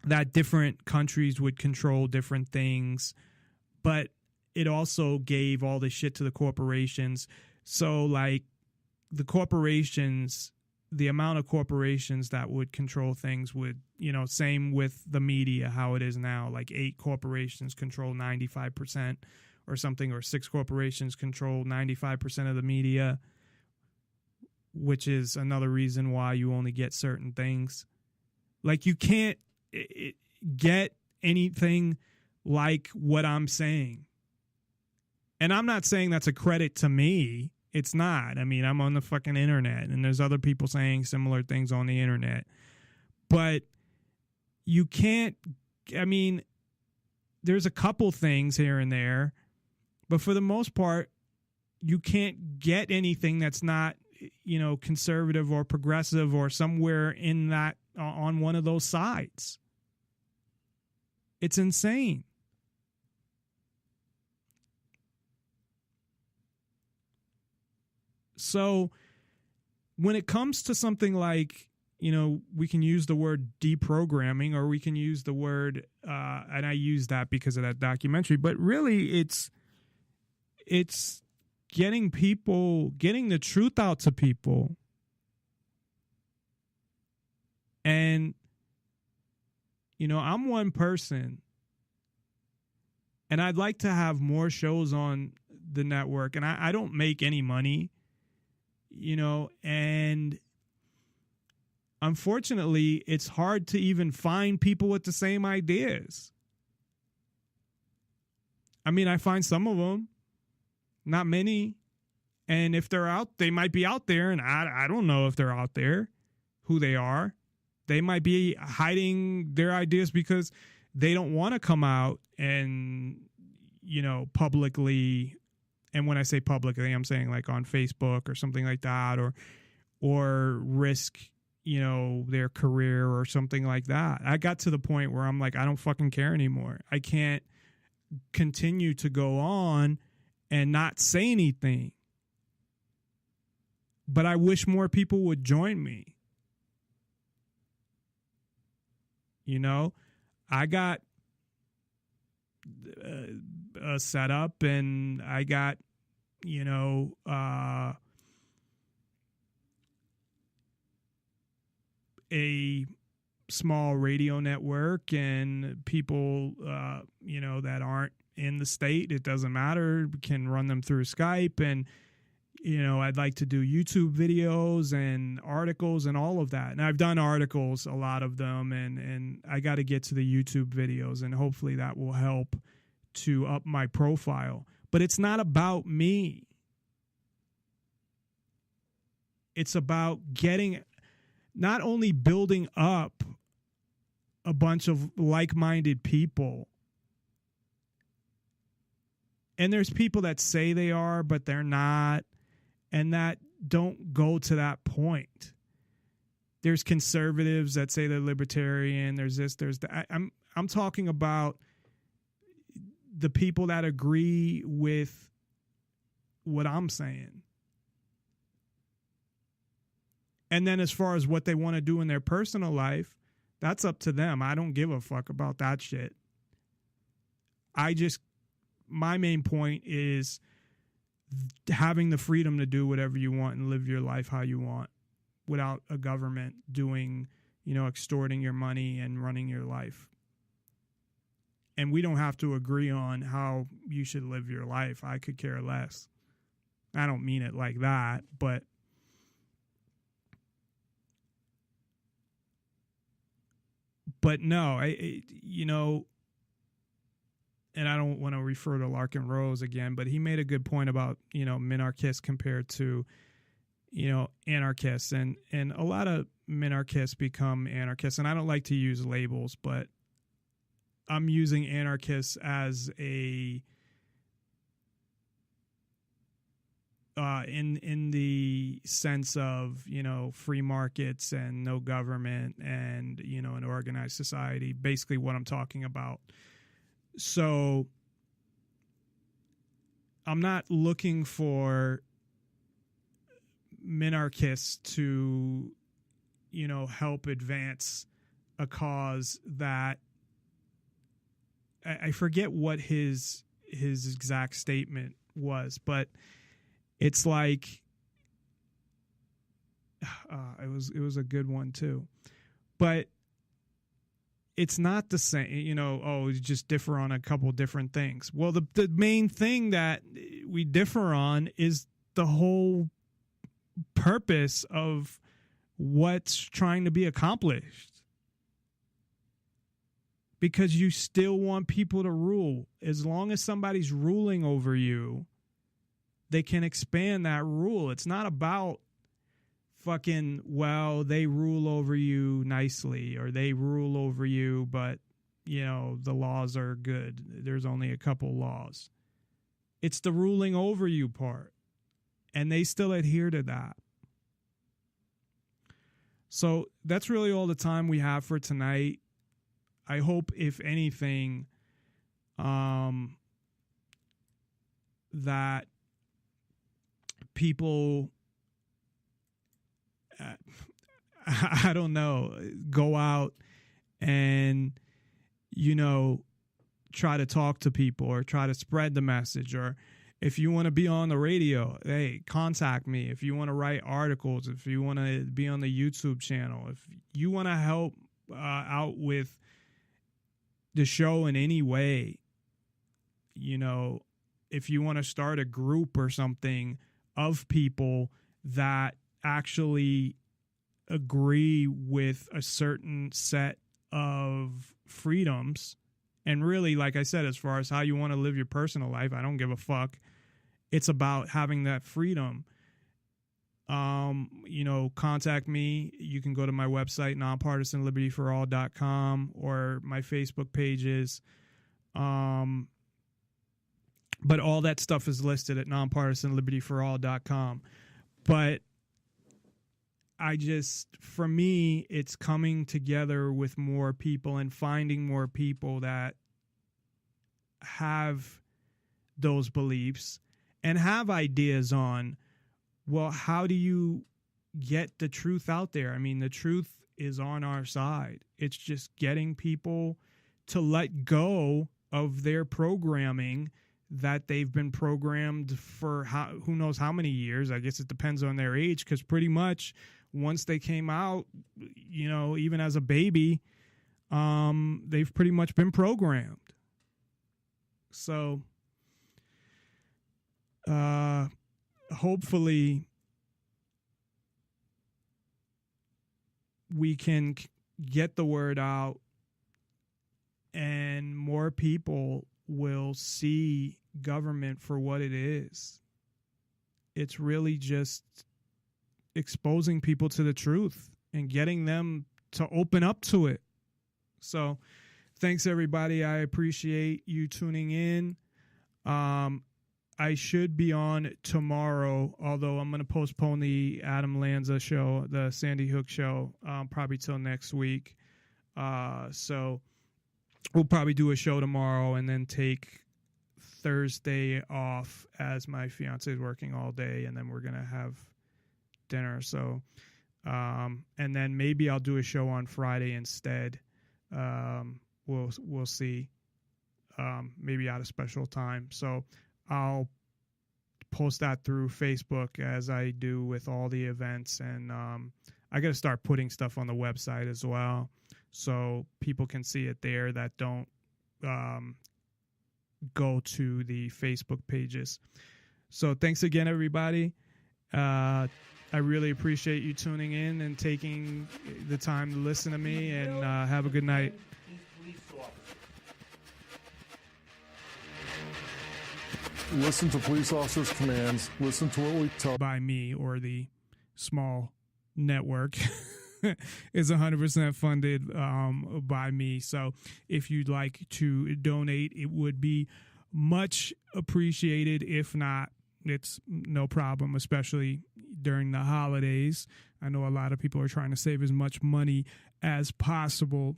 that different countries would control different things, but it also gave all this shit to the corporations. So like the corporations, the amount of corporations that would control things would, same with the media, how it is now, like 8 corporations control 95% or something, or 6 corporations control 95% of the media, which is another reason why you only get certain things. Like you can't get anything like what I'm saying. And I'm not saying that's a credit to me. It's not. I mean, I'm on the fucking internet and there's other people saying similar things on the internet. But you can't, I mean, there's a couple things here and there, but for the most part, you can't get anything that's not, conservative or progressive or somewhere in that, on one of those sides. It's insane. So when it comes to something like, we can use the word deprogramming, or we can use the word, and I use that because of that documentary, but really it's getting the truth out to people. And, I'm one person, and I'd like to have more shows on the network, and I don't make any money, and unfortunately, it's hard to even find people with the same ideas. I mean, I find some of them, not many. And if they're out, they might be out there, and I don't know if they're out there, who they are. They might be hiding their ideas because they don't want to come out and, publicly. And when I say publicly, I'm saying like on Facebook or something like that, or risk, their career or something like that. I got to the point where I'm like, I don't fucking care anymore. I can't continue to go on and not say anything. But I wish more people would join me. I got a setup, and I got, a small radio network, and people, that aren't in the state, it doesn't matter, can run them through Skype. And, I'd like to do YouTube videos and articles and all of that. And I've done articles, a lot of them, and I got to get to the YouTube videos, and hopefully that will help to up my profile. But it's not about me. It's about not only building up a bunch of like-minded people, and there's people that say they are, but they're not, and that don't go to that point. There's conservatives that say they're libertarian. There's this, there's that. I'm talking about the people that agree with what I'm saying. And then as far as what they want to do in their personal life, that's up to them. I don't give a fuck about that shit. My main point is having the freedom to do whatever you want and live your life how you want without a government doing, extorting your money and running your life. And we don't have to agree on how you should live your life. I could care less. I don't mean it like that, but no, and I don't want to refer to Larkin Rose again, but he made a good point about, minarchists compared to, anarchists. And a lot of minarchists become anarchists. And I don't like to use labels, but I'm using anarchists as in the sense of, free markets and no government and, an organized society, basically what I'm talking about. So I'm not looking for minarchists to, help advance a cause that I forget what his exact statement was, but it's like it was a good one too. But it's not the same, just differ on a couple different things. Well, the main thing that we differ on is the whole purpose of what's trying to be accomplished. Because you still want people to rule. As long as somebody's ruling over you, they can expand that rule. It's not about fucking, they rule over you nicely, or they rule over you, but, the laws are good. There's only a couple laws. It's the ruling over you part. And they still adhere to that. So that's really all the time we have for tonight. I hope, if anything, that people I don't know, go out and, try to talk to people or try to spread the message. Or if you want to be on the radio, hey, contact me. If you want to write articles, if you want to be on the YouTube channel, if you want to help out with the show in any way, if you want to start a group or something of people that actually agree with a certain set of freedoms. And really, like I said, as far as how you want to live your personal life, I don't give a fuck. It's about having that freedom. Contact me. You can go to my website, nonpartisanlibertyforall.com, or my Facebook pages. But all that stuff is listed at nonpartisanlibertyforall.com. But for me, it's coming together with more people and finding more people that have those beliefs and have ideas on, well, how do you get the truth out there? I mean, the truth is on our side. It's just getting people to let go of their programming that they've been programmed for who knows how many years. I guess it depends on their age, because pretty much once they came out, even as a baby, they've pretty much been programmed. So hopefully we can get the word out and more people will see government for what it is. It's really just exposing people to the truth and getting them to open up to it. So thanks, everybody. I appreciate you tuning in. I should be on tomorrow, although I'm going to postpone the Adam Lanza show, the Sandy Hook show, probably till next week. So we'll probably do a show tomorrow and then take Thursday off as my fiance is working all day, and then we're going to have dinner. So, and then maybe I'll do a show on Friday instead. We'll see. Maybe at a special time. So I'll post that through Facebook as I do with all the events. And I got to start putting stuff on the website as well, so people can see it there that don't go to the Facebook pages. So thanks again, everybody. I really appreciate you tuning in and taking the time to listen to me, and have a good night. Listen to police officers' commands. Listen to what we tell. By me or the small network is 100% funded by me. So if you'd like to donate, it would be much appreciated. If not, it's no problem, especially during the holidays. I know a lot of people are trying to save as much money as possible.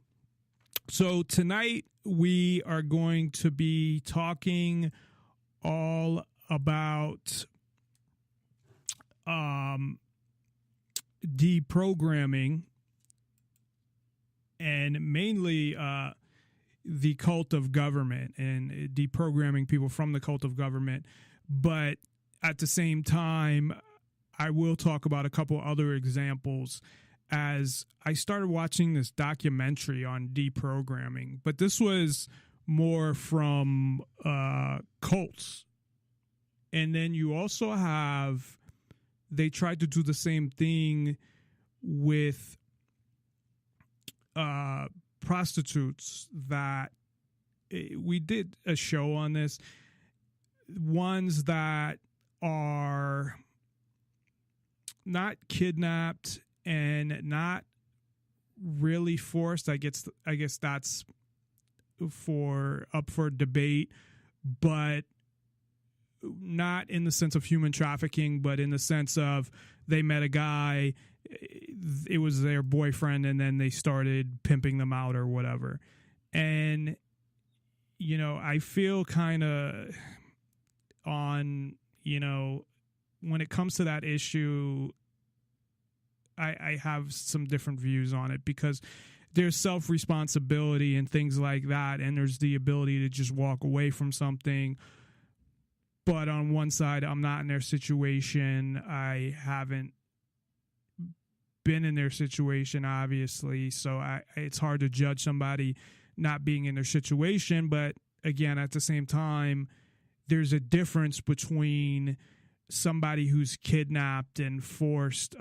So tonight we are going to be talking all about deprogramming, and mainly the cult of government and deprogramming people from the cult of government. But at the same time, I will talk about a couple other examples as I started watching this documentary on deprogramming. But this was more from cults. And then you also have, they tried to do the same thing with prostitutes. That we did a show on this. Ones that are not kidnapped and not really forced. I guess that's up for debate, but not in the sense of human trafficking, but in the sense of they met a guy, it was their boyfriend, and then they started pimping them out or whatever. And, I feel kind of on, when it comes to that issue, I have some different views on it, because there's self-responsibility and things like that, and there's the ability to just walk away from something. But on one side, I'm not in their situation. I haven't been in their situation, obviously, so it's hard to judge somebody not being in their situation. But again, at the same time, there's a difference between somebody who's kidnapped and forced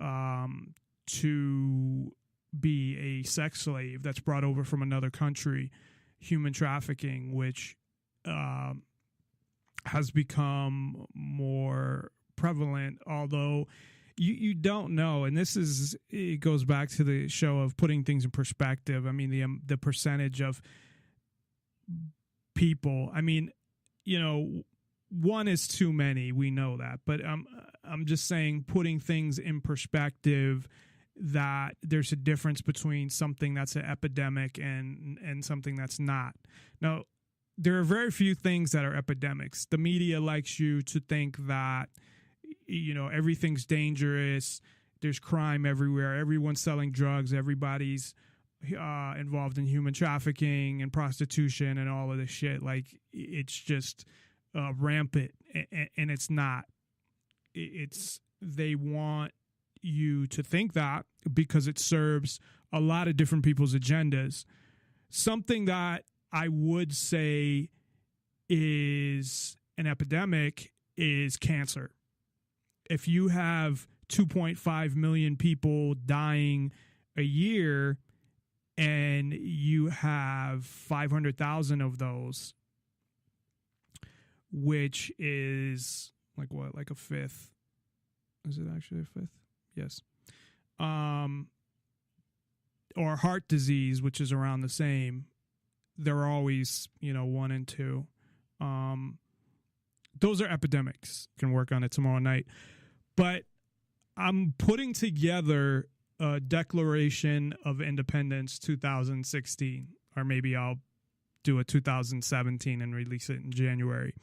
to be a sex slave that's brought over from another country, human trafficking, which has become more prevalent, although you don't know. And it goes back to the show of putting things in perspective. I mean, the percentage of people, I mean, one is too many, we know that, but I'm just saying, putting things in perspective, that there's a difference between something that's an epidemic and something that's not. Now, there are very few things that are epidemics. The media likes you to think that, everything's dangerous, there's crime everywhere, everyone's selling drugs, everybody's involved in human trafficking and prostitution and all of this shit. Like, it's just rampant, and it's not. They want you to think that because it serves a lot of different people's agendas. Something that I would say is an epidemic is cancer. If you have 2.5 million people dying a year and you have 500,000 of those, which is like what, like a fifth? Is it actually a fifth? Yes. Or heart disease, which is around the same. They're always, 1 and 2. Those are epidemics. Can work on it tomorrow night. But I'm putting together a Declaration of Independence 2016, or maybe I'll do a 2017 and release it in January.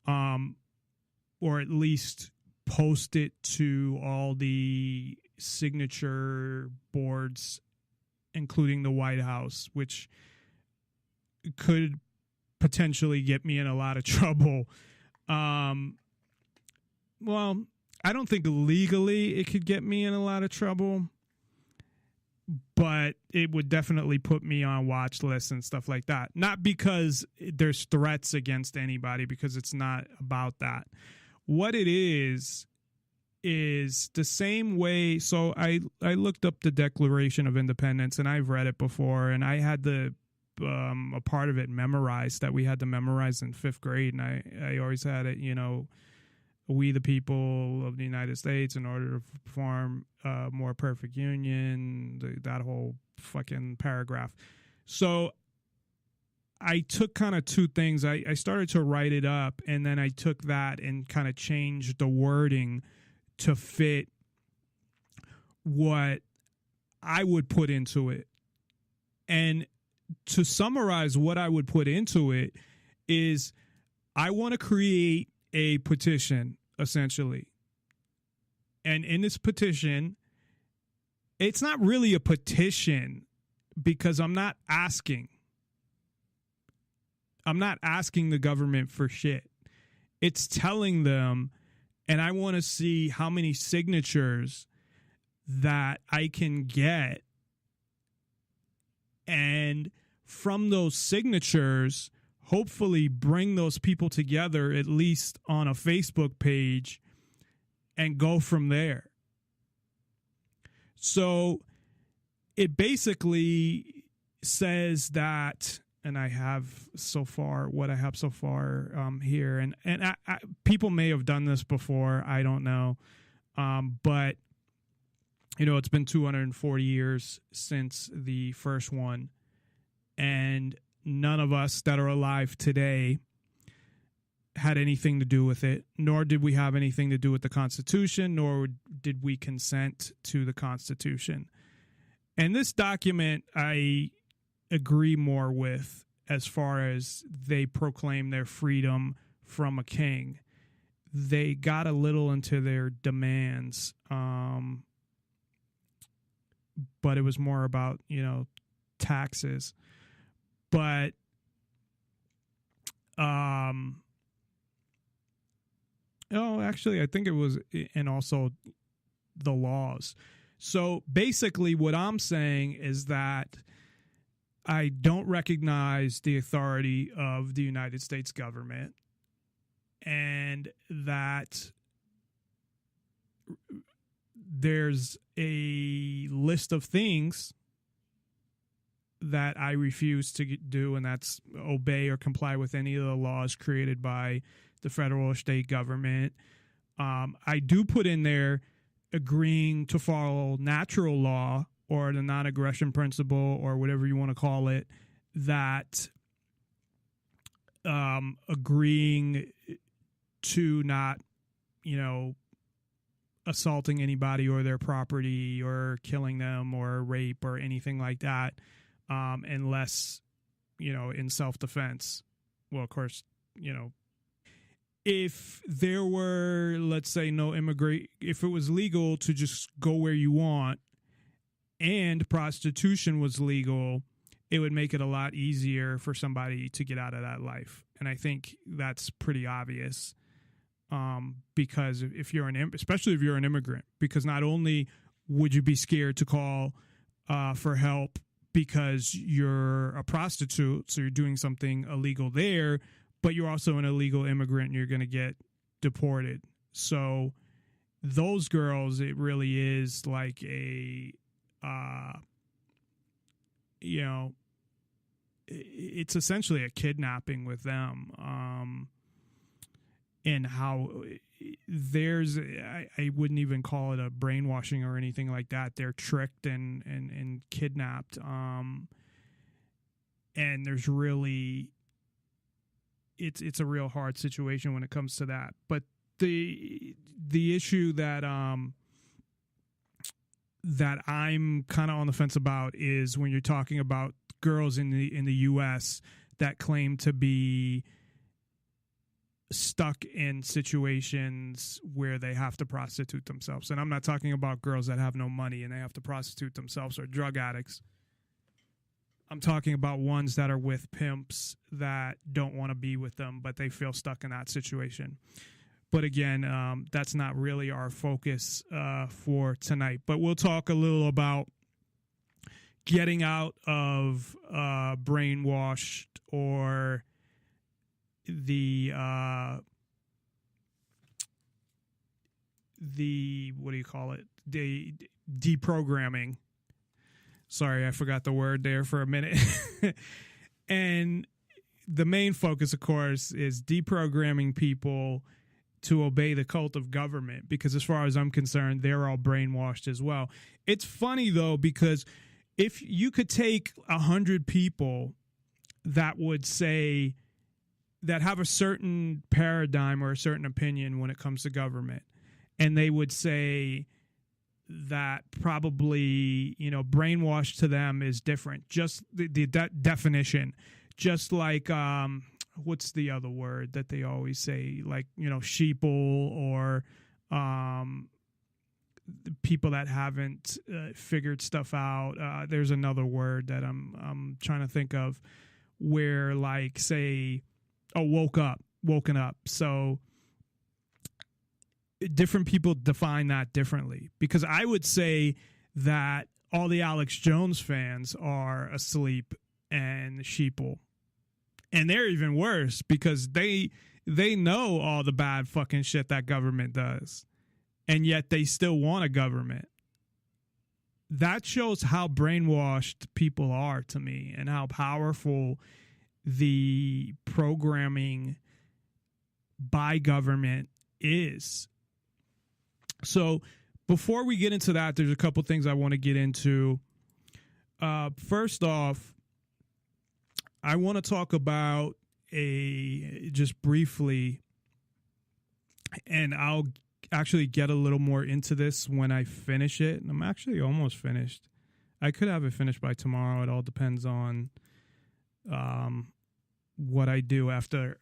Or at least post it to all the signature boards, including the White House, which could potentially get me in a lot of trouble. Well, I don't think legally it could get me in a lot of trouble, but it would definitely put me on watch lists and stuff like that. Not because there's threats against anybody, because it's not about that. What it is the same way. So I looked up the Declaration of Independence, and I've read it before, and I had a part of it memorized, that we had to memorize in 5th grade. And I always had it, we the people of the United States, in order to form a more perfect union, that whole fucking paragraph. So I took kind of two things. I started to write it up, and then I took that and kind of changed the wording to fit what I would put into it. And to summarize what I would put into it is, I want to create a petition, essentially. And in this petition, it's not really a petition, because I'm not asking the government for shit. It's telling them, and I want to see how many signatures that I can get. And from those signatures, hopefully bring those people together, at least on a Facebook page, and go from there. So it basically says that, and I have so far what I have so far here, and I, people may have done this before, I don't know, but it's been 240 years since the first one, and none of us that are alive today had anything to do with it, nor did we have anything to do with the Constitution, nor did we consent to the Constitution. And this document I agree more with, as far as they proclaim their freedom from a king. They got a little into their demands. but it was more about, taxes. But actually, I think it was, and also the laws. So basically what I'm saying is that I don't recognize the authority of the United States government, and that there's a list of things that I refuse to do, and that's obey or comply with any of the laws created by the federal or state government. I do put in there agreeing to follow natural law or the non-aggression principle or whatever you want to call it, that agreeing to not, assaulting anybody or their property or killing them or rape or anything like that, unless, in self-defense. Well, of course, if there were, let's say, if it was legal to just go where you want and prostitution was legal, it would make it a lot easier for somebody to get out of that life. And I think that's pretty obvious. Because if you're especially if you're an immigrant, because not only would you be scared to call for help because you're a prostitute, so you're doing something illegal there, but you're also an illegal immigrant and you're going to get deported. So those girls, it really is like it's essentially a kidnapping with them. And how I wouldn't even call it a brainwashing or anything like that. They're tricked and kidnapped. And there's really, it's a real hard situation when it comes to that. But the issue that I'm kind of on the fence about is when you're talking about girls in the U.S. that claim to be stuck in situations where they have to prostitute themselves. And I'm not talking about girls that have no money and they have to prostitute themselves or drug addicts. I'm talking about ones that are with pimps that don't want to be with them, but they feel stuck in that situation. But again, that's not really our focus for tonight. But we'll talk a little about getting out of brainwashed or the what do you call it? The deprogramming. Sorry, I forgot the word there for a minute. And the main focus, of course, is deprogramming people to obey the cult of government, because as far as I'm concerned, they're all brainwashed as well. It's funny, though, because if you could take 100 people that would say, that have a certain paradigm or a certain opinion when it comes to government, and they would say that probably, brainwashed to them is different. Just the definition, just like, what's the other word that they always say? Like, sheeple, or people that haven't figured stuff out. There's another word that I'm trying to think of, where, like, say, woken up. So different people define that differently, because I would say that all the Alex Jones fans are asleep and sheeple, and they're even worse because they know all the bad fucking shit that government does, and yet they still want a government. That shows how brainwashed people are to me, and how powerful the programming by government is. So before we get into that, there's a couple things I want to get into. First off, I want to talk about just briefly, and I'll actually get a little more into this when I finish it. And I'm actually almost finished. I could have it finished by tomorrow. It all depends on what I do after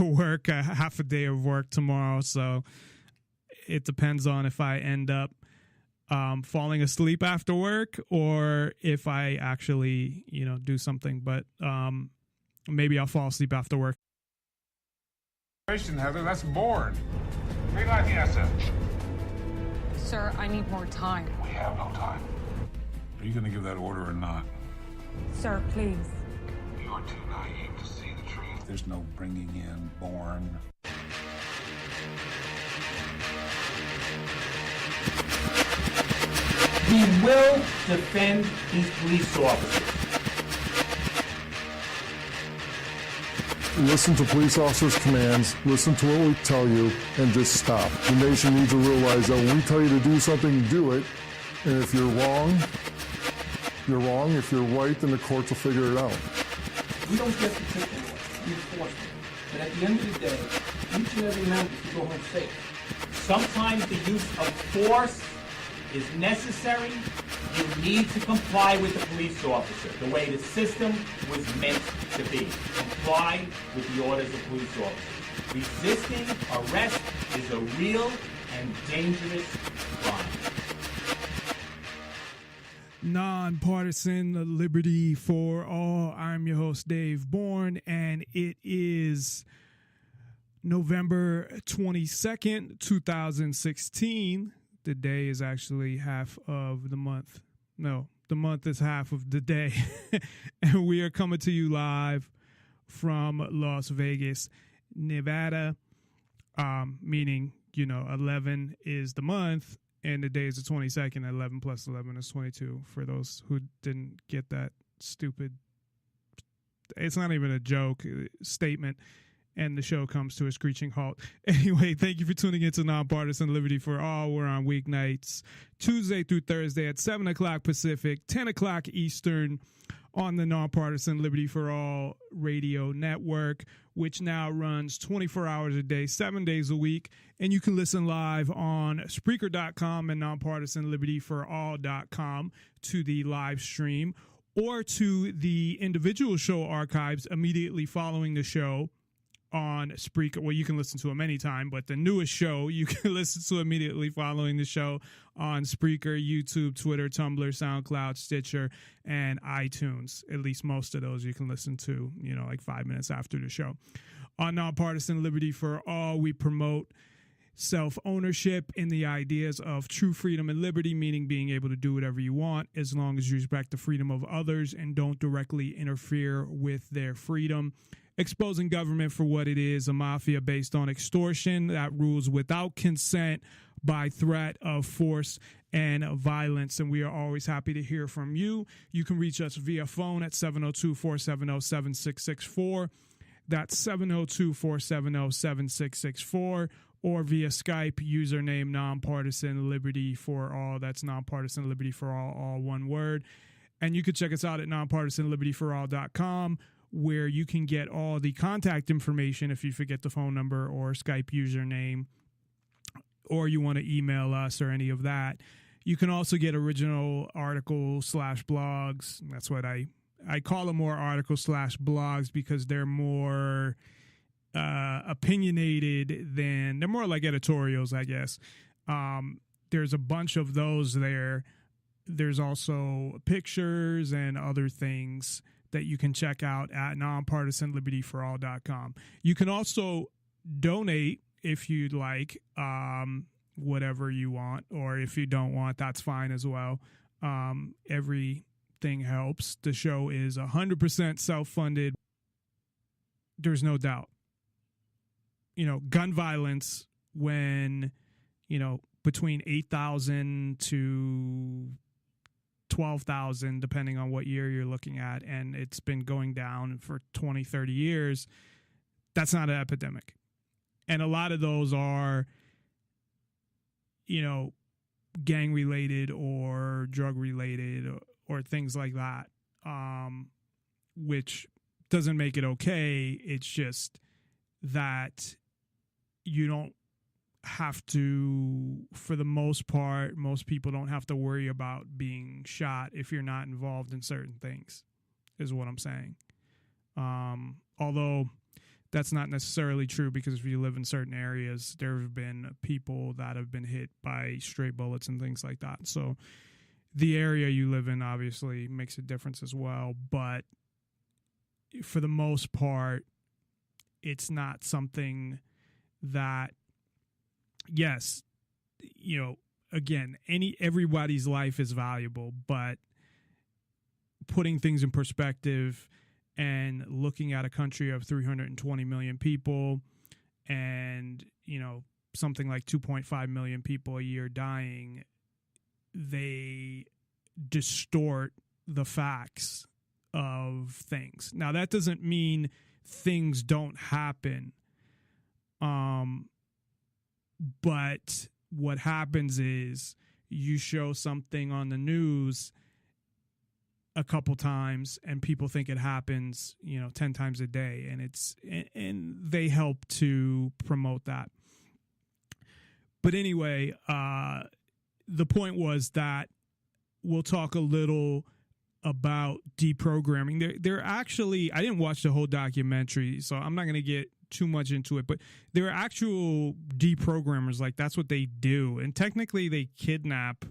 work. Half a day of work tomorrow, so it depends on if I end up falling asleep after work or if I actually, do something. But maybe I'll fall asleep after work. Heather, that's bored. Green light the asset. Sir, I need more time. We have no time. Are you going to give that order or not? Sir, please. You're too naive to see the truth. There's no bringing in Bourne. He will defend these police officers. Listen to police officers' commands, listen to what we tell you, and just stop. The nation needs to realize that when we tell you to do something, do it. And if you're wrong, you're wrong. If you're right, then the courts will figure it out. We don't get to take the law, we enforce it. But at the end of the day, each and every man is to go home safe. Sometimes the use of force is necessary. You need to comply with the police officer, the way the system was meant to be. Comply with the orders of police officers. Resisting arrest is a real and dangerous crime. Nonpartisan Liberty for All. I'm your host, Dave Bourne, and it is November 22nd, 2016. The day is actually half of the month. No, the month is half of the day. And we are coming to you live from Las Vegas, Nevada, meaning, 11 is the month and the day is the 22nd. 11 plus 11 is 22. For those who didn't get that stupid, it's not even a joke, statement. And the show comes to a screeching halt. Anyway, thank you for tuning into Nonpartisan Liberty for All. We're on weeknights, Tuesday through Thursday at 7 o'clock Pacific, 10 o'clock Eastern on the Nonpartisan Liberty for All radio network, which now runs 24 hours a day, 7 days a week. And you can listen live on Spreaker.com and NonpartisanLibertyForAll.com to the live stream or to the individual show archives immediately following the show on Spreaker. Well, you can listen to them anytime, but the newest show you can listen to immediately following the show on Spreaker, YouTube, Twitter, Tumblr, SoundCloud, Stitcher, and iTunes. At least most of those you can listen to, like 5 minutes after the show. On Nonpartisan Liberty for All, we promote self-ownership in the ideas of true freedom and liberty, meaning being able to do whatever you want as long as you respect the freedom of others and don't directly interfere with their freedom. Exposing government for what it is, a mafia based on extortion that rules without consent by threat of force and violence. And we are always happy to hear from you. You can reach us via phone at 702-470-7664. That's 702-470-7664. Or via Skype, username Nonpartisan Liberty for All. That's Nonpartisan Liberty for all one word. And you can check us out at nonpartisanlibertyforall.com, where you can get all the contact information if you forget the phone number or Skype username, or you want to email us or any of that. You can also get original articles/blogs. That's what I call them, more articles/blogs, because they're more opinionated than, they're more like editorials, I guess. There's a bunch of those there. There's also pictures and other things that you can check out at nonpartisanlibertyforall.com. You can also donate if you'd like, whatever you want, or if you don't want, that's fine as well. Everything helps. The show is 100% self-funded. There's no doubt. Gun violence, when, between 8,000 to 12,000, depending on what year you're looking at, and it's been going down for 20, 30 years, that's not an epidemic. And a lot of those are, gang-related or drug-related or things like that, which doesn't make it okay. It's just that you don't have to, for the most part, most people don't have to worry about being shot if you're not involved in certain things, is what I'm saying. Although that's not necessarily true, because if you live in certain areas, there have been people that have been hit by stray bullets and things like that. So the area you live in obviously makes a difference as well. But for the most part, it's not something that, yes, again, everybody's life is valuable, but putting things in perspective and looking at a country of 320 million people and, something like 2.5 million people a year dying, they distort the facts of things. Now, that doesn't mean things don't happen. But what happens is you show something on the news a couple times and people think it happens, 10 times a day, and they help to promote that. But anyway, the point was that we'll talk a little about deprogramming. They're actually, I didn't watch the whole documentary, so I'm not going to get too much into it, but there are actual deprogrammers. Like, that's what they do. And technically they kidnap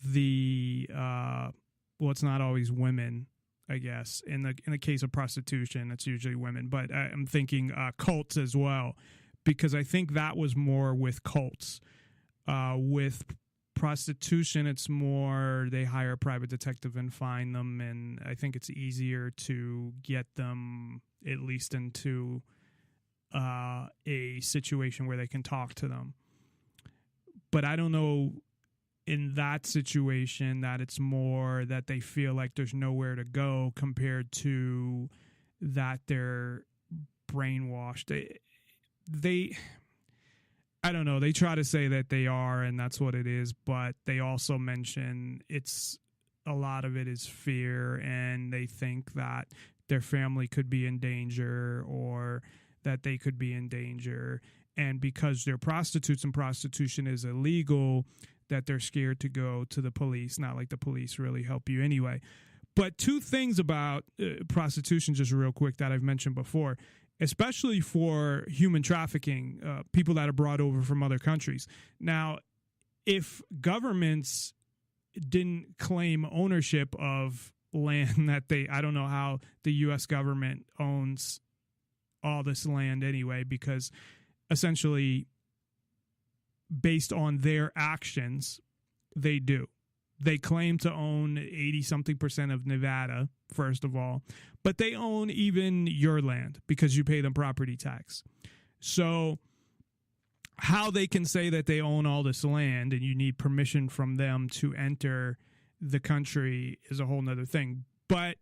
the, well, it's not always women, I guess. In the case of prostitution, it's usually women, but I'm thinking cults as well, because I think that was more with cults. With prostitution, it's more they hire a private detective and find them, and I think it's easier to get them at least into a situation where they can talk to them. But I don't know in that situation that it's more that they feel like there's nowhere to go, compared to that they're brainwashed. They I don't know, they try to say that they are, and that's what it is, but they also mention a lot of it is fear, and they think that their family could be in danger, or that they could be in danger, and because they're prostitutes and prostitution is illegal, that they're scared to go to the police. Not like the police really help you anyway. But two things about prostitution, just real quick, that I've mentioned before, especially for human trafficking, people that are brought over from other countries. Now, if governments didn't claim ownership of land that I don't know how the U.S. government owns all this land anyway, because essentially based on their actions, they do. They claim to own 80-something% of Nevada, first of all, but they own even your land because you pay them property tax. So how they can say that they own all this land and you need permission from them to enter the country is a whole nother thing. But